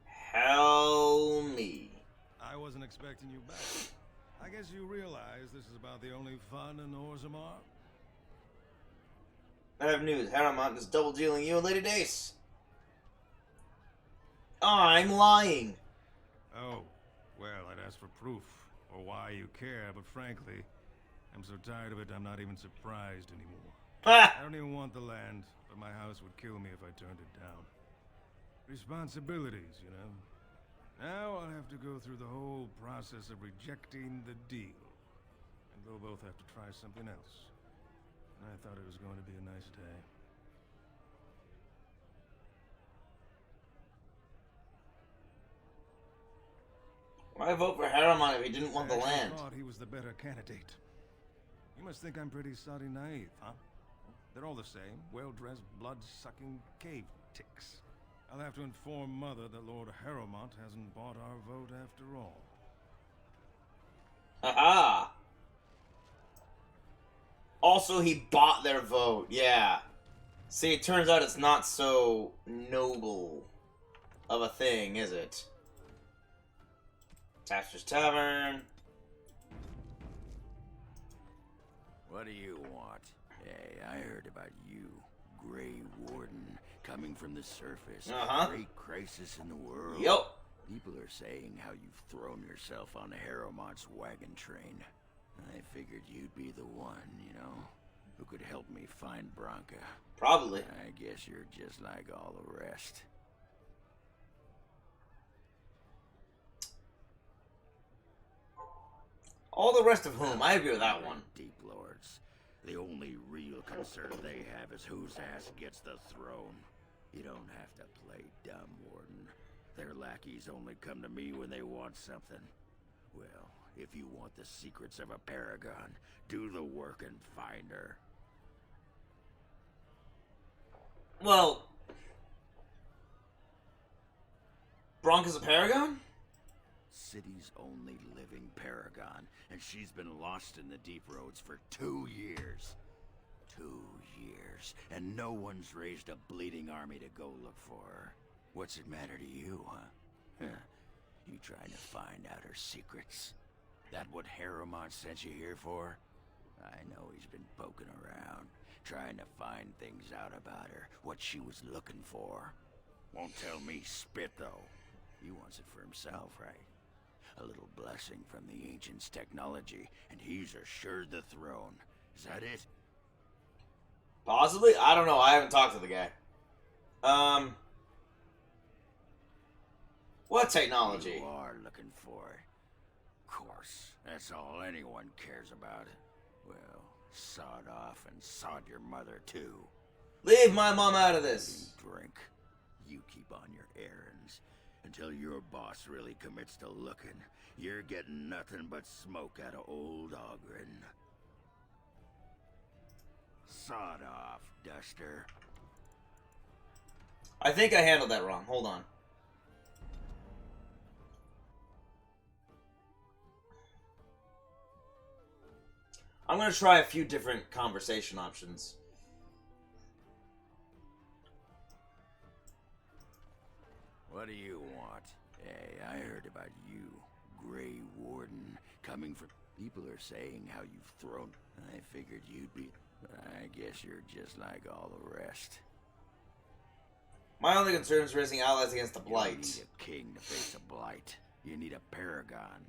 Helmy. I wasn't expecting you back. I guess you realize this is about the only fun in Orzammar? I have news. Harrowmont is double dealing you and Lady Dace. I'm lying. Oh, well, I'd ask for proof, or why you care, but frankly, I'm so tired of it I'm not even surprised anymore. I don't even want the land, but my house would kill me if I turned it down. Responsibilities, you know. Now I'll have to go through the whole process of rejecting the deal. And we'll both have to try something else. And I thought it was going to be a nice day. Why vote for Harrowmont if he didn't want the I actually land? thought he was the better candidate. You must think I'm pretty soddy naive, huh? They're all the same, well-dressed, blood-sucking cave ticks. I'll have to inform Mother that Lord Harrowmont hasn't bought our vote after all. Aha! Also, he bought their vote, yeah. See, it turns out it's not so noble of a thing, is it? Tapster's Tavern. What do you want? Hey, I heard about you, Grey Warden, coming from the surface. Uh-huh. Great crisis in the world. Yup. People are saying how you've thrown yourself on Harrowmont's wagon train. I figured you'd be the one, you know, who could help me find Branka. Probably. I guess you're just like all the rest. All the rest of whom? I agree with that one. Deep Lords. The only real concern they have is whose ass gets the throne. You don't have to play dumb, Warden. Their lackeys only come to me when they want something. Well, if you want the secrets of a paragon, do the work and find her. Well, Branka's a paragon? City's only living paragon, and she's been lost in the deep roads for 2 years. 2 years, and no one's raised a bleeding army to go look for her. What's it matter to you, huh? You trying to find out her secrets? That what Harrowmont sent you here for? I know he's been poking around, trying to find things out about her, what she was looking for. Won't tell me spit, though. He wants it for himself, right? A little blessing from the ancients' technology, and he's assured the throne. Is that it? Possibly? I don't know. I haven't talked to the guy. What technology? You are looking for it. Of course, that's all anyone cares about. Well, sod off and sod your mother, too. Leave my mom out of this. Drink. You keep on your errands. Until your boss really commits to looking, you're getting nothing but smoke out of old Ogren. Sod off, Duster. I think I handled that wrong. Hold on. I'm going to try a few different conversation options. What do you want? Hey, I heard about you, Grey Warden, coming from... People are saying how you've thrown... I figured you'd be... I guess you're just like all the rest. My only concern is raising allies against the Blight. You need a king to face a Blight. You need a paragon.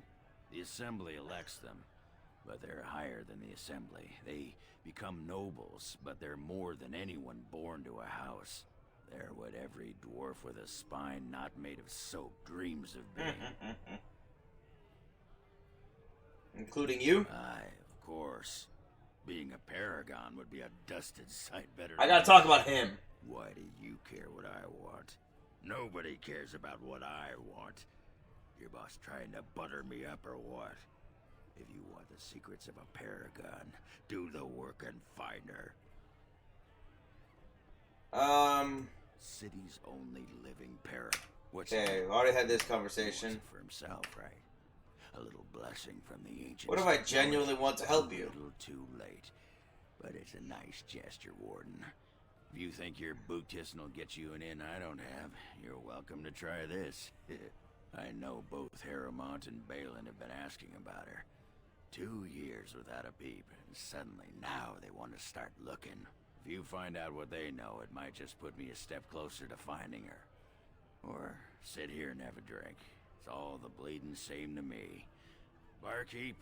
The Assembly elects them, but they're higher than the Assembly. They become nobles, but they're more than anyone born to a house. They're what every dwarf with a spine not made of soap dreams of being. Including you? Aye, of course. Being a paragon would be a dusted sight better. I gotta talk about him. Why do you care what I want? Nobody cares about what I want. Your boss trying to butter me up or what? If you want the secrets of a paragon, do the work and find her. City's only living paragon. Okay, we already had this conversation. For himself, right? A little blessing from the ancients. What if I genuinely want to help you? A little too late, but it's a nice gesture, Warden. If you think your boot kissing will get you an in I don't have, you're welcome to try this. I know both Harrowmont and Balin have been asking about her. 2 years without a peep, and suddenly now they want to start looking. If you find out what they know, it might just put me a step closer to finding her. Or sit here and have a drink. It's all the bleeding same to me. Barkeep?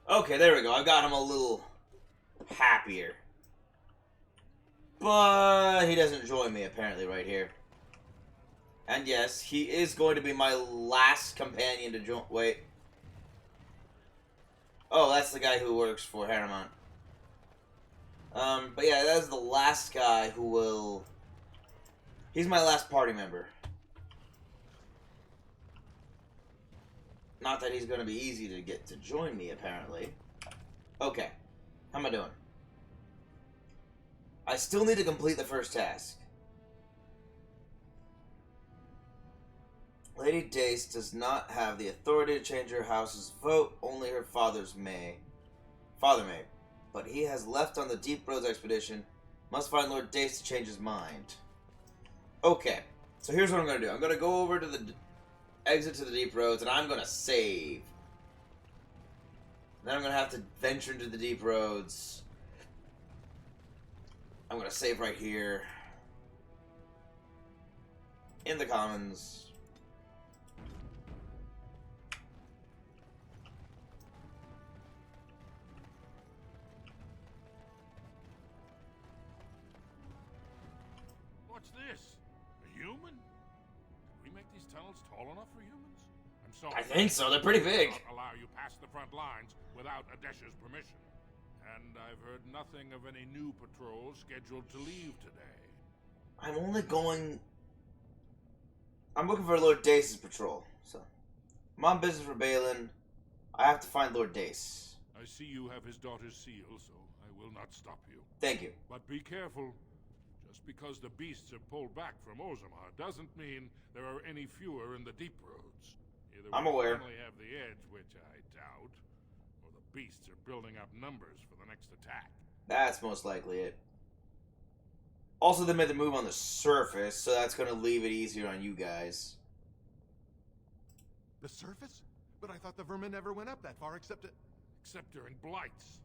Okay, there we go. I got him a little happier. But he doesn't join me, apparently, right here. And yes, he is going to be my last companion to join. Wait. Oh, that's the guy who works for Harrowmont. But yeah, that's the last guy who will... He's my last party member. Not that he's going to be easy to get to join me, apparently. Okay. How am I doing? I still need to complete the first task. Lady Dace does not have the authority to change her house's vote. Only her father may. But he has left on the Deep Roads expedition. Must find Lord Dace to change his mind. Okay. So here's what I'm going to do. I'm going to go over to the exit to the Deep Roads, and I'm going to save. Then I'm going to have to venture into the Deep Roads. I'm going to save right here. In the Commons. What's this? A human? Can we make these tunnels tall enough for humans? I'm sorry. I think so. They're pretty big. I cannot allow you past the front lines without Adesh's permission. And I've heard nothing of any new patrols scheduled to leave today. I'm only going... I'm looking for Lord Dace's patrol, so... I'm on business for Balin. I have to find Lord Dace. I see you have his daughter's seal, so I will not stop you. Thank you. But be careful. Just because the beasts have pulled back from Orzammar doesn't mean there are any fewer in the Deep Roads. Either I'm we aware. finally have the edge, which I doubt, or the beasts are building up numbers for the next attack. That's most likely it. Also, they made the move on the surface, so that's going to leave it easier on you guys. The surface? But I thought the vermin never went up that far except during blights.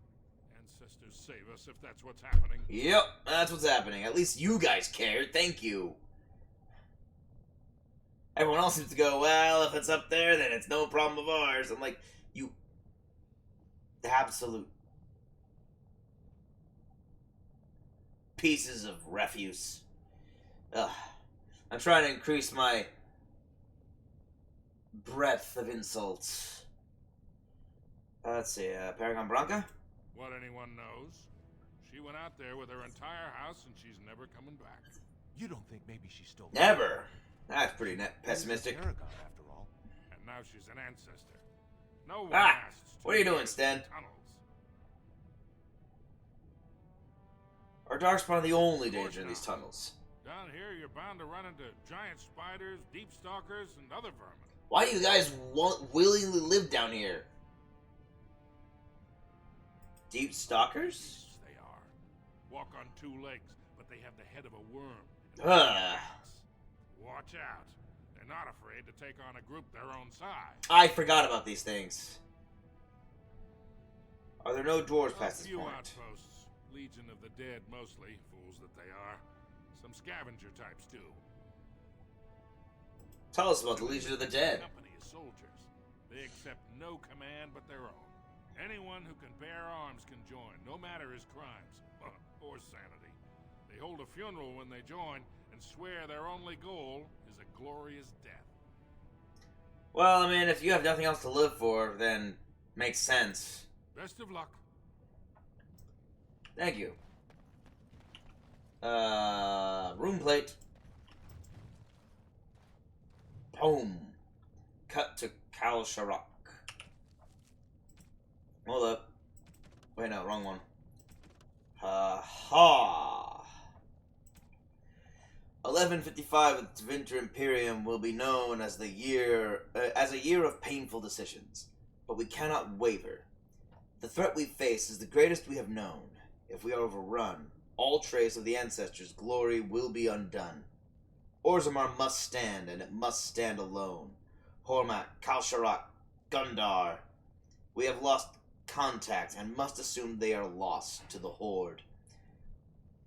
Ancestors save us if that's what's happening. Yep, that's what's happening. At least you guys cared. Thank you. Everyone else seems to go, well, if it's up there, then it's no problem of ours. I'm like, you... absolute... pieces of refuse. Ugh. I'm trying to increase my breadth of insults. Let's see, Paragon Branca? What anyone knows. She went out there with her entire house and she's never coming back. You don't think maybe she's still... Never! That's pretty pessimistic. Paragon, after all. And now she's an ancestor. No one Ah! asked. What are you doing, Stan? Tunnels. Our Darkspawn are the only danger in these tunnels. Down here, you're bound to run into giant spiders, deep stalkers, and other vermin. Why do you guys willingly live down here? Deep stalkers? Beasts they are. Walk on 2 legs, but they have the head of a worm. Ugh. Watch out. They're not afraid to take on a group their own size. I forgot about these things. Are there no dwarves past this A few point? outposts. Legion of the Dead, mostly. Fools that they are. Some scavenger types, too. Tell us about the Legion of the Dead. Company of soldiers. They accept no command but their own. Anyone who can bear arms can join, no matter his crimes or sanity. They hold a funeral when they join and swear their only goal is a glorious death. Well, I mean, if you have nothing else to live for, then makes sense. Best of luck. Thank you. Room plate. Boom. Cut to Kal Sharok. Hold up. Wait, no, wrong one. Ha! 1155 of the Winter Imperium will be known as a year of painful decisions, but we cannot waver. The threat we face is the greatest we have known. If we are overrun, all trace of the ancestors' glory will be undone. Orzammar must stand, and it must stand alone. Hormat, Kalsharak, Gundar. We have lost contact and must assume they are lost to the Horde.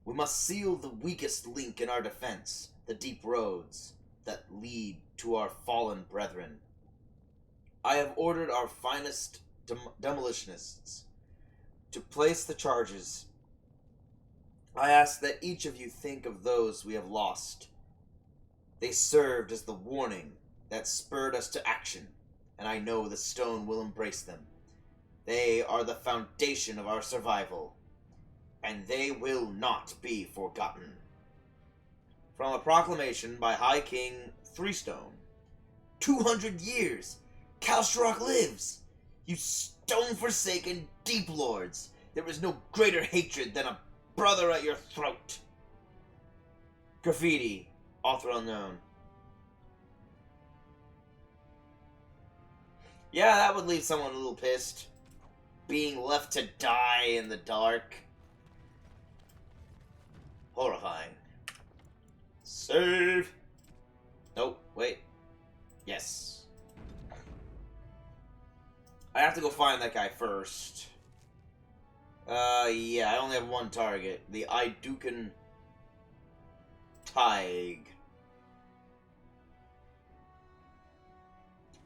We must seal the weakest link in our defense, the deep roads that lead to our fallen brethren. I have ordered our finest demolitionists to place the charges. I ask that each of you think of those we have lost. They served as the warning that spurred us to action, and I know the stone will embrace them. They are the foundation of our survival, and they will not be forgotten. From a proclamation by High King Threestone. 200 years! Kalsharak lives! You stone-forsaken deep lords! There is no greater hatred than a brother at your throat! Graffiti. Author unknown. Yeah, that would leave someone a little pissed. Being left to die in the dark. Horrifying. Save! Nope, wait. Yes. I have to go find that guy first. Yeah, I only have one target. The Idukan Tig.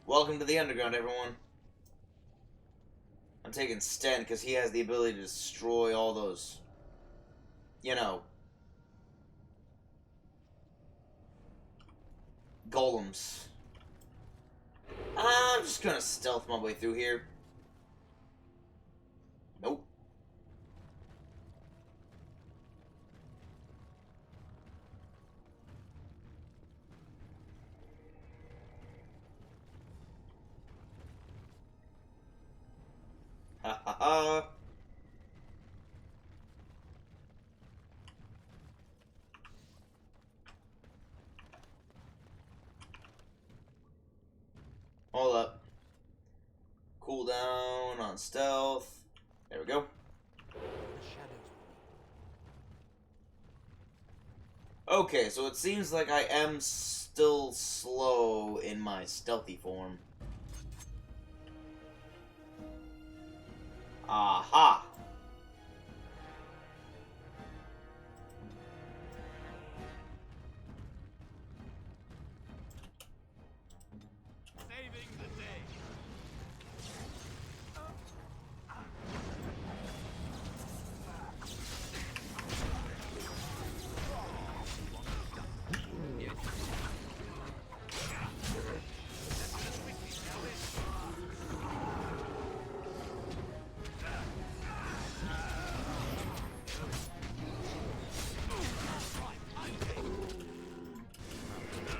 Welcome to the Underground, everyone. I'm taking Sten because he has the ability to destroy all those, you know, golems. I'm just gonna stealth my way through here. Nope. Ha ha ha. Hold up. Cool down on stealth. There we go. Okay, so it seems like I am still slow in my stealthy form. Aha! Saving the day.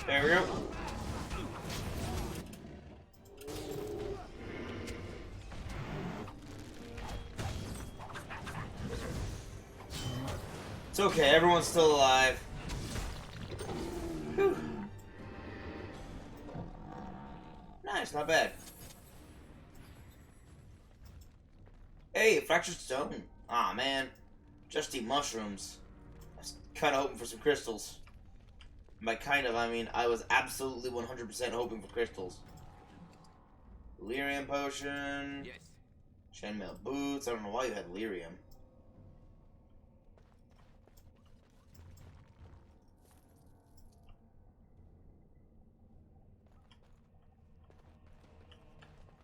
There we go. It's okay, everyone's still alive. Whew. Nice, not bad. Hey, fractured stone. Aw, man. Just eat mushrooms. I was kind of hoping for some crystals. By kind of, I mean I was absolutely 100% hoping for crystals. Lyrium potion. Yes. Chainmail boots. I don't know why you had lyrium.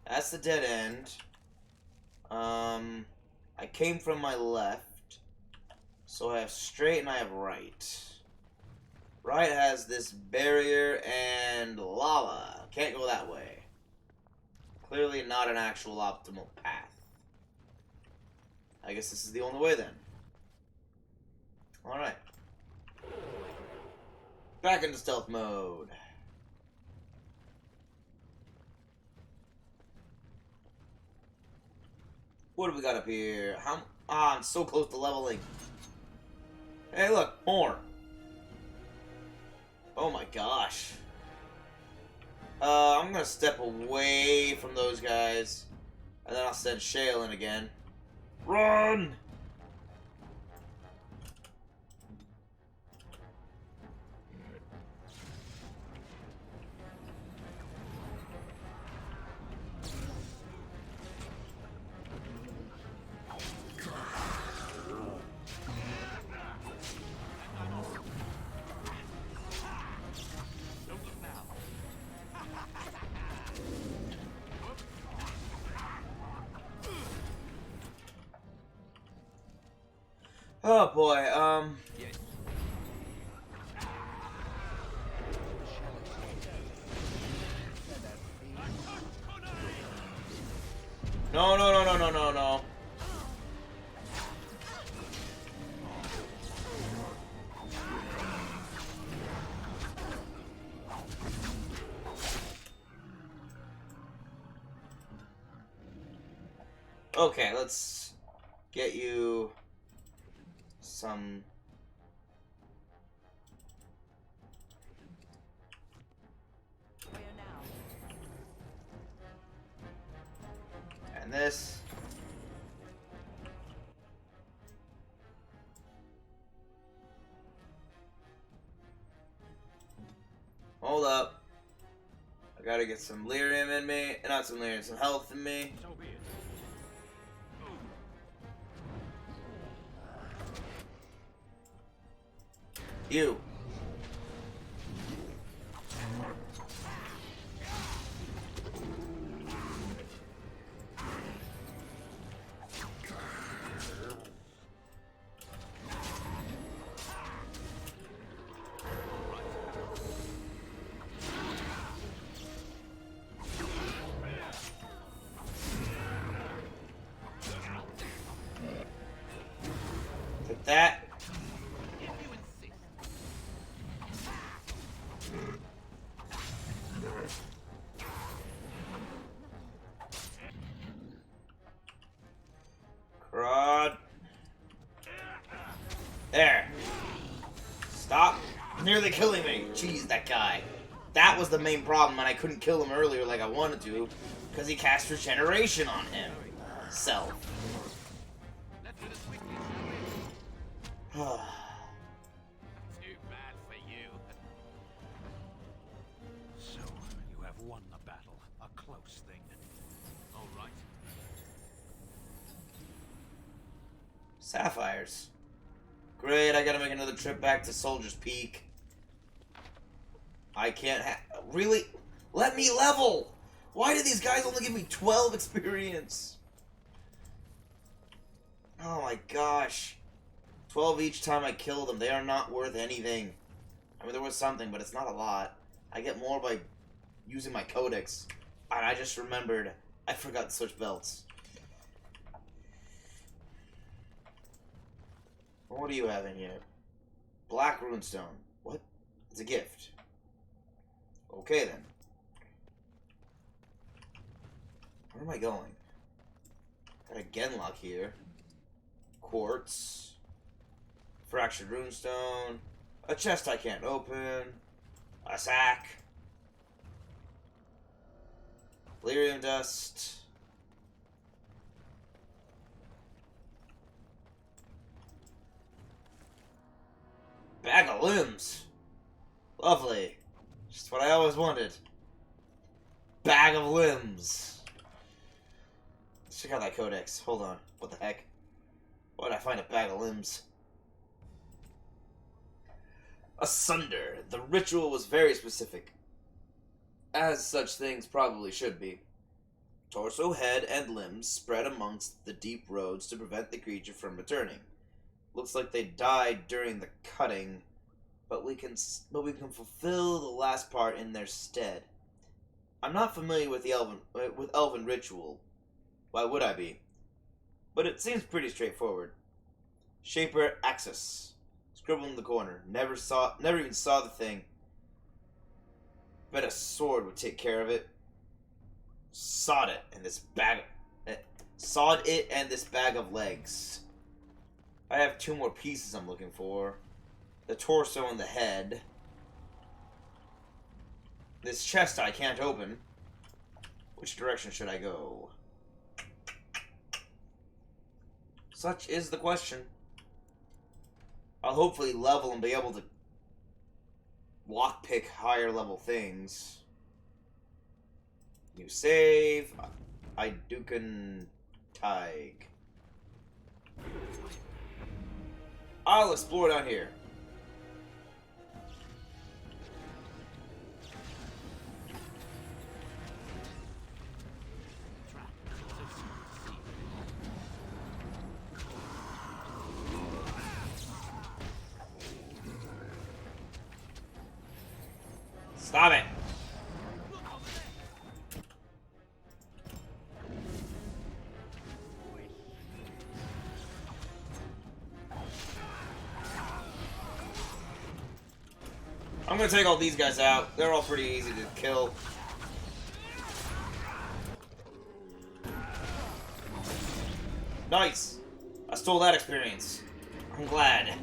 That's the dead end. I came from my left. So I have straight and I have right. Right has this barrier and lava. Can't go that way. Clearly not an actual optimal path. I guess this is the only way then. Alright. Back into stealth mode. What do we got up here? I'm so close to leveling. Hey, look, more. Oh my gosh. I'm gonna step away from those guys, and then I'll send Shale in again. Run! Oh boy, No, no, no, no, no, no, no. Okay, let's get you some... And this. Hold up. I gotta get some lyrium in me. Not some lyrium, some health in me. So be it. You. Take that. Crud. There. Stop nearly killing me. Jeez, that guy. That was the main problem, and I couldn't kill him earlier like I wanted to, because he cast Regeneration on him. Self. Too bad for you. So, you have won the battle. A close thing. All right. Sapphires. Great, I gotta make another trip back to Soldier's Peak. I can't really? Let me level! Why do these guys only give me 12 experience? Oh my gosh. 12 each time I kill them. They are not worth anything. I mean, there was something, but it's not a lot. I get more by using my codex. And I just remembered I forgot to switch belts. What do you have in here? Black runestone. What? It's a gift. Okay then. Where am I going? Got a Genlock here. Quartz. Fractured runestone. A chest I can't open. A sack. Lyrium dust. Bag of limbs. Lovely. Just what I always wanted. Bag of limbs. Let's check out that codex. Hold on. What the heck? Why did I find a bag of limbs? Asunder. The ritual was very specific. As such things probably should be. Torso, head, and limbs spread amongst the deep roads to prevent the creature from returning. Looks like they died during the cutting, but we can fulfill the last part in their stead. I'm not familiar with the elven ritual. Why would I be? But it seems pretty straightforward. Shaper Axis. Scribbled in the corner. Never even saw the thing. Bet a sword would take care of it. Sawed it and this bag of legs. I have 2 more pieces I'm looking for. The torso and the head. This chest I can't open. Which direction should I go? Such is the question. I'll hopefully level and be able to lockpick higher level things. New save. Idukan Tig. I'll explore down here. Stop it! I'm gonna take all these guys out. They're all pretty easy to kill. Nice! I stole that experience. I'm glad.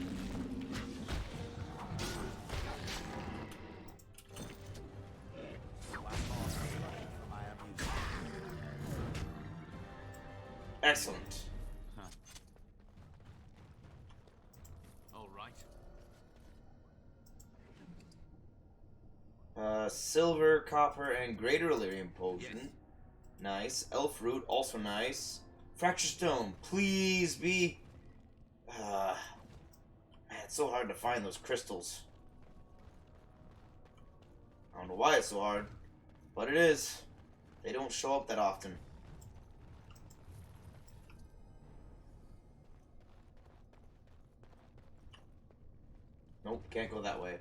Excellent. All right. Silver, copper, and greater Illyrium potion. Yes. Nice. Elf root, also nice. Fracture stone, please be. Man, it's so hard to find those crystals. I don't know why it's so hard, but it is. They don't show up that often. Nope, can't go that way.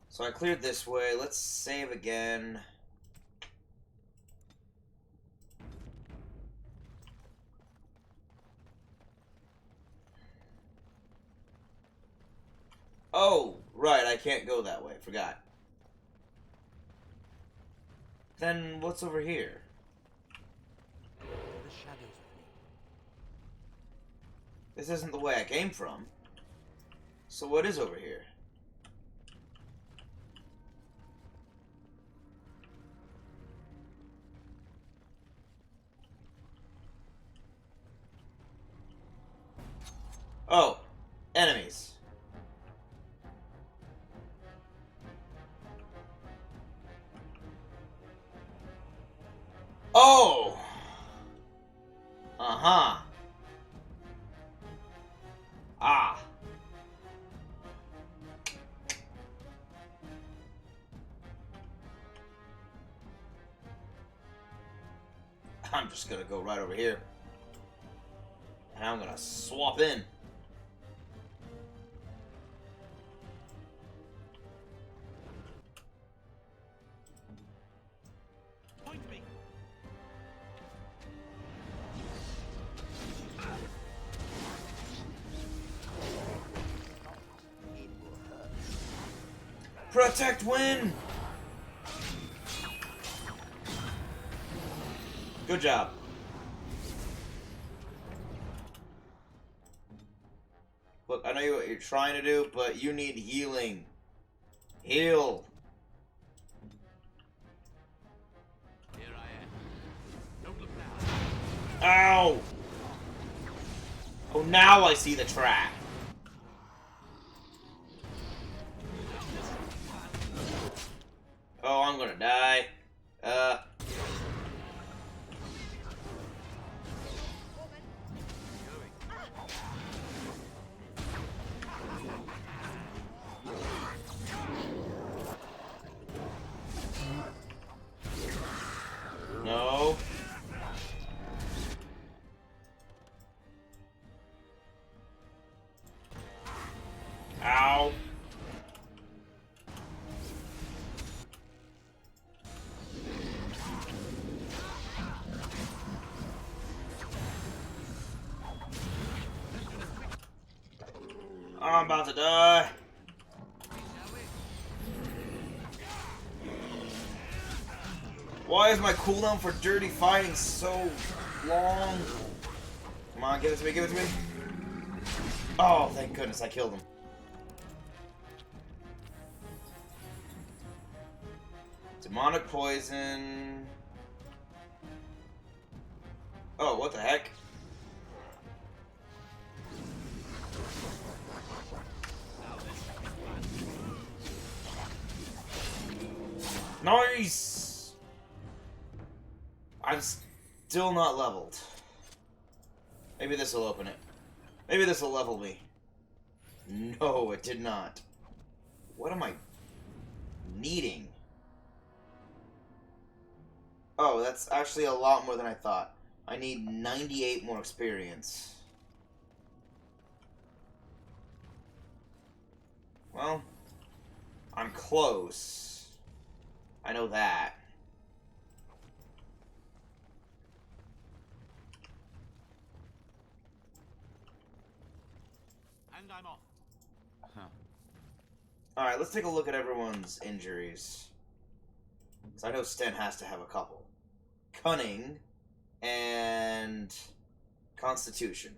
So I cleared this way. Let's save again. Oh, right, I can't go that way. Forgot. Then what's over here? The shadows of me. This isn't the way I came from. So what is over here? Oh, enemies. Oh! Uh-huh. Ah. I'm just gonna go right over here. And I'm gonna swap in. Point me. Protect win! Good job. Look, I know what you're trying to do, but you need healing. Heal. Here I am. Don't look now. Ow! Oh, now I see the trap. Oh, I'm gonna die. No. Ow. I'm about to die. Why is my cooldown for dirty fighting so long? Come on, give it to me, give it to me. Oh, thank goodness, I killed him. Demonic poison. Oh, what the heck? Nice! I'm still not leveled. Maybe this will open it. Maybe this will level me. No, it did not. What am I needing? Oh, that's actually a lot more than I thought. I need 98 more experience. Well, I'm close. I know that. And I'm off. Huh. Alright, let's take a look at everyone's injuries. Because I know Sten has to have a couple. Cunning and Constitution.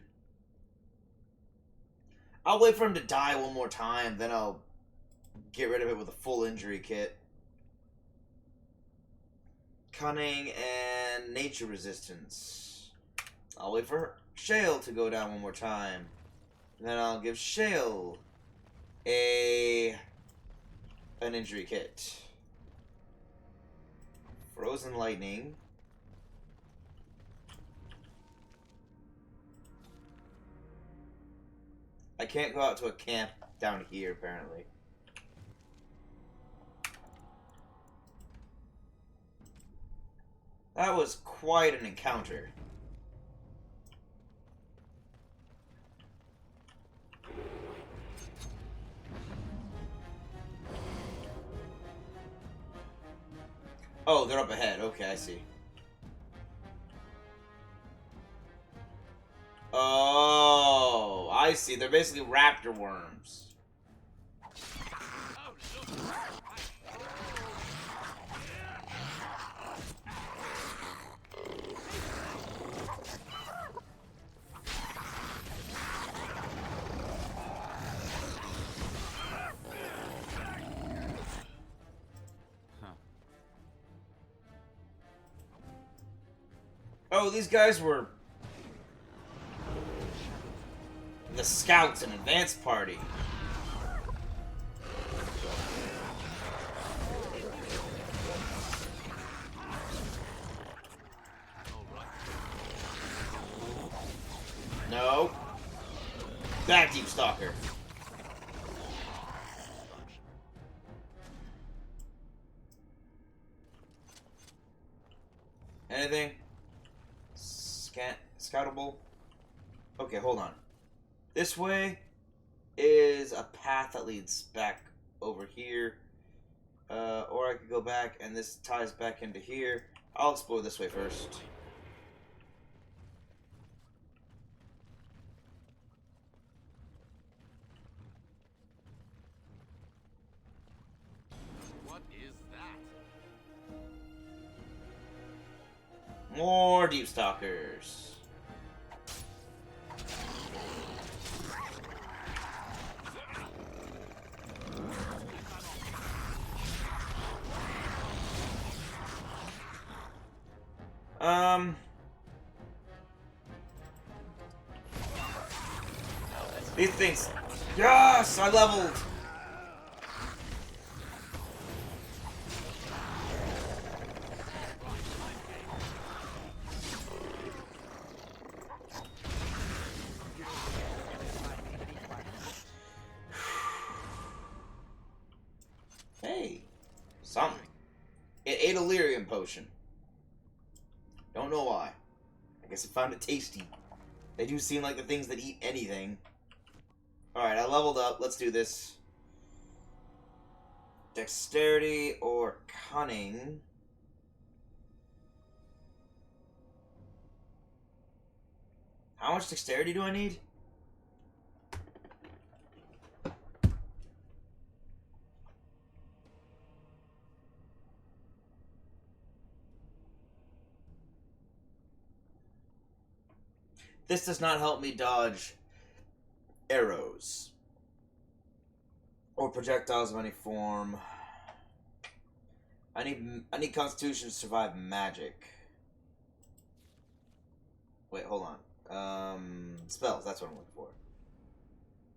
I'll wait for him to die one more time, then I'll get rid of it with a full injury kit. Cunning and Nature Resistance. I'll wait for Shale to go down one more time. Then I'll give Shale an injury kit. Frozen Lightning. I can't go out to a camp down here, apparently. That was quite an encounter. Oh, they're up ahead. Okay, I see. Oh, I see. They're basically raptor worms. Oh, these guys were the scouts and advance party. No. That Deep Stalker. Anything? Scoutable? Okay, hold on. This way is a path that leads back over here. Or I could go back and this ties back into here. I'll explore this way first. What is that? More Deep Stalkers. These things. Yes, I leveled. Hey, something. It ate a lyrium potion. Don't know why. I guess it found it tasty. They do seem like the things that eat anything. Alright, I leveled up. Let's do this. Dexterity or cunning. How much dexterity do I need? This does not help me dodge arrows or projectiles of any form. I need Constitution to survive magic. Wait, hold on. Spells. That's what I'm looking for.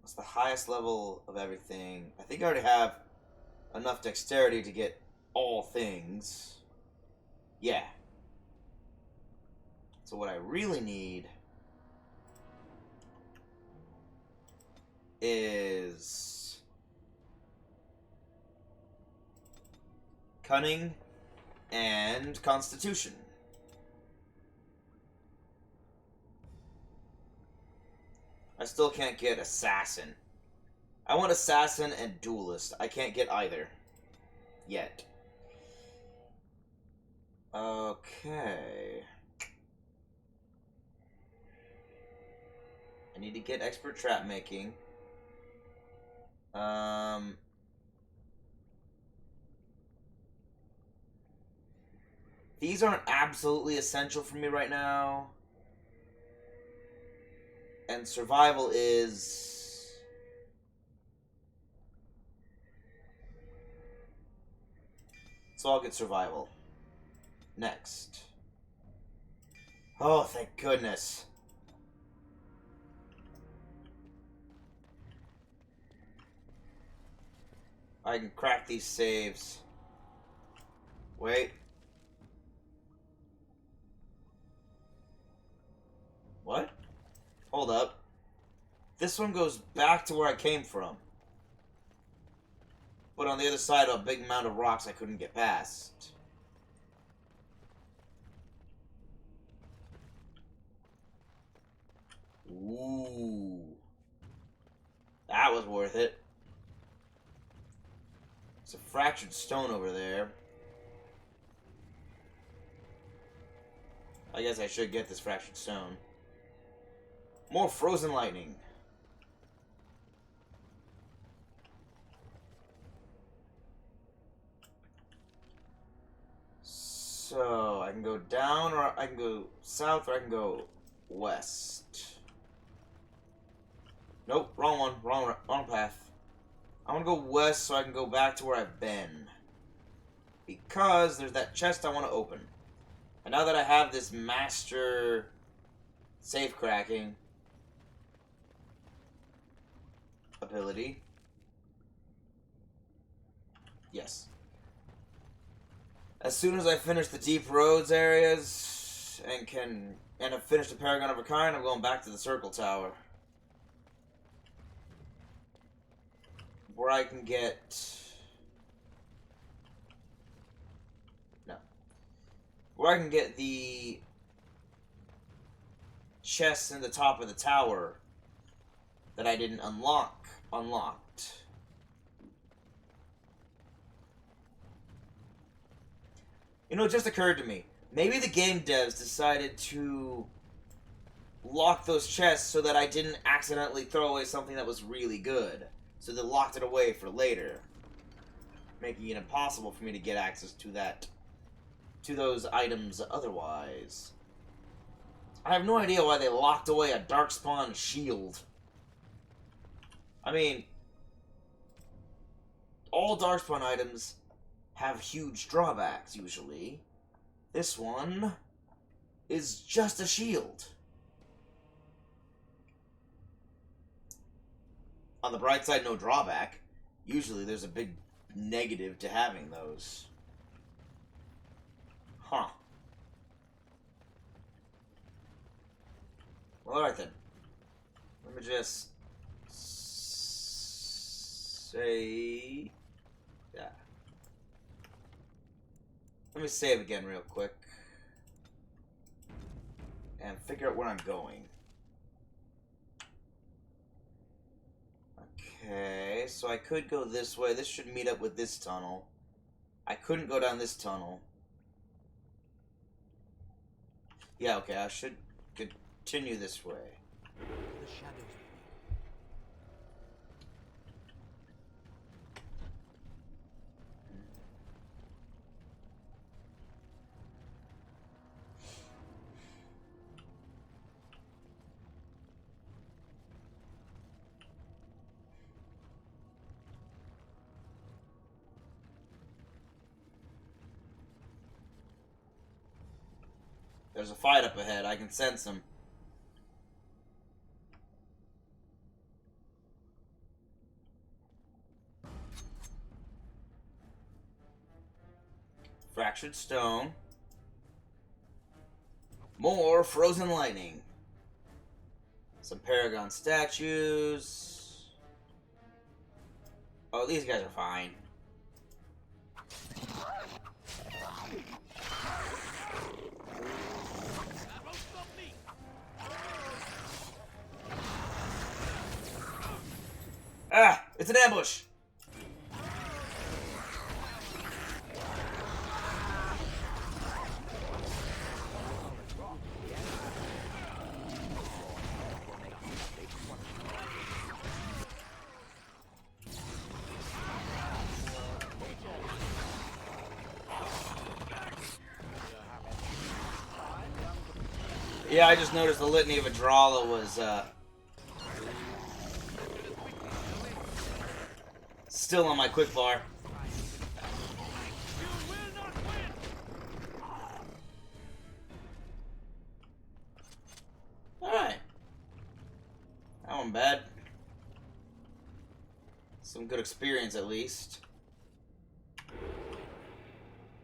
What's the highest level of everything? I think I already have enough dexterity to get all things. Yeah. So what I really need is cunning and constitution. I still can't get assassin. I want assassin and duelist. I can't get either. Yet. Okay. I need to get expert trap making. These aren't absolutely essential for me right now. And survival is... So I'll get survival. Next. Oh, thank goodness. I can crack these saves. Wait. What? Hold up. This one goes back to where I came from. But on the other side of a big mound of rocks I couldn't get past. Ooh. That was worth it. It's a fractured stone over there. I guess I should get this fractured stone. More frozen lightning. So, I can go down, or I can go south, or I can go west. Nope, wrong one. Wrong path. I want to go west so I can go back to where I've been. Because there's that chest I want to open. And now that I have this master safe cracking ability. Yes. As soon as I finish the deep roads areas and have finished the Paragon of a Kind, I'm going back to the Circle Tower. Where I can get... No. Where I can get the chests in the top of the tower that I didn't unlocked. You know, it just occurred to me. Maybe the game devs decided to lock those chests so that I didn't accidentally throw away something that was really good. So they locked it away for later, making it impossible for me to get access to those items otherwise. I have no idea why they locked away a Darkspawn shield. I mean, all Darkspawn items have huge drawbacks, usually. This one is just a shield. On the bright side, no drawback. Usually there's a big negative to having those. Huh. Well, alright then. Let me just say... Yeah. Let me save again real quick. And figure out where I'm going. Okay, so I could go this way. This should meet up with this tunnel. I couldn't go down this tunnel. Yeah, okay, I should continue this way. The shadows. There's a fight up ahead. I can sense him. Fractured stone. More frozen lightning. Some Paragon statues. Oh, these guys are fine. Ah! It's an ambush! Yeah, I just noticed the Litany of Adrala was, still on my quick bar. Alright. That wasn't bad. Some good experience, at least.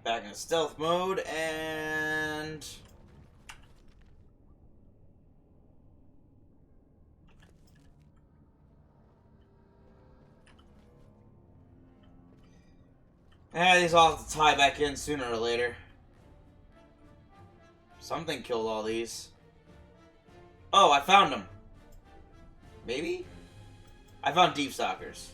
Back in stealth mode, and... these all have to tie back in sooner or later. Something killed all these. Oh, I found them. Maybe? I found Deep Stalkers.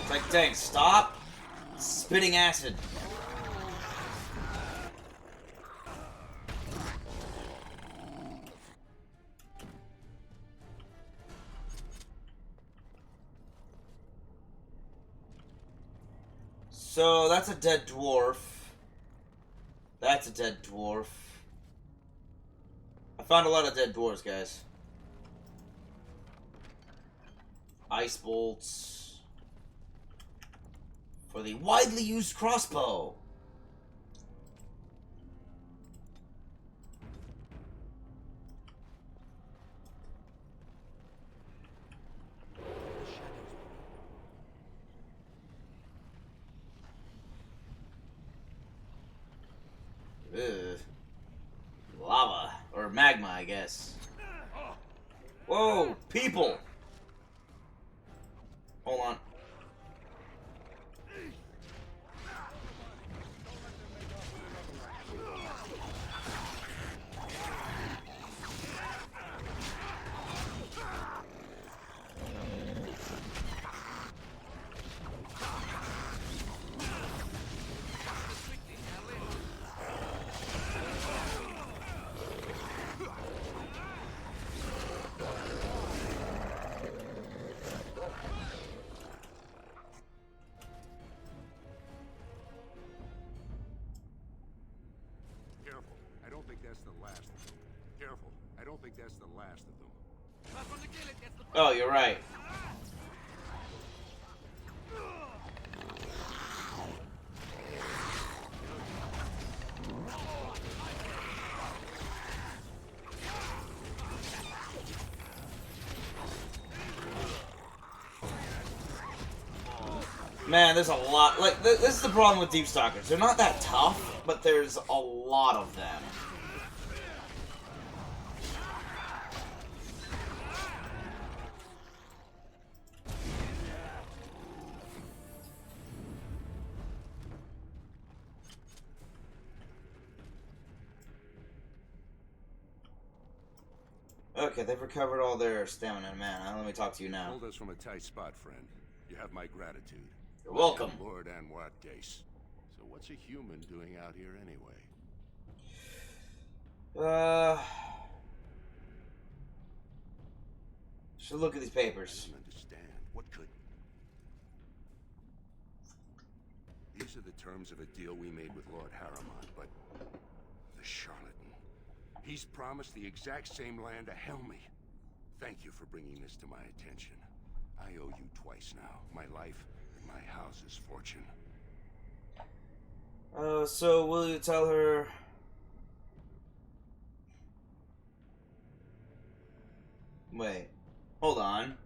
It's like, dang, stop spitting acid. So, that's a dead dwarf. That's a dead dwarf. I found a lot of dead dwarves, guys. Ice bolts. For the widely used crossbow. Ugh. Lava. Or magma, I guess. Whoa, people! Hold on. I don't think that's the last of them. Careful. I don't think that's the last of them. Oh, you're right. Man, there's a lot. Like, this is the problem with Deep Stalkers. They're not that tough, but there's a lot of them. Okay, they've recovered all their stamina and mana. Let me talk to you now. Hold us from a tight spot, friend. You have my gratitude. You're welcome. I am Lord Anwar Dace. So what's a human doing out here anyway? Should look at these papers. I don't understand. What could... These are the terms of a deal we made with Lord Harriman, but... the charlatan. He's promised the exact same land to Helmy. Thank you for bringing this to my attention. I owe you twice now. My life and my house's fortune. So will you tell her... Wait. Hold on.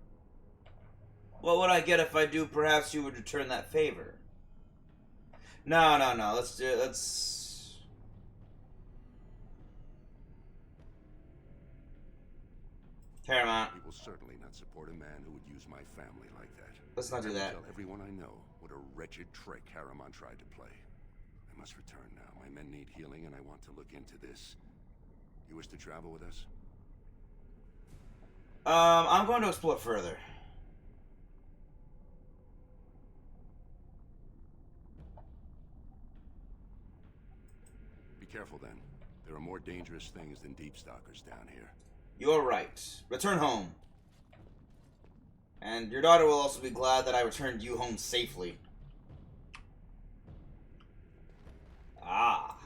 What would I get if I do? Perhaps you would return that favor. No. Let's do it. Paramount. He will certainly not support a man who would use my family like that. Let's not do that. Tell everyone I know what a wretched trick Harriman tried to play. I must return now. My men need healing, and I want to look into this. You wish to travel with us? I'm going to explore further. Be careful then. There are more dangerous things than deep stalkers down here. You're right. Return home. And your daughter will also be glad that I returned you home safely. Ah.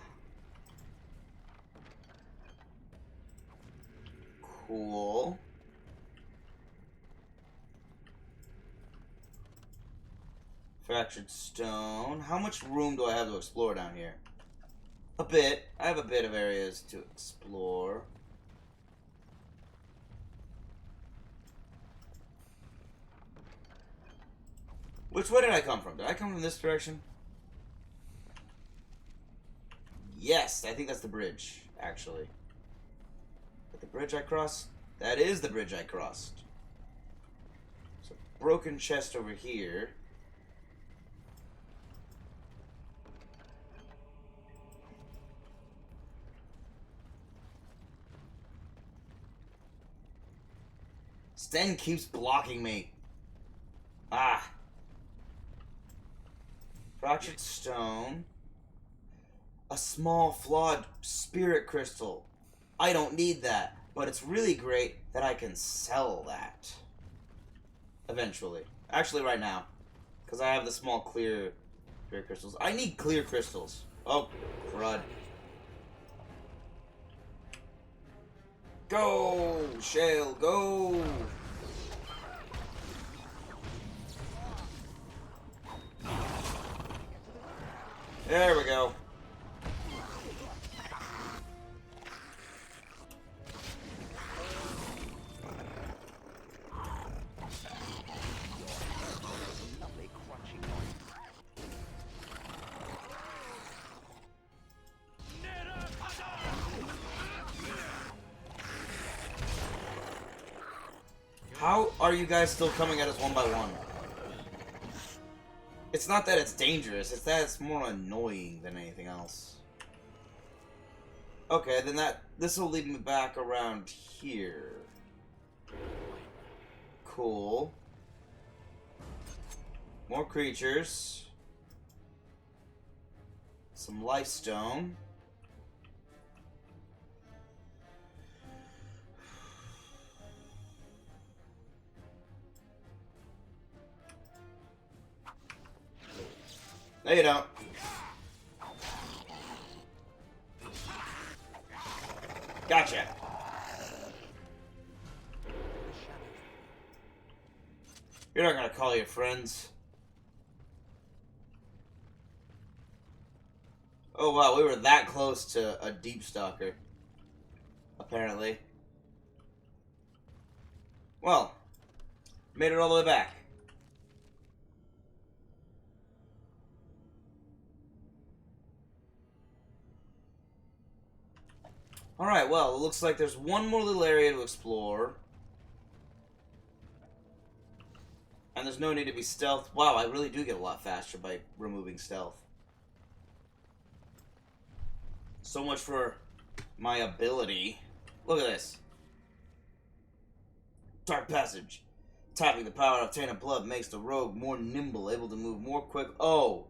Cool. Fractured stone. How much room do I have to explore down here? A bit. I have a bit of areas to explore. Which way did I come from? Did I come from this direction? Yes, I think that's the bridge, actually. But the bridge I crossed? That is the bridge I crossed. So, broken chest over here. Sten keeps blocking me. Ah. Fractured stone. A small flawed spirit crystal. I don't need that, but it's really great that I can sell that. Eventually. Actually, right now. Because I have the small clear spirit crystals. I need clear crystals. Oh, crud. Go, Shale, go! There we go. How are you guys still coming at us one by one? It's not that it's dangerous, it's that it's more annoying than anything else. Okay, then this will lead me back around here. Cool. More creatures. Some lifestone. No, you don't. Gotcha. You're not gonna call your friends. Oh wow, we were that close to a deep stalker. Apparently. Well, made it all the way back. Alright, well, it looks like there's one more little area to explore. And there's no need to be stealth. Wow, I really do get a lot faster by removing stealth. So much for my ability. Look at this. Dark Passage. Tapping the power of Tainted Blood makes the rogue more nimble, able to move more quick. Oh!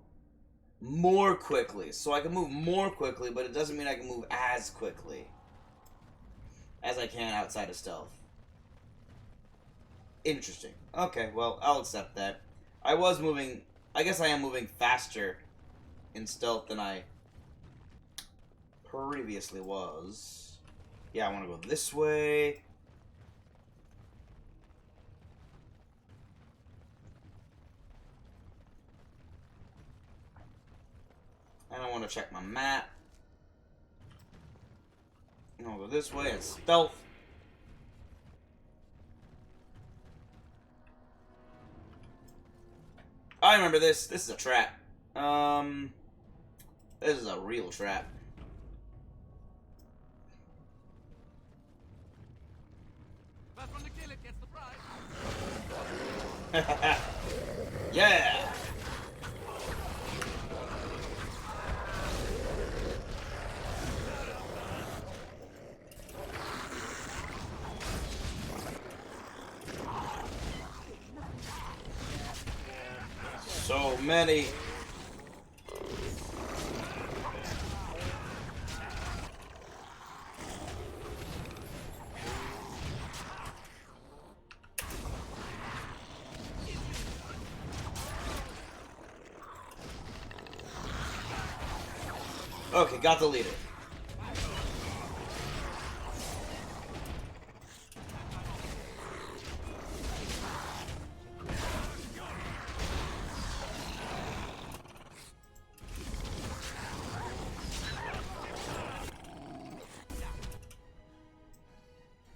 More quickly. So I can move more quickly, but it doesn't mean I can move as quickly as I can outside of stealth. Interesting. Okay, well, I'll accept that. I guess I am moving faster in stealth than I previously was. Yeah, I want to go this way. And I want to check my map. And I'll go this way and stealth. I remember this. This is a trap. This is a real trap. Back from the Yeah! So many. Okay, got the leader.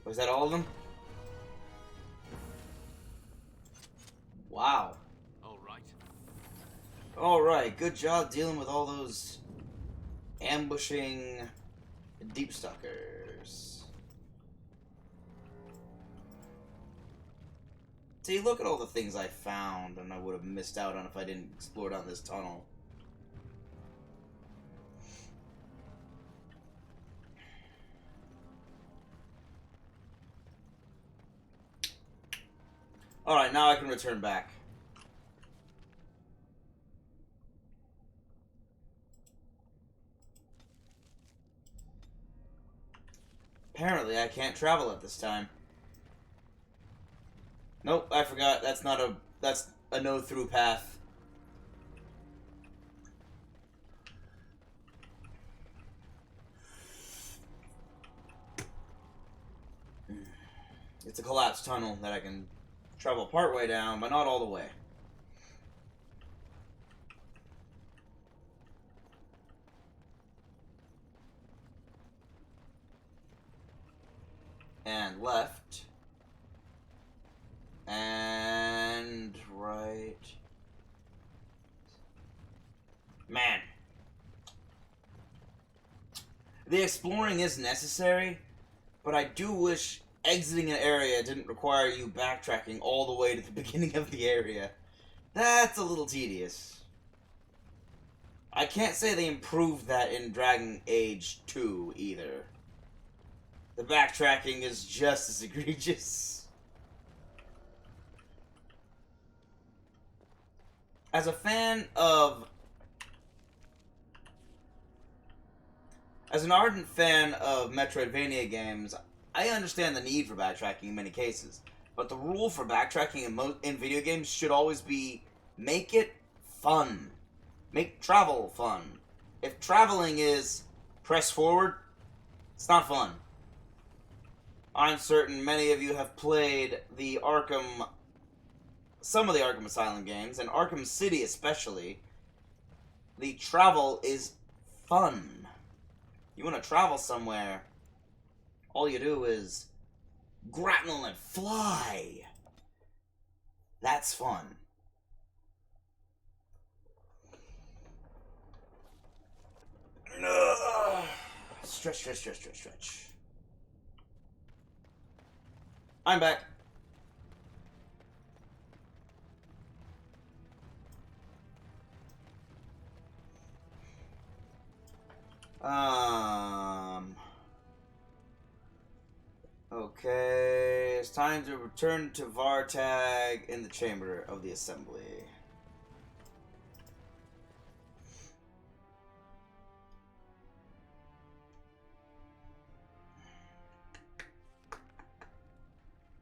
Was that all of them? Wow. Alright, good job dealing with all those ambushing deep stalkers. See, look at all the things I found and I would have missed out on if I didn't explore down this tunnel. Alright, now I can return back. Apparently, I can't travel at this time. Nope, I forgot. That's a no-through path. It's a collapsed tunnel that I can travel partway down, but not all the way. And left. And right. Man. The exploring is necessary, but I do wish exiting an area didn't require you backtracking all the way to the beginning of the area. That's a little tedious. I can't say they improved that in Dragon Age 2 either. The backtracking is just as egregious. As a fan of... As an ardent fan of Metroidvania games, I understand the need for backtracking in many cases. But the rule for backtracking in video games should always be, make it fun. Make travel fun. If traveling is press forward, it's not fun. I'm certain many of you have played the some of the Arkham Asylum games, and Arkham City especially. The travel is fun. You want to travel somewhere, all you do is grapple and fly. That's fun. Stretch, stretch, stretch, stretch, stretch. I'm back. Okay, it's time to return to Vartag in the Chamber of the Assembly.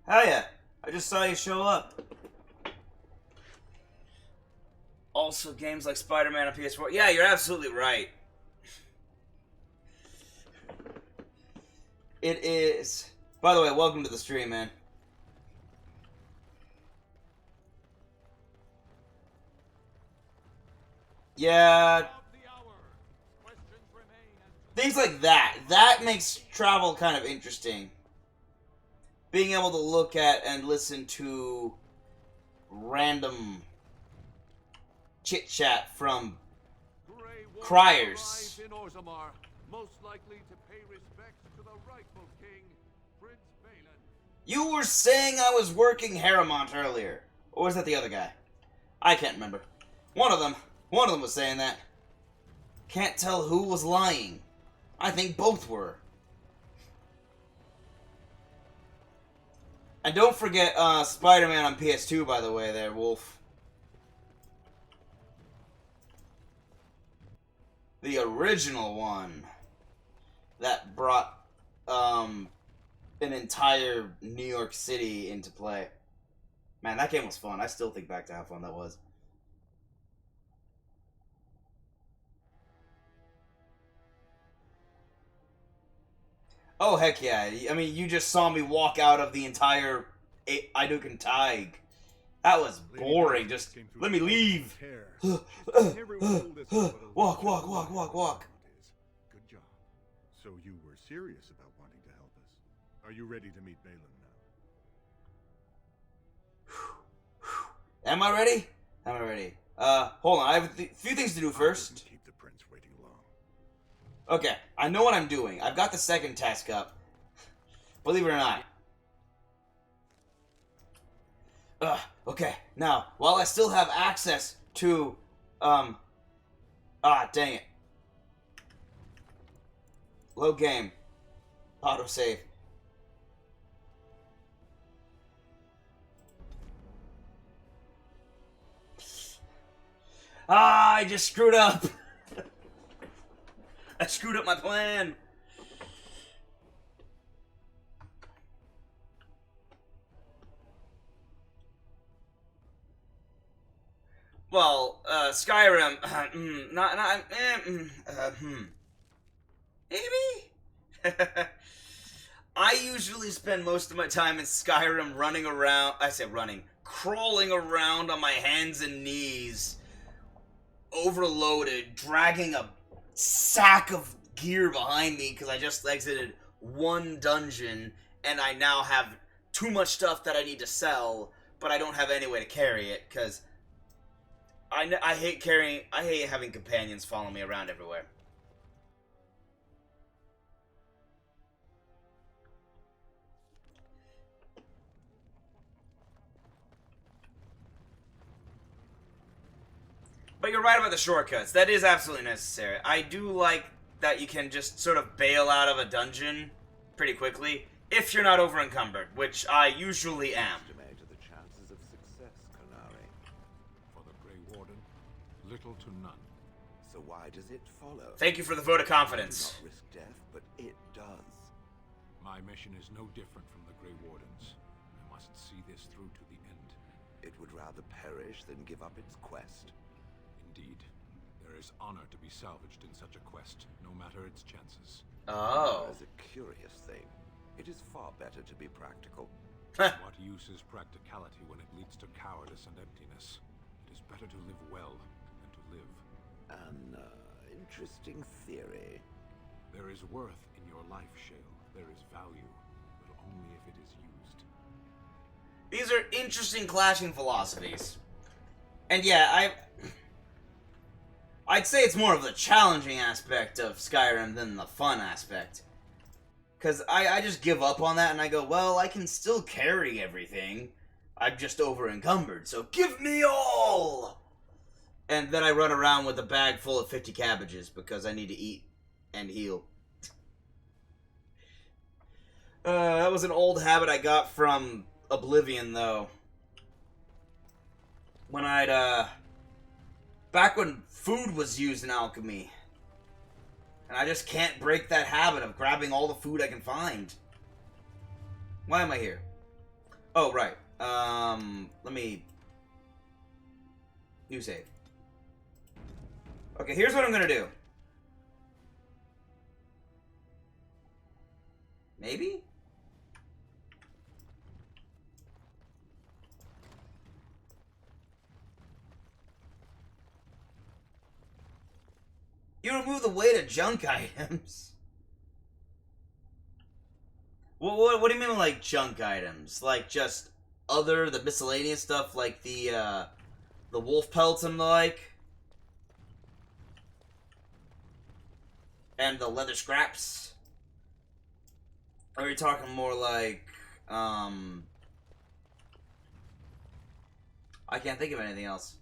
Hiya! I just saw you show up. Also, games like Spider-Man on PS4. Yeah, you're absolutely right. It is. By the way, welcome to the stream, man. Yeah. Things like that. That makes travel kind of interesting. Being able to look at and listen to random chit-chat from criers. Most likely to pay respects to the rightful king, Prince Balin. You were saying I was working Haremont earlier. Or was that the other guy? I can't remember. One of them was saying that. Can't tell who was lying. I think both were. And don't forget Spider-Man on PS2, by the way, there, Wolf. The original one that brought an entire New York City into play. Man, that game was fun. I still think back to how fun that was. Oh, heck yeah. I mean, you just saw me walk out of the entire Iduken Taig. That was boring. Just, let me leave. Walk. Good job. So you were serious about wanting to help us. Are you ready to meet Balin now? Am I ready? Am I ready? Hold on. I have a few things to do first. Keep the prince waiting long. Okay, I know what I'm doing. I've got the second task up. Believe it or not. Okay, now, while I still have access to, dang it. Load game. Autosave. I just screwed up. I screwed up my plan. Well, Skyrim, maybe? I usually spend most of my time in Skyrim running around, I say running, crawling around on my hands and knees, overloaded, dragging a sack of gear behind me because I just exited one dungeon and I now have too much stuff that I need to sell, but I don't have any way to carry it because I hate having companions follow me around everywhere. But you're right about the shortcuts. That is absolutely necessary. I do like that you can just sort of bail out of a dungeon pretty quickly if you're not over encumbered, which I usually am. Estimate the chances of success, Konari. For the Grey Warden, little to none. So why does it follow? Thank you for the vote of confidence. Not risk death, but it does. My mission is no different from the Grey Wardens. I must see this through to the end. It would rather perish than give up its quest. Indeed. There is honor to be salvaged in such a quest, no matter its chances. Oh. As a curious thing, it is far better to be practical. What use is practicality when it leads to cowardice and emptiness? It is better to live well than to live. An interesting theory. There is worth in your life, Shale. There is value, but only if it is used. These are interesting clashing philosophies. And yeah, I'd say it's more of the challenging aspect of Skyrim than the fun aspect. Because I just give up on that and I go, well, I can still carry everything. I'm just over encumbered, so give me all! And then I run around with a bag full of 50 cabbages because I need to eat and heal. That was an old habit I got from Oblivion, though. When back when food was used in alchemy. And I just can't break that habit of grabbing all the food I can find. Why am I here? Oh, right. Let me... New save. Okay, here's what I'm gonna do. Maybe? You remove the weight of junk items. What do you mean like junk items? Like just the miscellaneous stuff like the wolf pelts and the like? And the leather scraps? Or are you talking more like, I can't think of anything else.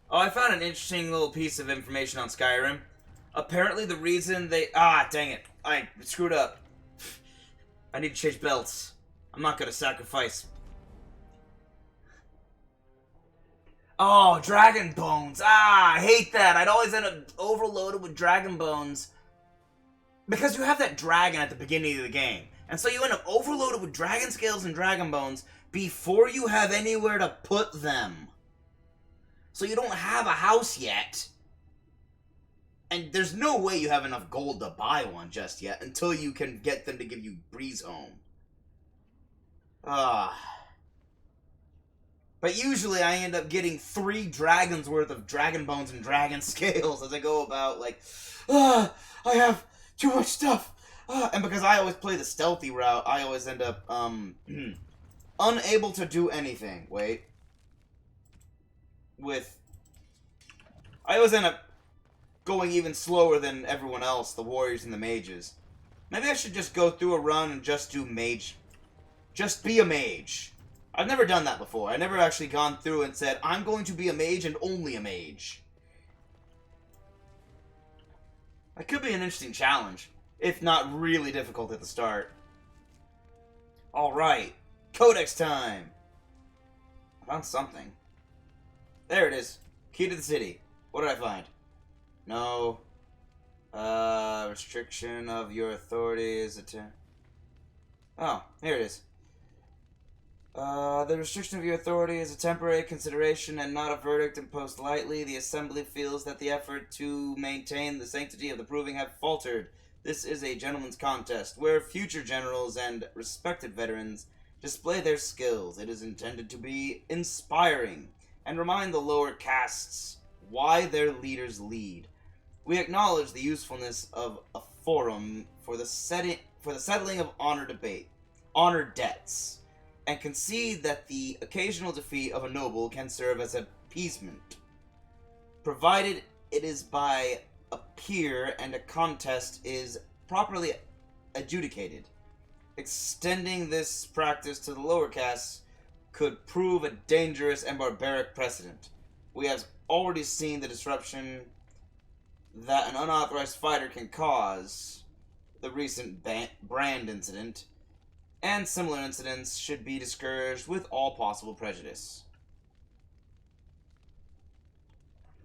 Oh, I found an interesting little piece of information on Skyrim. Apparently the reason they... Ah, dang it. I screwed up. I need to change belts. I'm not gonna sacrifice. Oh, dragon bones. Ah, I hate that. I'd always end up overloaded with dragon bones. Because you have that dragon at the beginning of the game. And so you end up overloaded with dragon scales and dragon bones before you have anywhere to put them. So you don't have a house yet. And there's no way you have enough gold to buy one just yet until you can get them to give you Breeze Home. But usually I end up getting 3 dragons worth of dragon bones and dragon scales as I go about, like, I have too much stuff. And because I always play the stealthy route, I always end up, unable to do anything. Wait. I always end up going even slower than everyone else, the warriors and the mages. Maybe I should just go through a run and just do mage. Just be a mage. I've never done that before. I've never actually gone through and said, I'm going to be a mage and only a mage. That could be an interesting challenge, if not really difficult at the start. Alright, Codex time. I found something. There it is. Key to the city. What did I find? No. Restriction of your authority is Oh, here it is. The restriction of your authority is a temporary consideration and not a verdict imposed lightly. The Assembly feels that the effort to maintain the sanctity of the proving have faltered. This is a gentleman's contest, where future generals and respected veterans display their skills. It is intended to be inspiring and remind the lower castes why their leaders lead. We acknowledge the usefulness of a forum for the settling of honor debts, and concede that the occasional defeat of a noble can serve as appeasement, provided it is by a peer and a contest is properly adjudicated. Extending this practice to the lower castes could prove a dangerous and barbaric precedent. We have already seen the disruption that an unauthorized fighter can cause. The recent brand incident and similar incidents should be discouraged with all possible prejudice.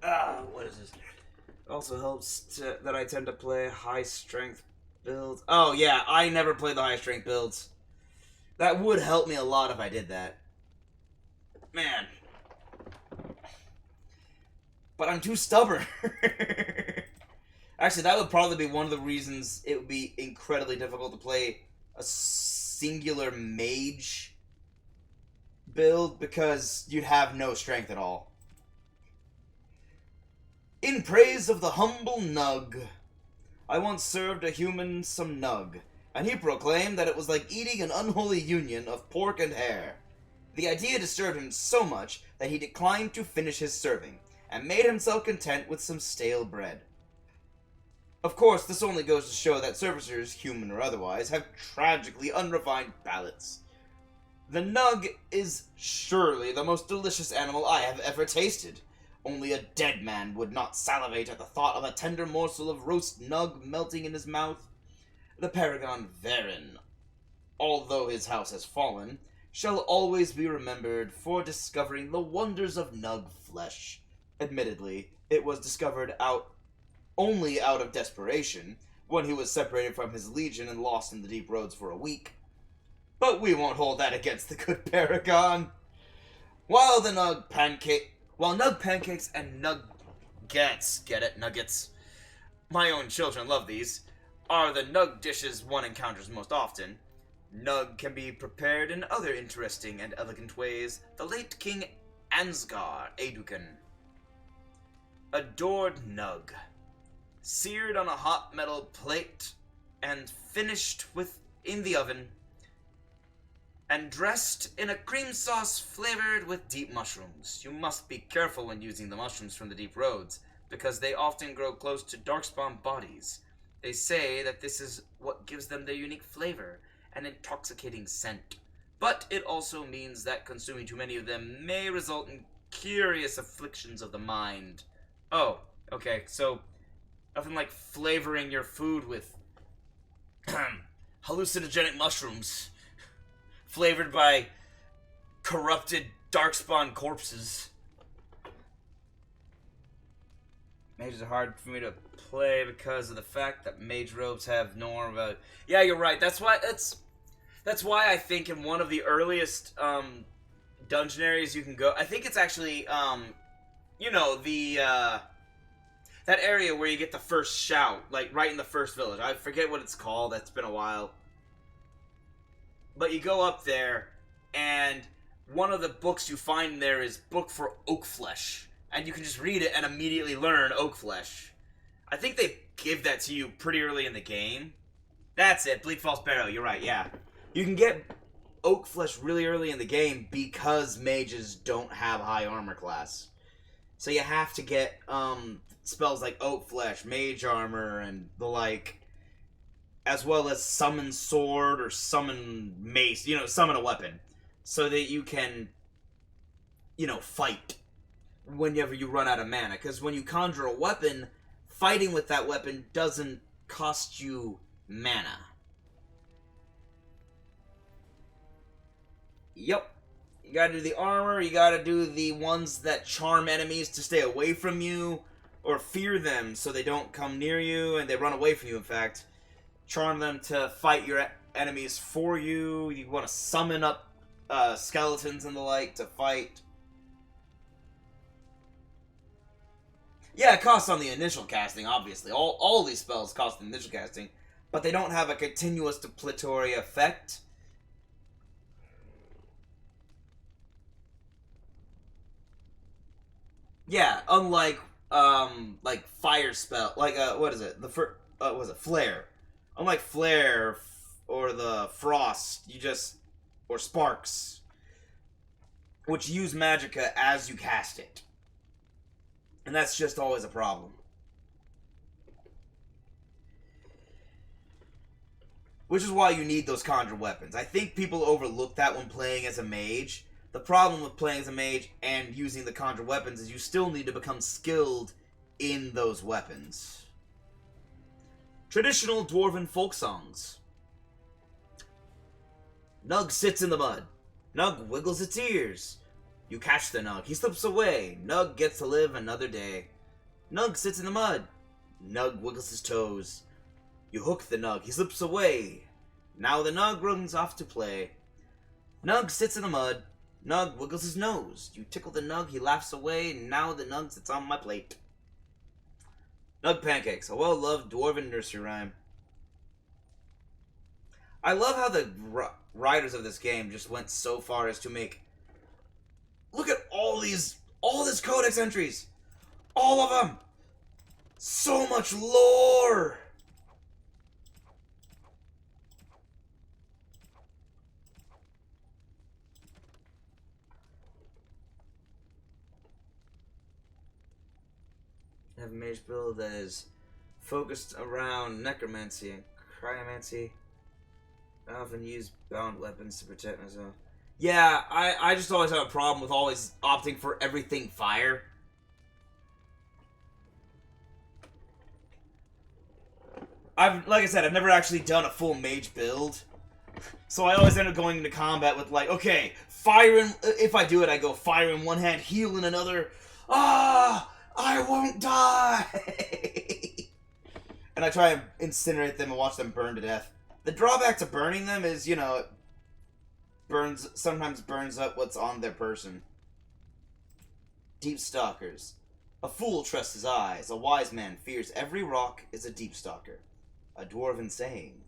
What is this? It also helps that I tend to play high-strength builds. Oh, yeah, I never play the high-strength builds. That would help me a lot if I did that. Man. But I'm too stubborn. Actually, that would probably be one of the reasons it would be incredibly difficult to play a singular mage build, because you'd have no strength at all. In praise of the humble Nug. I once served a human some Nug, and he proclaimed that it was like eating an unholy union of pork and hare. The idea disturbed him so much that he declined to finish his serving, and made himself content with some stale bread. Of course, this only goes to show that servicers, human or otherwise, have tragically unrefined palates. The Nug is surely the most delicious animal I have ever tasted. Only a dead man would not salivate at the thought of a tender morsel of roast Nug melting in his mouth. The Paragon Varen, although his house has fallen, shall always be remembered for discovering the wonders of Nug flesh. Admittedly, it was discovered only out of desperation, when he was separated from his legion and lost in the deep roads for a week. But we won't hold that against the good Paragon. While Nug pancakes and nuggets, get it, nuggets, my own children love these, are the Nug dishes one encounters most often, Nug can be prepared in other interesting and elegant ways. The late King Ansgar Aeducan adored Nug. Seared on a hot metal plate and finished in the oven, and dressed in a cream sauce flavored with deep mushrooms. You must be careful when using the mushrooms from the deep roads, because they often grow close to darkspawn bodies. They say that this is what gives them their unique flavor and intoxicating scent. but it also means that consuming too many of them may result in curious afflictions of the mind. Oh, okay, so nothing like flavoring your food with hallucinogenic mushrooms flavored by corrupted darkspawn corpses. Mages are hard for me to play because of the fact that mage robes have norm. Yeah, you're right. That's why I think in one of the earliest dungeon areas you can go. I think it's actually you know, the that area where you get the first shout, like right in the first village. I forget what it's called. That's been a while. But you go up there, and one of the books you find there is Book for Oak Flesh. And you can just read it and immediately learn Oak Flesh. I think they give that to you pretty early in the game. That's it, Bleak Falls Barrow, you're right, yeah. You can get Oak Flesh really early in the game because mages don't have high armor class. So you have to get spells like Oak Flesh, Mage Armor, and the like, as well as Summon Sword or Summon Mace, you know, summon a weapon, so that you can, you know, fight whenever you run out of mana. Because when you conjure a weapon, fighting with that weapon doesn't cost you mana. Yep. You gotta do the armor, you gotta do the ones that charm enemies to stay away from you, or fear them so they don't come near you, and they run away from you, in fact. Charm them to fight your enemies for you. You want to summon up skeletons and the like to fight. Yeah, it costs on the initial casting, obviously. All these spells cost on the initial casting, but they don't have a continuous depletatory effect. Yeah, unlike like fire spell, like what is it? Was it flare? Unlike flare or the frost, or sparks, which use magicka as you cast it, and that's just always a problem. Which is why you need those conjure weapons. I think people overlook that when playing as a mage. The problem with playing as a mage and using the conjure weapons is you still need to become skilled in those weapons. Traditional dwarven folk songs. Nug sits in the mud. Nug wiggles its ears. You catch the Nug. He slips away. Nug gets to live another day. Nug sits in the mud. Nug wiggles his toes. You hook the Nug. He slips away. Now the Nug runs off to play. Nug sits in the mud. Nug wiggles his nose. You tickle the Nug. He laughs away. Now the Nug sits on my plate. Nug Pancakes, a well-loved dwarven nursery rhyme. I love how the writers of this game just went so far as to make... Look at all this codex entries! All of them! So much lore! I have a mage build that is focused around necromancy and cryomancy. I often use bound weapons to protect myself. Yeah, I just always have a problem with always opting for everything fire. Like I said, I've never actually done a full mage build. So I always end up going into combat with like, okay, fire in... If I do it, I go fire in one hand, heal in another. Ah! I won't die! And I try and incinerate them and watch them burn to death. The drawback to burning them is, you know, it sometimes burns up what's on their person. Deep Stalkers. A fool trusts his eyes. A wise man fears every rock is a deep stalker. A dwarven saying.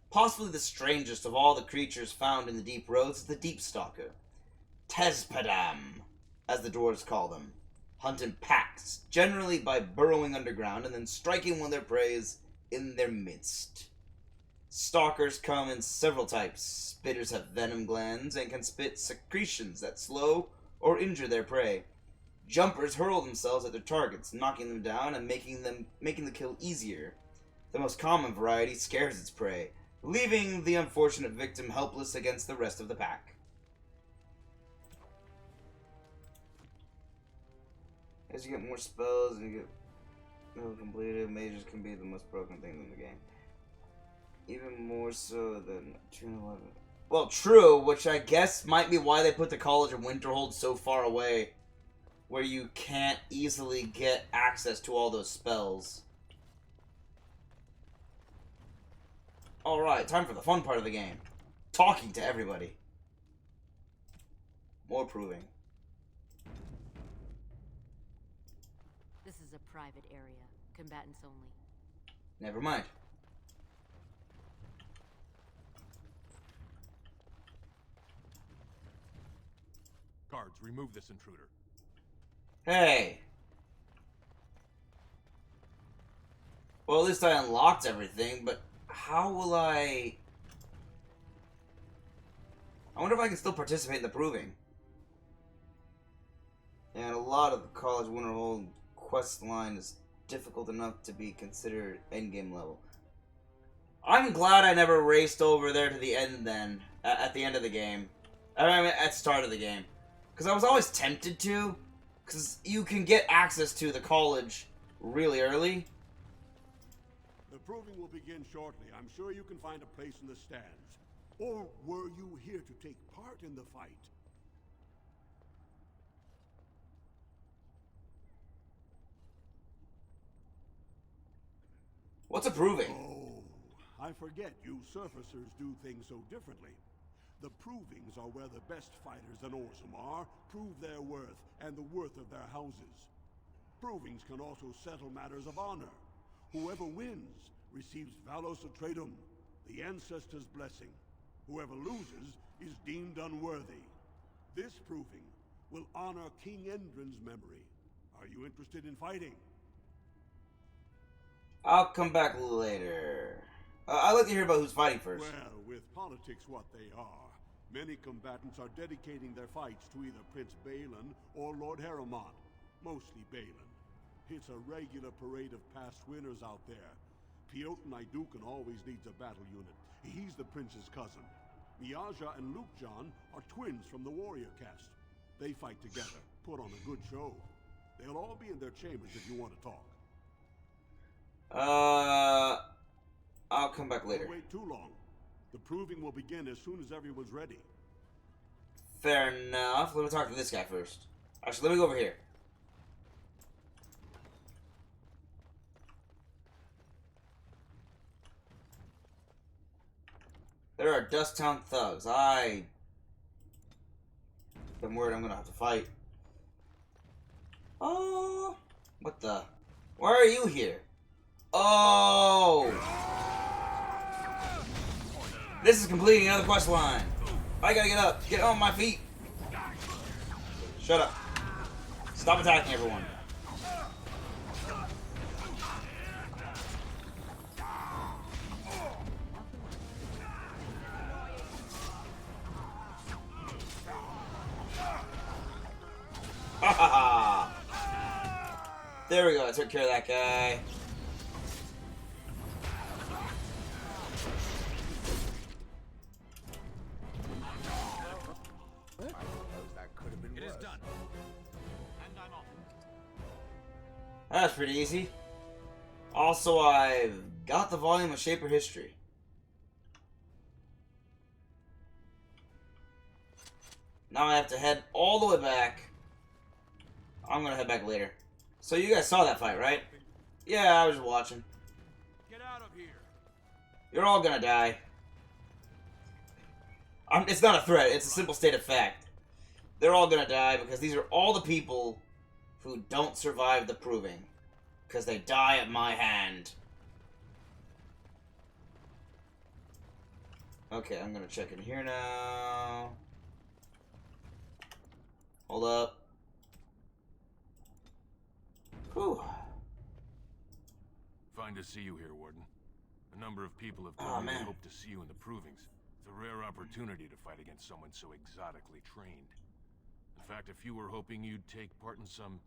Possibly the strangest of all the creatures found in the deep roads is the deep stalker. Tezpadam, as the dwarves call them. Hunt in packs, generally by burrowing underground and then striking when their prey is in their midst. Stalkers come in several types. Spitters have venom glands and can spit secretions that slow or injure their prey. Jumpers hurl themselves at their targets, knocking them down and making the kill easier. The most common variety scares its prey, leaving the unfortunate victim helpless against the rest of the pack. As you get more spells and you get completed, mages can be the most broken thing in the game. Even more so than 211. Well, true, which I guess might be why they put the College of Winterhold so far away, where you can't easily get access to all those spells. Alright, time for the fun part of the game. Talking to everybody. More proving. This is a private area. Combatants only. Never mind. Guards, remove this intruder. Hey! Well, at least I unlocked everything, but how will I wonder if I can still participate in the proving. And a lot of the College Winterhold quest line is difficult enough to be considered endgame level. I'm glad I never raced over there to the end then, at the end of the game. I mean, at the start of the game. Because I was always tempted to, because you can get access to the college really early. The proving will begin shortly. I'm sure you can find a place in the stands. Or were you here to take part in the fight? What's a proving? Oh, I forget you surfacers do things so differently. The provings are where the best fighters in Orzammar prove their worth and the worth of their houses. Provings can also settle matters of honor. Whoever wins receives Valos Atreidum, the ancestors' blessing. Whoever loses is deemed unworthy. This proving will honor King Endrin's memory. Are you interested in fighting? I'll come back later. I'd like to hear about who's fighting first. Well, with politics what they are, many combatants are dedicating their fights to either Prince Balin or Lord Harrowmont. Mostly Balin. It's a regular parade of past winners out there. Piotr Naidukan always leads a battle unit. He's the prince's cousin. Miaja and Lukejon are twins from the warrior caste. They fight together, put on a good show. They'll all be in their chambers if you want to talk. I'll come back later. Don't wait too long. The proving will begin as soon as everyone's ready. Fair enough. Let me talk to this guy first. Actually, let me go over here. There are Dusttown thugs. I'm worried I'm gonna have to fight. Oh, what the? Why are you here? Oh! This is completing another quest line. I gotta get up. Get on my feet. Shut up. Stop attacking everyone. Ha ha ha! There we go. I took care of that guy. It is done. And I'm off. That's pretty easy. Also, I've got the volume of Shaper History. Now I have to head all the way back. I'm gonna head back later. So you guys saw that fight, right? Yeah, I was watching. Get out of here. You're all gonna die. It's not a threat, it's a simple state of fact. They're all gonna die because these are all the people who don't survive the proving. Because they die at my hand. Okay, I'm gonna check in here now. Hold up. Whew. Fine to see you here, Warden. A number of people have told me they hope to see you in the provings. It's a rare opportunity to fight against someone so exotically trained. In fact, a few were hoping you'd take part in some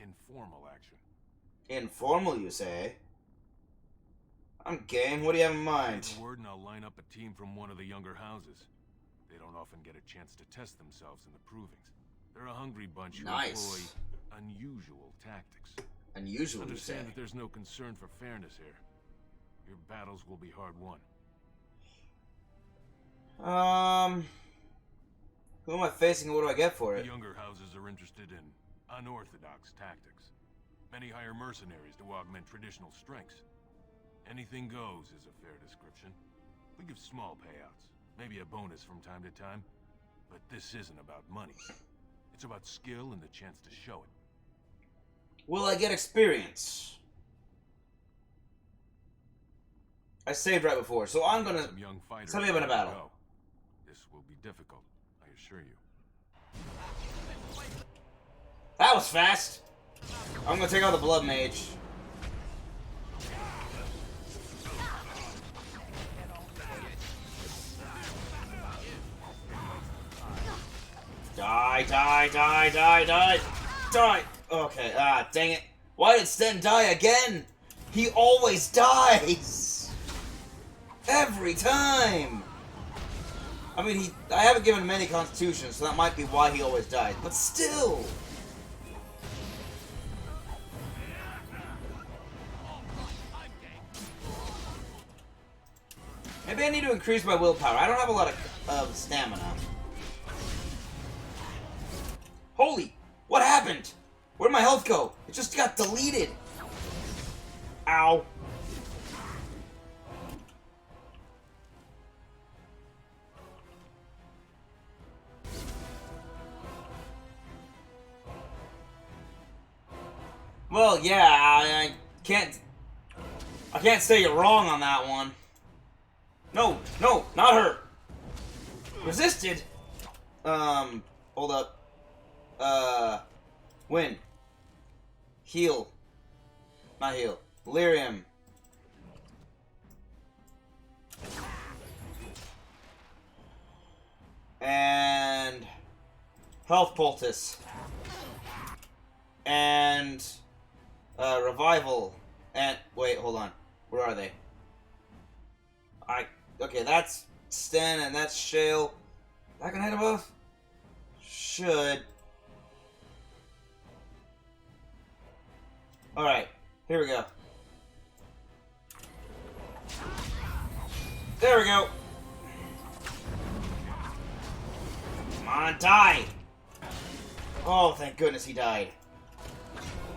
informal action. Informal, you say? I'm game. What do you have in mind? Say the word and I'll line up a team from one of the younger houses. They don't often get a chance to test themselves in the provings. They're a hungry bunch who Nice. employ unusual tactics. Unusual, you Understand say? that there's no concern for fairness here. Your battles will be hard won. Who am I facing and what do I get for The it? younger houses are interested in unorthodox tactics. Many hire mercenaries to augment traditional strengths. Anything goes is a fair description. We give small payouts, maybe a bonus from time to time, but this isn't about money. It's about skill and the chance to show it. Will I get experience? I saved right before, so I'm gonna... Some young fighters Tell me about a battle. go. This will be difficult, I assure you. That was fast! I'm gonna take out the Blood Mage. Die, die, die, die, die! Die! Okay, dang it. Why did Sten die again? He always dies! Every time! I mean, I haven't given him any constitution, so that might be why he always dies, but still! Maybe I need to increase my willpower. I don't have a lot of stamina. Holy! What happened? Where'd my health go? It just got deleted! Ow. Well, yeah, I can't say you're wrong on that one. No, no, not her. Resisted. Hold up. Win. Heal. Not heal. Lyrium. And health poultice. And revival. And wait, hold on. Where are they? Okay, that's Sten and that's Shale. I can hit them both? Should. Alright, here we go. There we go. Come on, die! Oh, thank goodness he died.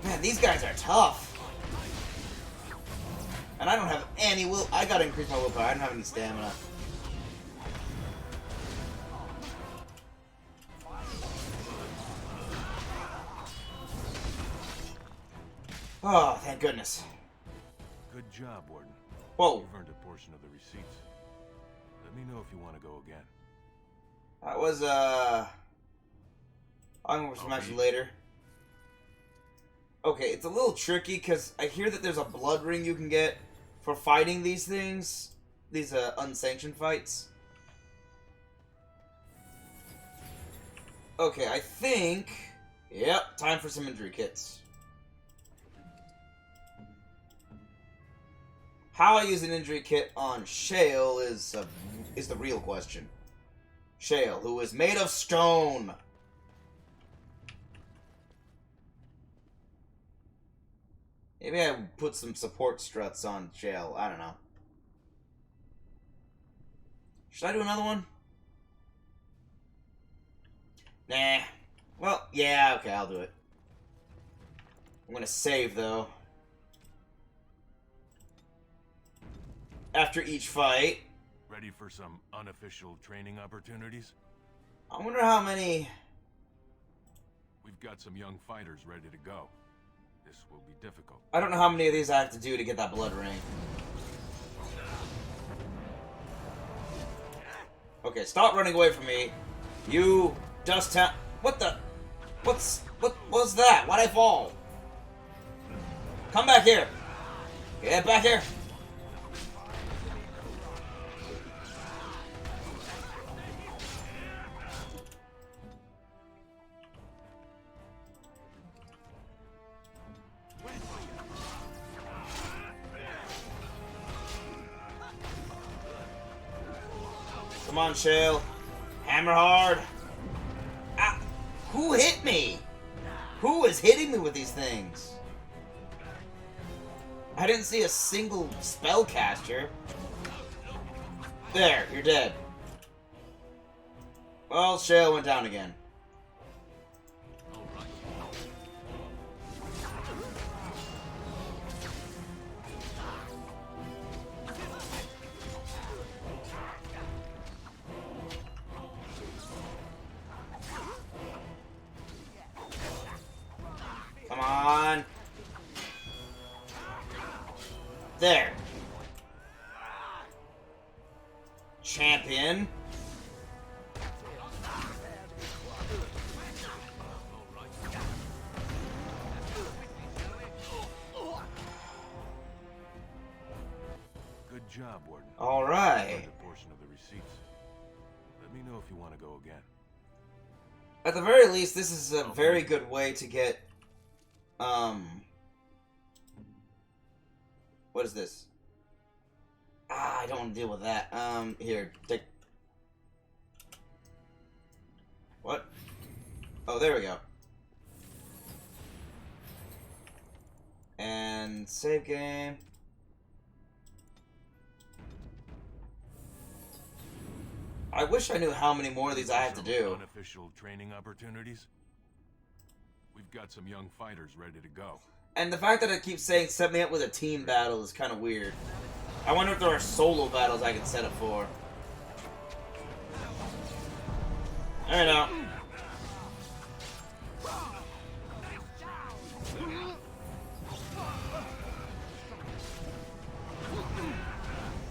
Man, these guys are tough. And I don't have any will. I gotta increase my willpower. I don't have any stamina. Oh, thank goodness. Good job, Warden. Whoa. You've earned a portion of the receipts. Let me know if you want to go again. That was, I'm gonna smash you later. Okay, it's a little tricky, because I hear that there's a blood ring you can get for fighting these things. These, unsanctioned fights. Okay, I think... Yep, time for some injury kits. How I use an injury kit on Shale is the real question. Shale, who is made of stone. Maybe I put some support struts on Shale. I don't know. Should I do another one? Nah. Well, yeah, okay, I'll do it. I'm gonna save, though. After each fight. Ready for some unofficial training opportunities? I wonder how many... We've got some young fighters ready to go. This will be difficult. I don't know how many of these I have to do to get that blood ring. Okay, stop running away from me. You dust town. What the? What was that? Why'd I fall? Come back here. Get back here. Come on, Shale. Hammer hard. Ah. Who Who hit me? Who is hitting me with these things? I didn't see a single spellcaster. There, you're dead. Well, Shale went down again. Come on. There. Champion. Good job, Warden. All right. A portion of the receipts. Let me know if you want to go again. At the very least, this is a very good way to get, what is this? I don't want to deal with that. Here, take... What? Oh, there we go. And save game. I wish I knew how many more of these I have to do. Unofficial training opportunities. We've got some young fighters ready to go. And the fact that it keeps saying set me up with a team battle is kind of weird. I wonder if there are solo battles I can set up for. There we go.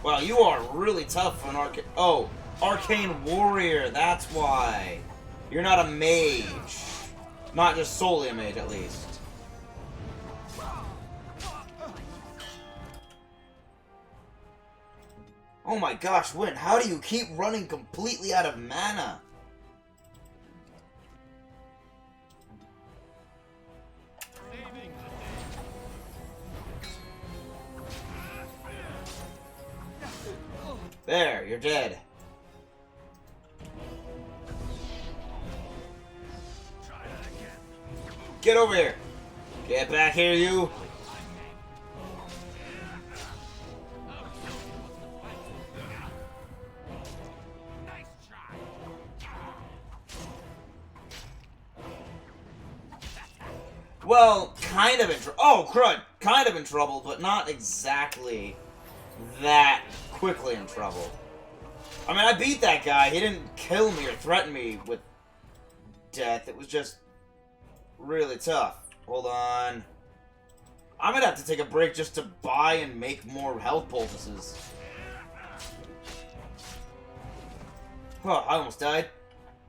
Wow, you are really tough for an arcane. Oh, arcane warrior. That's why. You're not a mage. Not just solely a mage, at least. Oh my gosh, Win, how do you keep running completely out of mana? There, you're dead. Get over here. Get back here, you. Well, kind of in trouble. Oh, crud. Kind of in trouble, but not exactly that quickly in trouble. I mean, I beat that guy. He didn't kill me or threaten me with death. It was just really tough. Hold on. I'm gonna have to take a break just to buy and make more health poultices. Oh, I almost died.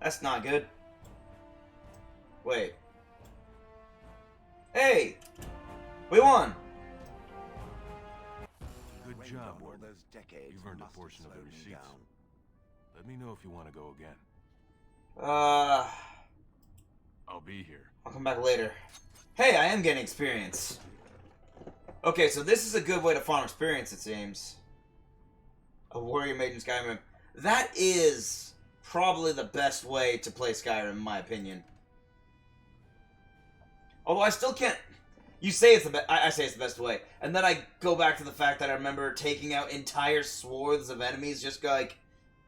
That's not good. Wait. Hey! We won! Good job, Warden. You've earned a portion of the receipts. Let me know if you want to go again. I'll be here. I'll come back later. Hey, I am getting experience. Okay, so this is a good way to farm experience, it seems. A warrior mage in Skyrim. That is probably the best way to play Skyrim, in my opinion. Although I still can't... You say it's the best... I say it's the best way. And then I go back to the fact that I remember taking out entire swaths of enemies, just like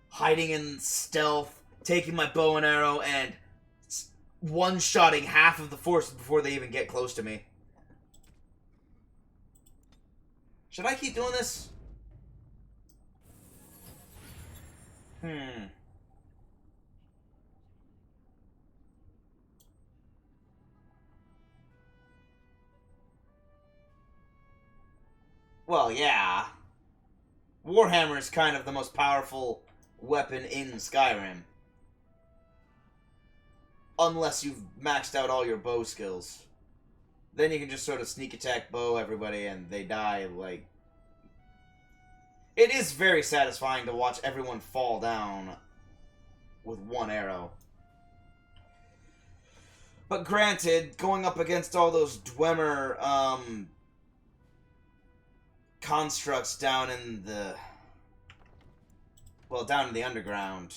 hiding in stealth, taking my bow and arrow, and one-shotting half of the forces before they even get close to me. Should I keep doing this? Well, yeah. Warhammer is kind of the most powerful weapon in Skyrim. Unless you've maxed out all your bow skills. Then you can just sort of sneak attack bow everybody and they die, like... It is very satisfying to watch everyone fall down with one arrow. But granted, going up against all those Dwemer, constructs down in the... Well, down in the underground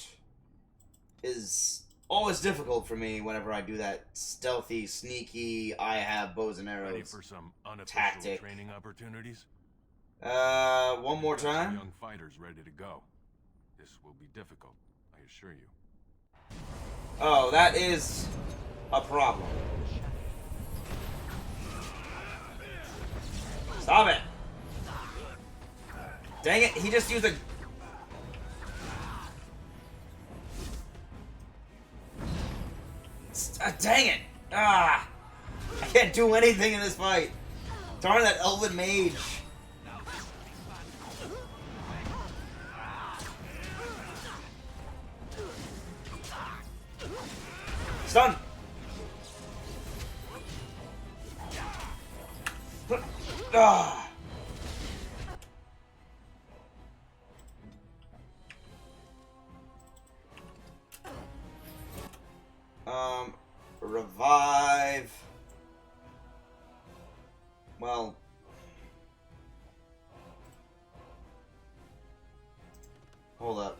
is always difficult for me whenever I do that stealthy, sneaky, I have bows and arrows Ready for some unofficial tactic. training opportunities? One more We've got some time? young fighters ready to go. This will be difficult, I assure you. Oh, that is a problem. Stop it! Dang it, he just used a... Dang it! Ah! I can't do anything in this fight. Darn that elven mage. Stun! Ah! Revive. Well, hold up.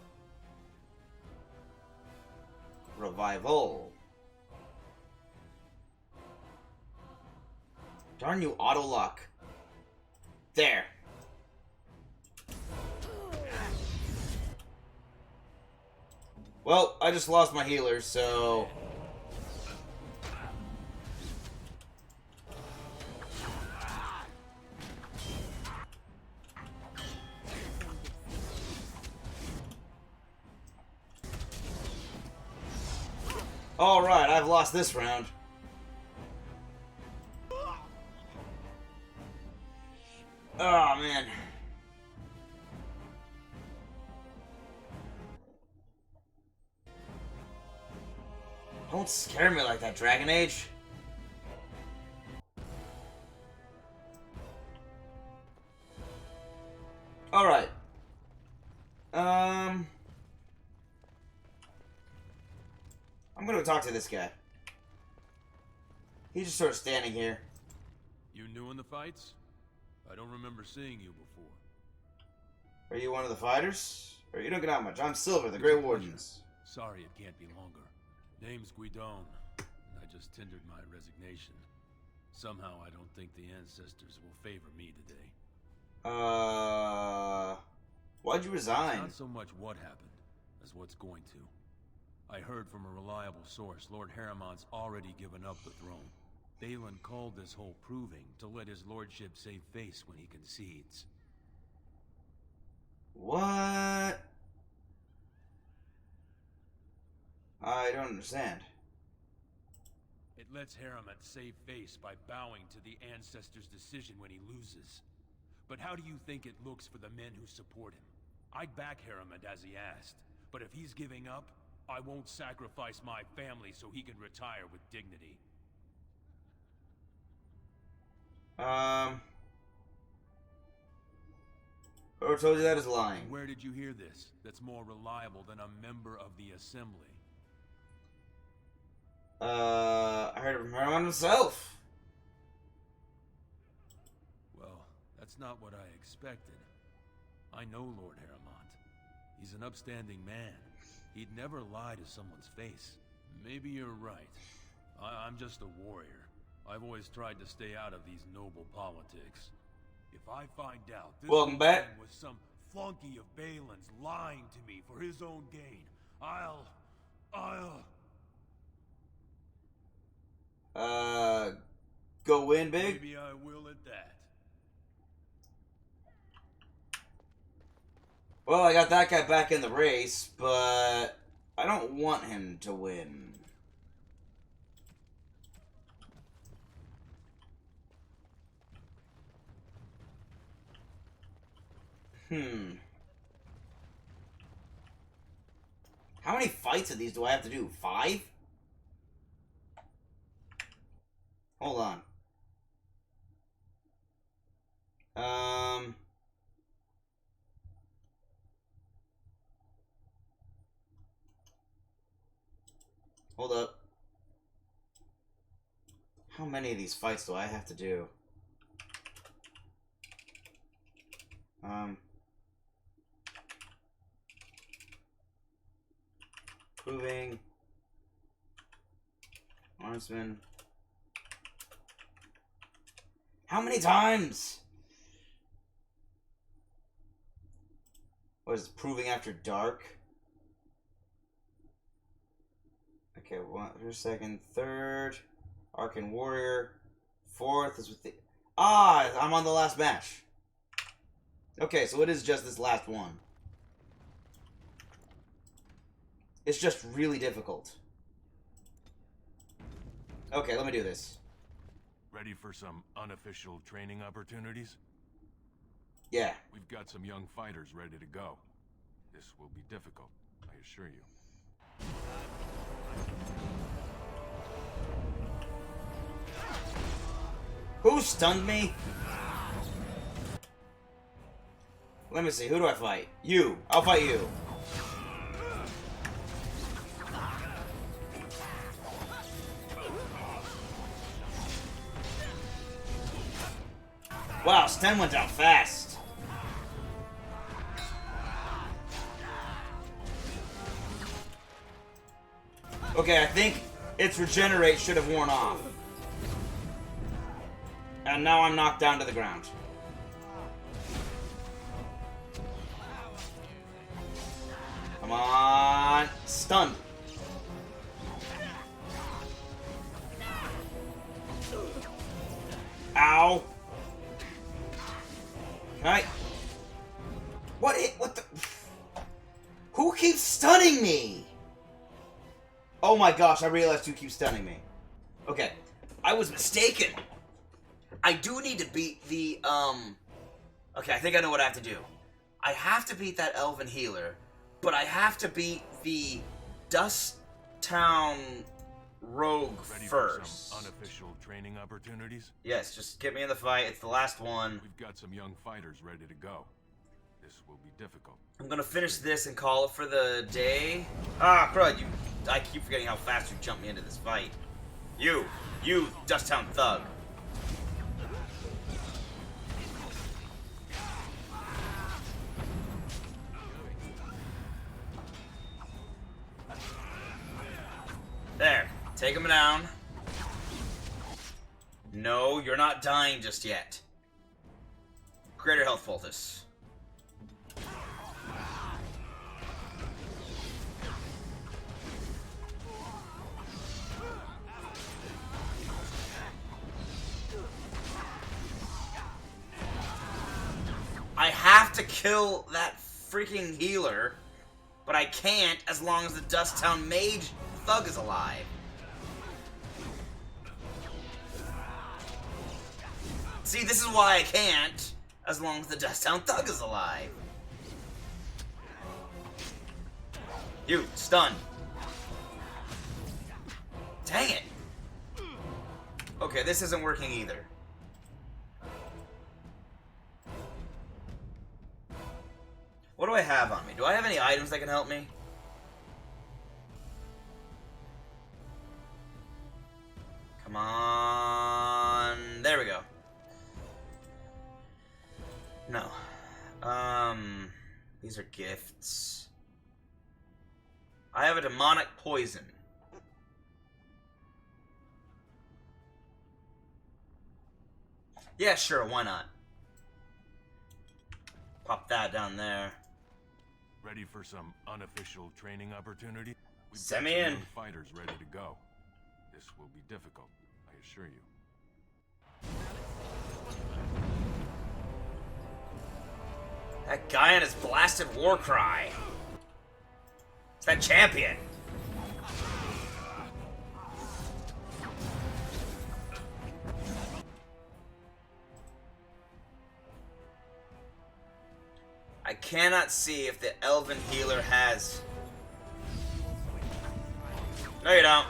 Revival. Darn you, auto luck. There. Well, I just lost my healer, so... Alright, I've lost this round. Oh, man. Don't scare me like that, Dragon Age. Alright. I'm gonna talk to this guy. He's just sort of standing here. You new in the fights? I don't remember seeing you before. Are you one of the fighters? Or you don't get out much. I'm Silver, the Grey Wardens. Sorry it can't be longer. Name's Guidon. I just tendered my resignation. Somehow I don't think the ancestors will favor me today. Why'd you resign? It's not so much what happened as what's going to. I heard from a reliable source Lord Harriman's already given up the throne. Balin called this whole proving to let his lordship save face when he concedes. What? I don't understand. It lets Harriman save face by bowing to the ancestors' decision when he loses. But how do you think it looks for the men who support him? I'd back Harriman as he asked, but if he's giving up, I won't sacrifice my family so he can retire with dignity. Whoever told you that is lying. Where did you hear this? That's more reliable than a member of the Assembly. I heard it from Harriman himself. Well, that's not what I expected. I know Lord Harriman. He's an upstanding man. He'd never lie to someone's face. Maybe you're right. I'm just a warrior. I've always tried to stay out of these noble politics. If I find out this Welcome back. was some flunky of Balin's lying to me for his own gain, I'll... Go win big? Maybe I will at that. Well, I got that guy back in the race, but I don't want him to win. How many fights of these do I have to do? 5? Hold on. Hold up. How many of these fights do I have to do? Proving. Marksman. How many times? What is it, proving after dark? Okay, one, first, second, third. Arcane Warrior. Fourth is with the... Ah, I'm on the last match. Okay, so it is just this last one. It's just really difficult. Okay, let me do this. Ready for some unofficial training opportunities? Yeah. We've got some young fighters ready to go. This will be difficult, I assure you. Who stunned me? Let me see, who do I fight? You. I'll fight you. Wow, Sten went down fast. Okay, I think its regenerate should have worn off. And now I'm knocked down to the ground. Come on. Stunned. Ow. Right. What the? Who keeps stunning me? Oh my gosh, I realized who keeps stunning me. Okay, I was mistaken. I do need to beat the, Okay, I think I know what I have to do. I have to beat that Elven Healer, but I have to beat the Dust Town Rogue Ready first. For some unofficial training opportunities? Yes, just get me in the fight. It's the last one. We've got some young fighters ready to go. This will be difficult. I'm gonna finish this and call it for the day. Ah, crud, I keep forgetting how fast you jumped me into this fight. You, Dust Town Thug. There, take him down. No, you're not dying just yet. Greater health poultice. I have to kill that freaking healer, but I can't as long as the Dust Town Mage Thug is alive. See, this is why I can't, as long as the Dust Town Thug is alive. You, stun. Dang it. Okay, this isn't working either. What do I have on me? Do I have any items that can help me? Come on. There we go. No. These are gifts. I have a demonic poison. Yeah, sure, why not? Pop that down there. Ready for some unofficial training opportunity? We've Send got me some in. young fighters ready to go. This will be difficult, I assure you. That guy and his blasted war cry. It's that champion. I cannot see if the Elven Healer has... No, you don't.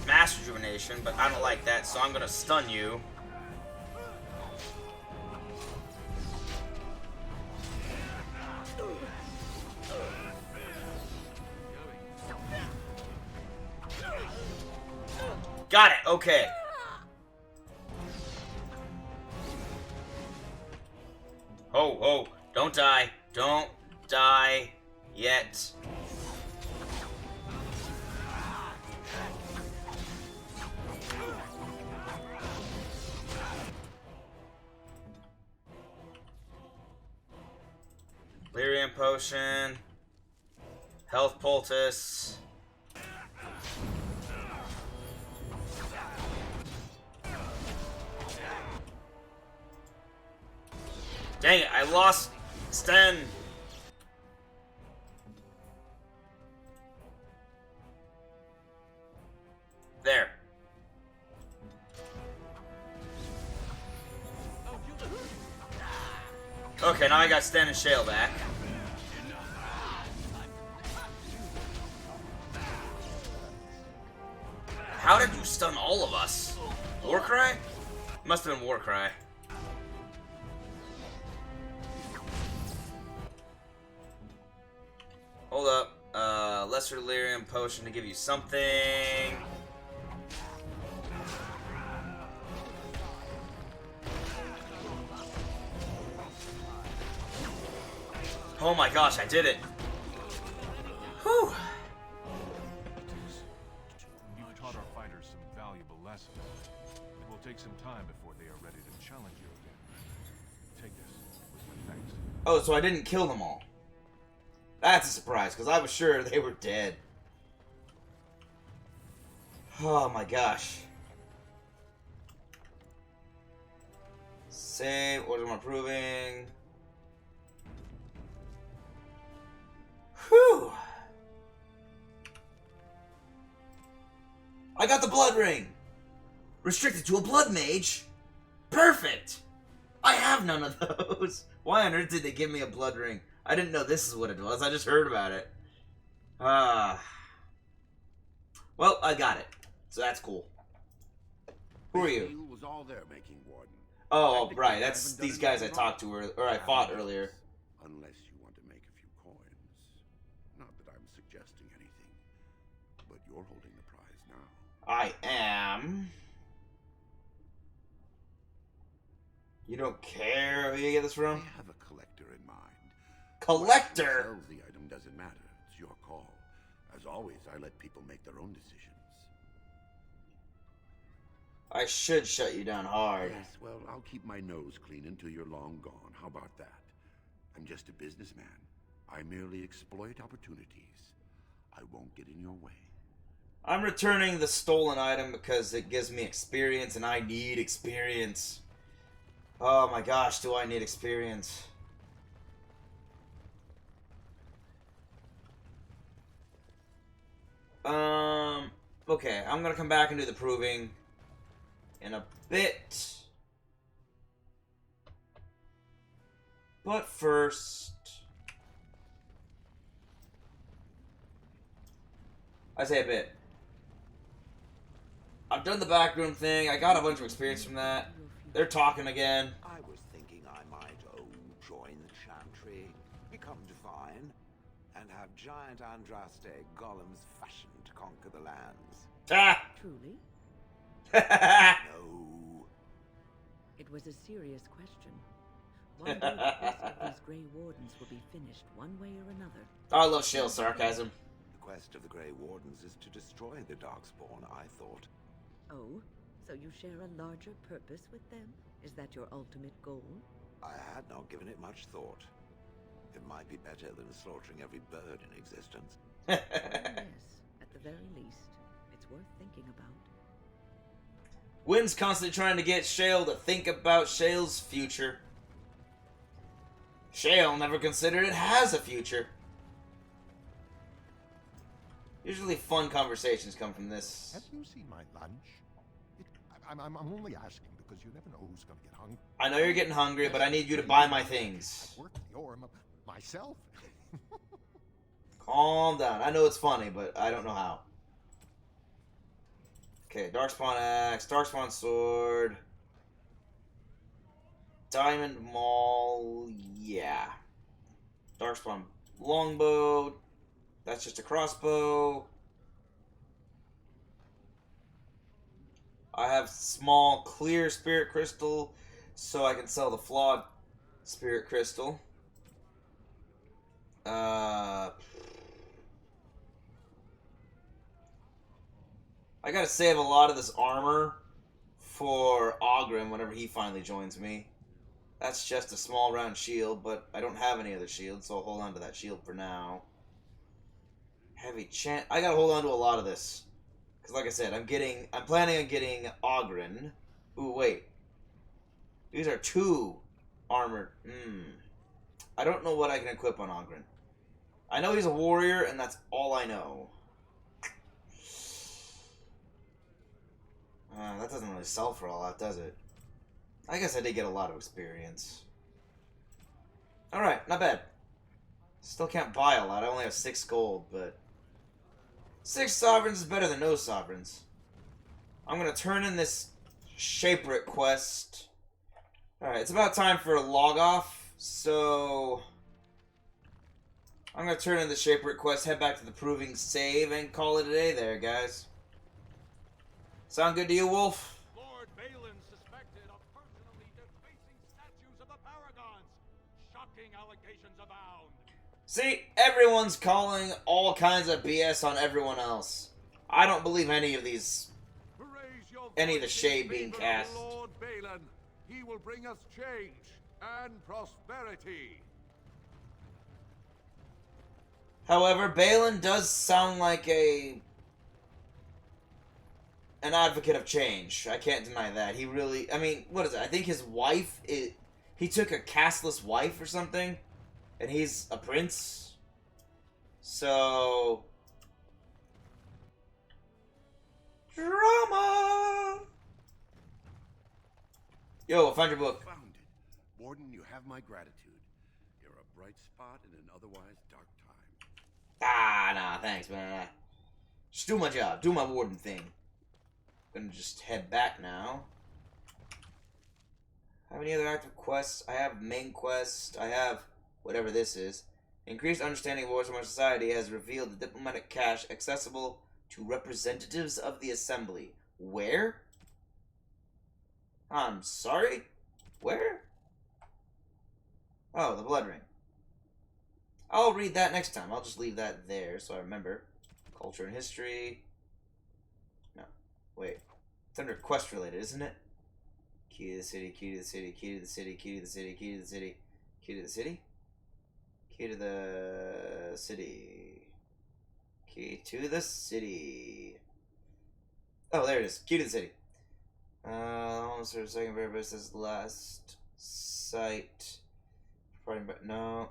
Mass Rejuvenation, but I don't like that, so I'm gonna stun you. Got it, okay. Oh, oh, don't die. Don't die yet. Delirium Potion. Health Poultice. Dang it, I lost Sten. There. Okay, now I got Sten and Shale back. How did you stun all of us? Warcry? Must have been Warcry. Hold up. Lesser Delirium Potion to give you something. Oh my gosh, I did it. Whew. You've taught our fighters some valuable lessons. It will take some time before they are ready to challenge you again. Take this with my thanks. Oh, so I didn't kill them all. That's a surprise, because I was sure they were dead. Oh my gosh. Save, what am I proving? Whew. I got the blood ring. Restricted to a blood mage. Perfect. I have none of those. Why on earth did they give me a blood ring? I didn't know this is what it was. I just heard about it. Well, I got it. So that's cool. Who are you? Was all there making Warden. Oh, right. That's these guys I talked to or I fought earlier. Unless you want to make a few coins. Not that I'm suggesting anything, but you're holding the prize now. I am. You don't care who you get this from? I have a collector in mind. Collector? Who sells the item doesn't matter. It's your call. As always, I let people make their own decisions. I should shut you down hard. Yes, well, I'll keep my nose clean until you're long gone. How about that? I'm just a businessman. I merely exploit opportunities. I won't get in your way. I'm returning the stolen item because it gives me experience and I need experience. Oh my gosh, do I need experience? Okay, I'm gonna come back and do the proving in a bit. But first, I say a bit. I've done the backroom thing. I got a bunch of experience from that. They're talking again. I was thinking I might, join the chantry, become divine, and have giant Andraste golems fashioned to conquer the lands. Ah! Truly? No. It was a serious question. One day the quest of these Grey Wardens will be finished one way or another. I love Shale's sarcasm. The quest of the Grey Wardens is to destroy the Darkspawn, I thought. Oh, so you share a larger purpose with them? Is that your ultimate goal? I had not given it much thought. It might be better than slaughtering every bird in existence. Well, yes, at the very least, it's worth thinking about. Wynn's constantly trying to get Shale to think about Shale's future. Shale never considered it has a future. Usually fun conversations come from this. Have you seen my lunch? I'm only asking because you never know who's going to get hungry. I know you're getting hungry, but I need you to buy my things. I work the Orm myself. Calm down. I know it's funny, but I don't know how. Okay, Darkspawn Axe, Darkspawn Sword, Diamond Maul, yeah. Darkspawn Longbow, that's just a crossbow. I have small clear Spirit Crystal, so I can sell the flawed Spirit Crystal. I gotta save a lot of this armor for Ogrim whenever he finally joins me. That's just a small round shield, but I don't have any other shields, so I'll hold on to that shield for now. Heavy chant. I gotta hold on to a lot of this. Because like I said, I'm planning on getting Ogren. Ooh, wait. These are 2 armored. I don't know what I can equip on Ogren. I know he's a warrior, and that's all I know. That doesn't really sell for a lot, does it? I guess I did get a lot of experience. Alright, not bad. Still can't buy a lot. I only have 6 gold, but 6 sovereigns is better than no sovereigns. I'm gonna turn in this Shaperate quest. Alright, it's about time for a log off, so I'm gonna turn in the Shaperate quest, head back to the Proving save, and call it a day there, guys. Sound good to you, Wolf? Lord Balin suspected of personally defacing statues of the Paragons. Shocking allegations abound. See, everyone's calling all kinds of BS on everyone else. I don't believe any of these, any of the shade being cast. Lord Balin, he will bring us change and prosperity. However, Balin does sound like an advocate of change. I can't deny that. He really, I mean, what is it? I think his wife, he took a castless wife or something, and he's a prince. So, drama. Yo, find your book. Found it. Warden, you have my gratitude. You're a bright spot in an otherwise dark time. Nah, thanks, man. Just do my job. Do my warden thing. Gonna just head back now. Have any other active quests? I have main quest. I have whatever this is. Increased understanding of Warhammer society has revealed the diplomatic cache accessible to representatives of the assembly. Where? I'm sorry? Where? Oh, the blood ring. I'll read that next time. I'll just leave that there so I remember. Culture and history. No. Wait. It's under quest related, isn't it? Key to the city, key to the city, key to the city, key to the city, key to the city, key to the city? Key to the city. Key to the city. Oh, there it is. Key to the city. Almost for a second, very says last site. No,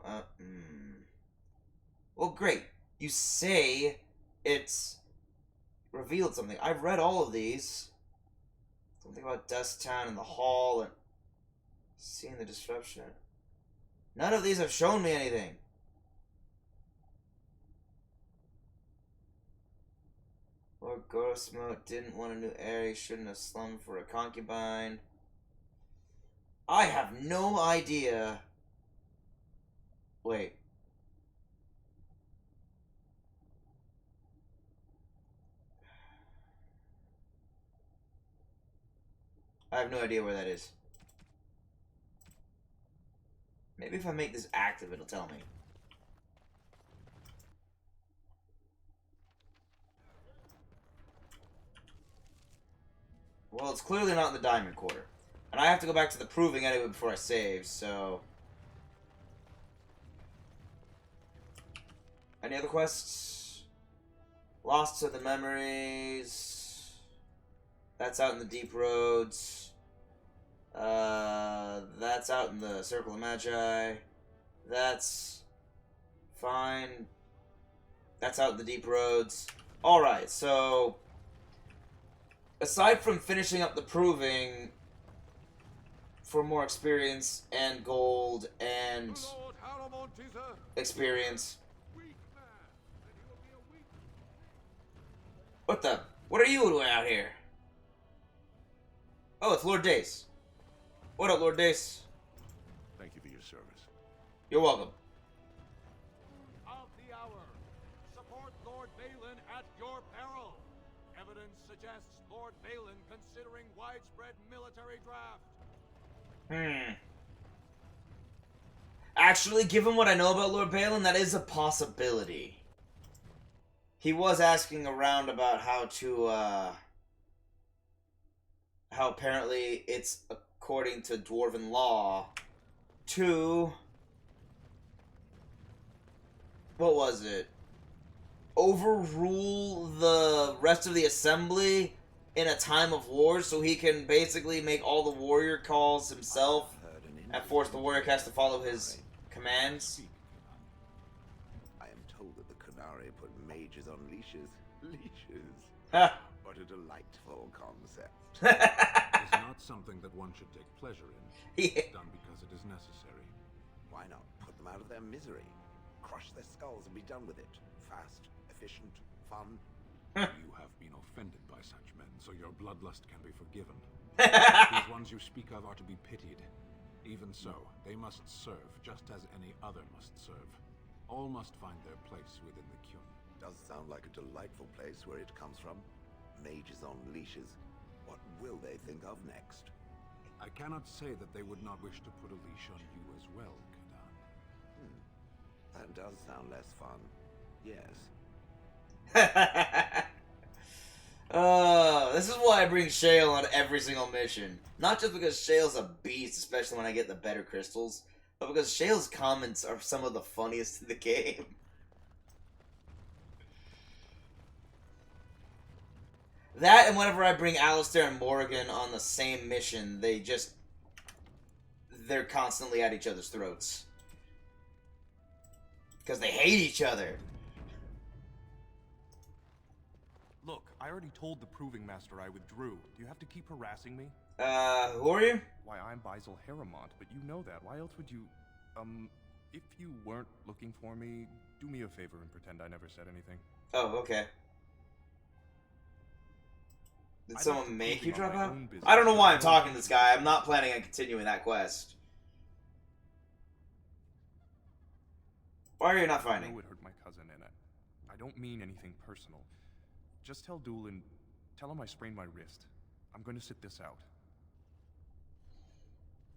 Well, great. You say it's revealed something. I've read all of these. Something about Dust Town and the Hall and seeing the disruption. None of these have shown me anything. Lord Gorosmote didn't want a new heir. He shouldn't have slummed for a concubine. I have no idea. Wait. I have no idea where that is. Maybe if I make this active, it'll tell me. Well, it's clearly not in the Diamond Quarter. And I have to go back to the Proving anyway before I save, so... Any other quests? Lost to the Memories. That's out in the Deep Roads. That's out in the Circle of Magi. That's fine. That's out in the Deep Roads. Alright, so aside from finishing up the Proving for more experience and gold and experience. What the? What are you doing out here? Oh, it's Lord Dace. What up, Lord Dace? Thank you for your service. You're welcome. Of the hour. Support Lord Balin at your peril. Evidence suggests Lord Balin considering widespread military draft. Actually, given what I know about Lord Balin, that is a possibility. He was asking around about how to, how apparently it's according to Dwarven law to... What was it? Overrule the rest of the assembly in a time of war so he can basically make all the warrior calls himself and force the warrior cast to follow his commands. I am told that the Kunari put mages on leashes. Leashes. What a delightful concept. It is not something that one should take pleasure in. It's done because it is necessary. Why not put them out of their misery? Crush their skulls and be done with it. Fast, efficient, fun. You have been offended by such men, so your bloodlust can be forgiven. These ones you speak of are to be pitied. Even so, they must serve, just as any other must serve. All must find their place within the Kyun. Does sound like a delightful place where it comes from. Mages on leashes. What will they think of next? I cannot say that they would not wish to put a leash on you as well, Kadan. That does sound less fun. Yes. This is why I bring Shale on every single mission. Not just because Shale's a beast, especially when I get the better crystals, but because Shale's comments are some of the funniest in the game. That and whenever I bring Alistair and Morrigan on the same mission, they're constantly at each other's throats. Because they hate each other. Look, I already told the Proving Master I withdrew. Do you have to keep harassing me? Who are you? Why, I'm Basil Harrimont, but you know that. Why else would you... if you weren't looking for me, do me a favor and pretend I never said anything. Oh, okay. Did someone make you drop out? business. I don't know why I'm talking to this guy. I'm not planning on continuing that quest. Why are you not I finding? know it hurt my cousin, and I don't mean anything personal. Just tell Doolin, tell him I sprained my wrist. I'm going to sit this out.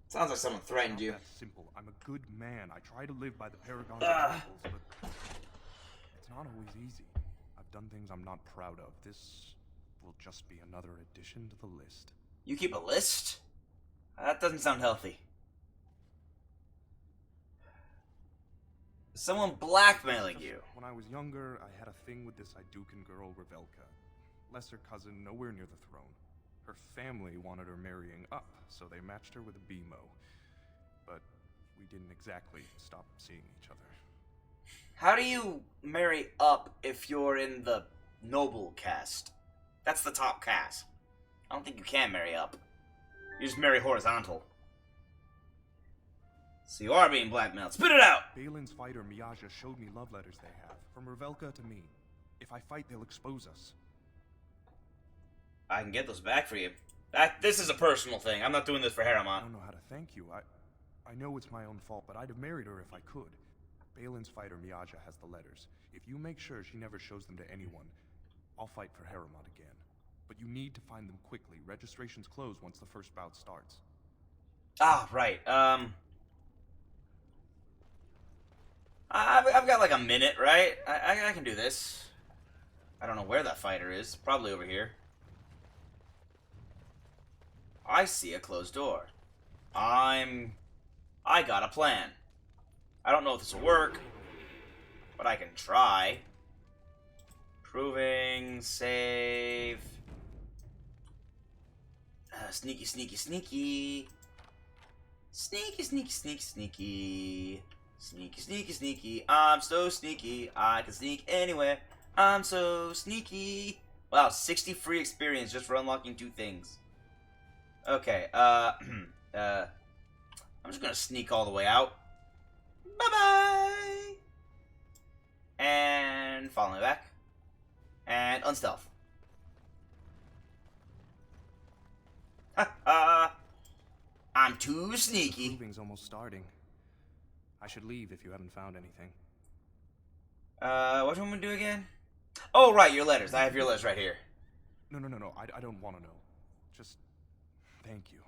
Sounds like someone threatened you. That's simple. I'm a good man. I try to live by the Paragon's principles, but it's not always easy. I've done things I'm not proud of. This will just be another addition to the list. You keep a list? That doesn't sound healthy. Someone blackmailing you. When I was younger, I had a thing with this Idukan girl, Revelka. Lesser cousin, nowhere near the throne. Her family wanted her marrying up, so they matched her with a BMO. But we didn't exactly stop seeing each other. How do you marry up if you're in the noble caste? That's the top caste. I don't think you can marry up. You just marry horizontal. So you are being blackmailed. Spit it out! Balin's fighter, Miyaja, showed me love letters they have. From Revelka to me. If I fight, they'll expose us. I can get those back for you. This is a personal thing. I'm not doing this for Harrimont. I don't know how to thank you. I know it's my own fault, but I'd have married her if I could. Balin's fighter, Miyaja, has the letters. If you make sure she never shows them to anyone, I'll fight for Harrimont again. But you need to find them quickly. Registrations close once the first bout starts. Ah, right. I've got like a minute, right? I can do this. I don't know where that fighter is. Probably over here. I see a closed door. I got a plan. I don't know if this will work, but I can try. Proving, save. Sneaky, sneaky, sneaky. Sneaky, sneaky, sneaky, sneaky. Sneaky, sneaky, sneaky. I'm so sneaky. I can sneak anywhere. I'm so sneaky. Wow, 60 free experience just for unlocking 2 things. Okay, I'm just gonna sneak all the way out. Bye-bye! And follow me back. And unstealth. Ha-ha! I'm too sneaky. The proving's almost starting. I should leave if you haven't found anything. What do you want me to do again? Oh, right, your letters. I have your letters right here. No. I don't want to know. Just thank you.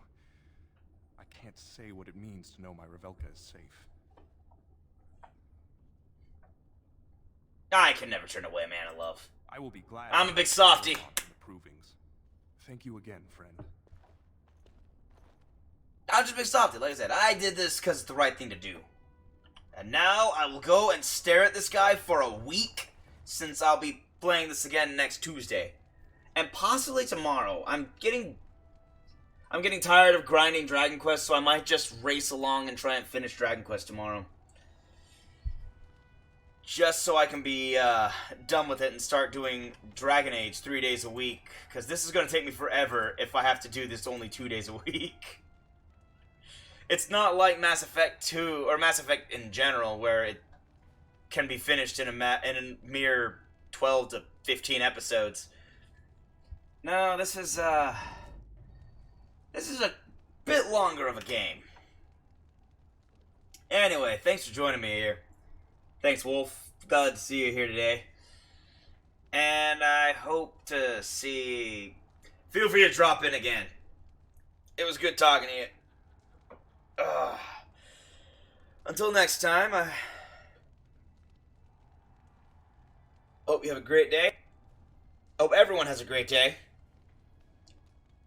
I can't say what it means to know my Revelka is safe. I can never turn away a man I love. I will be glad. I'm a big softy. The provings. Thank you again, friend. I'm just pissed off. Like I said, I did this because it's the right thing to do. And now I will go and stare at this guy for a week, since I'll be playing this again next Tuesday. And possibly tomorrow. I'm getting tired of grinding Dragon Quest, so I might just race along and try and finish Dragon Quest tomorrow. Just so I can be done with it and start doing Dragon Age 3 days a week. Because this is going to take me forever if I have to do this only 2 days a week. It's not like Mass Effect 2, or Mass Effect in general, where it can be finished in a mere 12 to 15 episodes. No, this is a bit longer of a game. Anyway, thanks for joining me here. Thanks, Wolf. Glad to see you here today. And I hope to see... Feel free to drop in again. It was good talking to you. Until next time, I hope you have a great day. Hope everyone has a great day.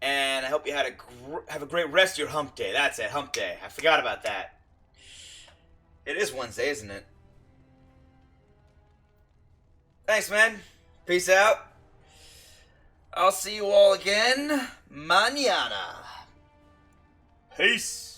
And I hope you had have a great rest of your hump day. That's it, hump day. I forgot about that. It is Wednesday, isn't it? Thanks, man. Peace out. I'll see you all again mañana. Peace.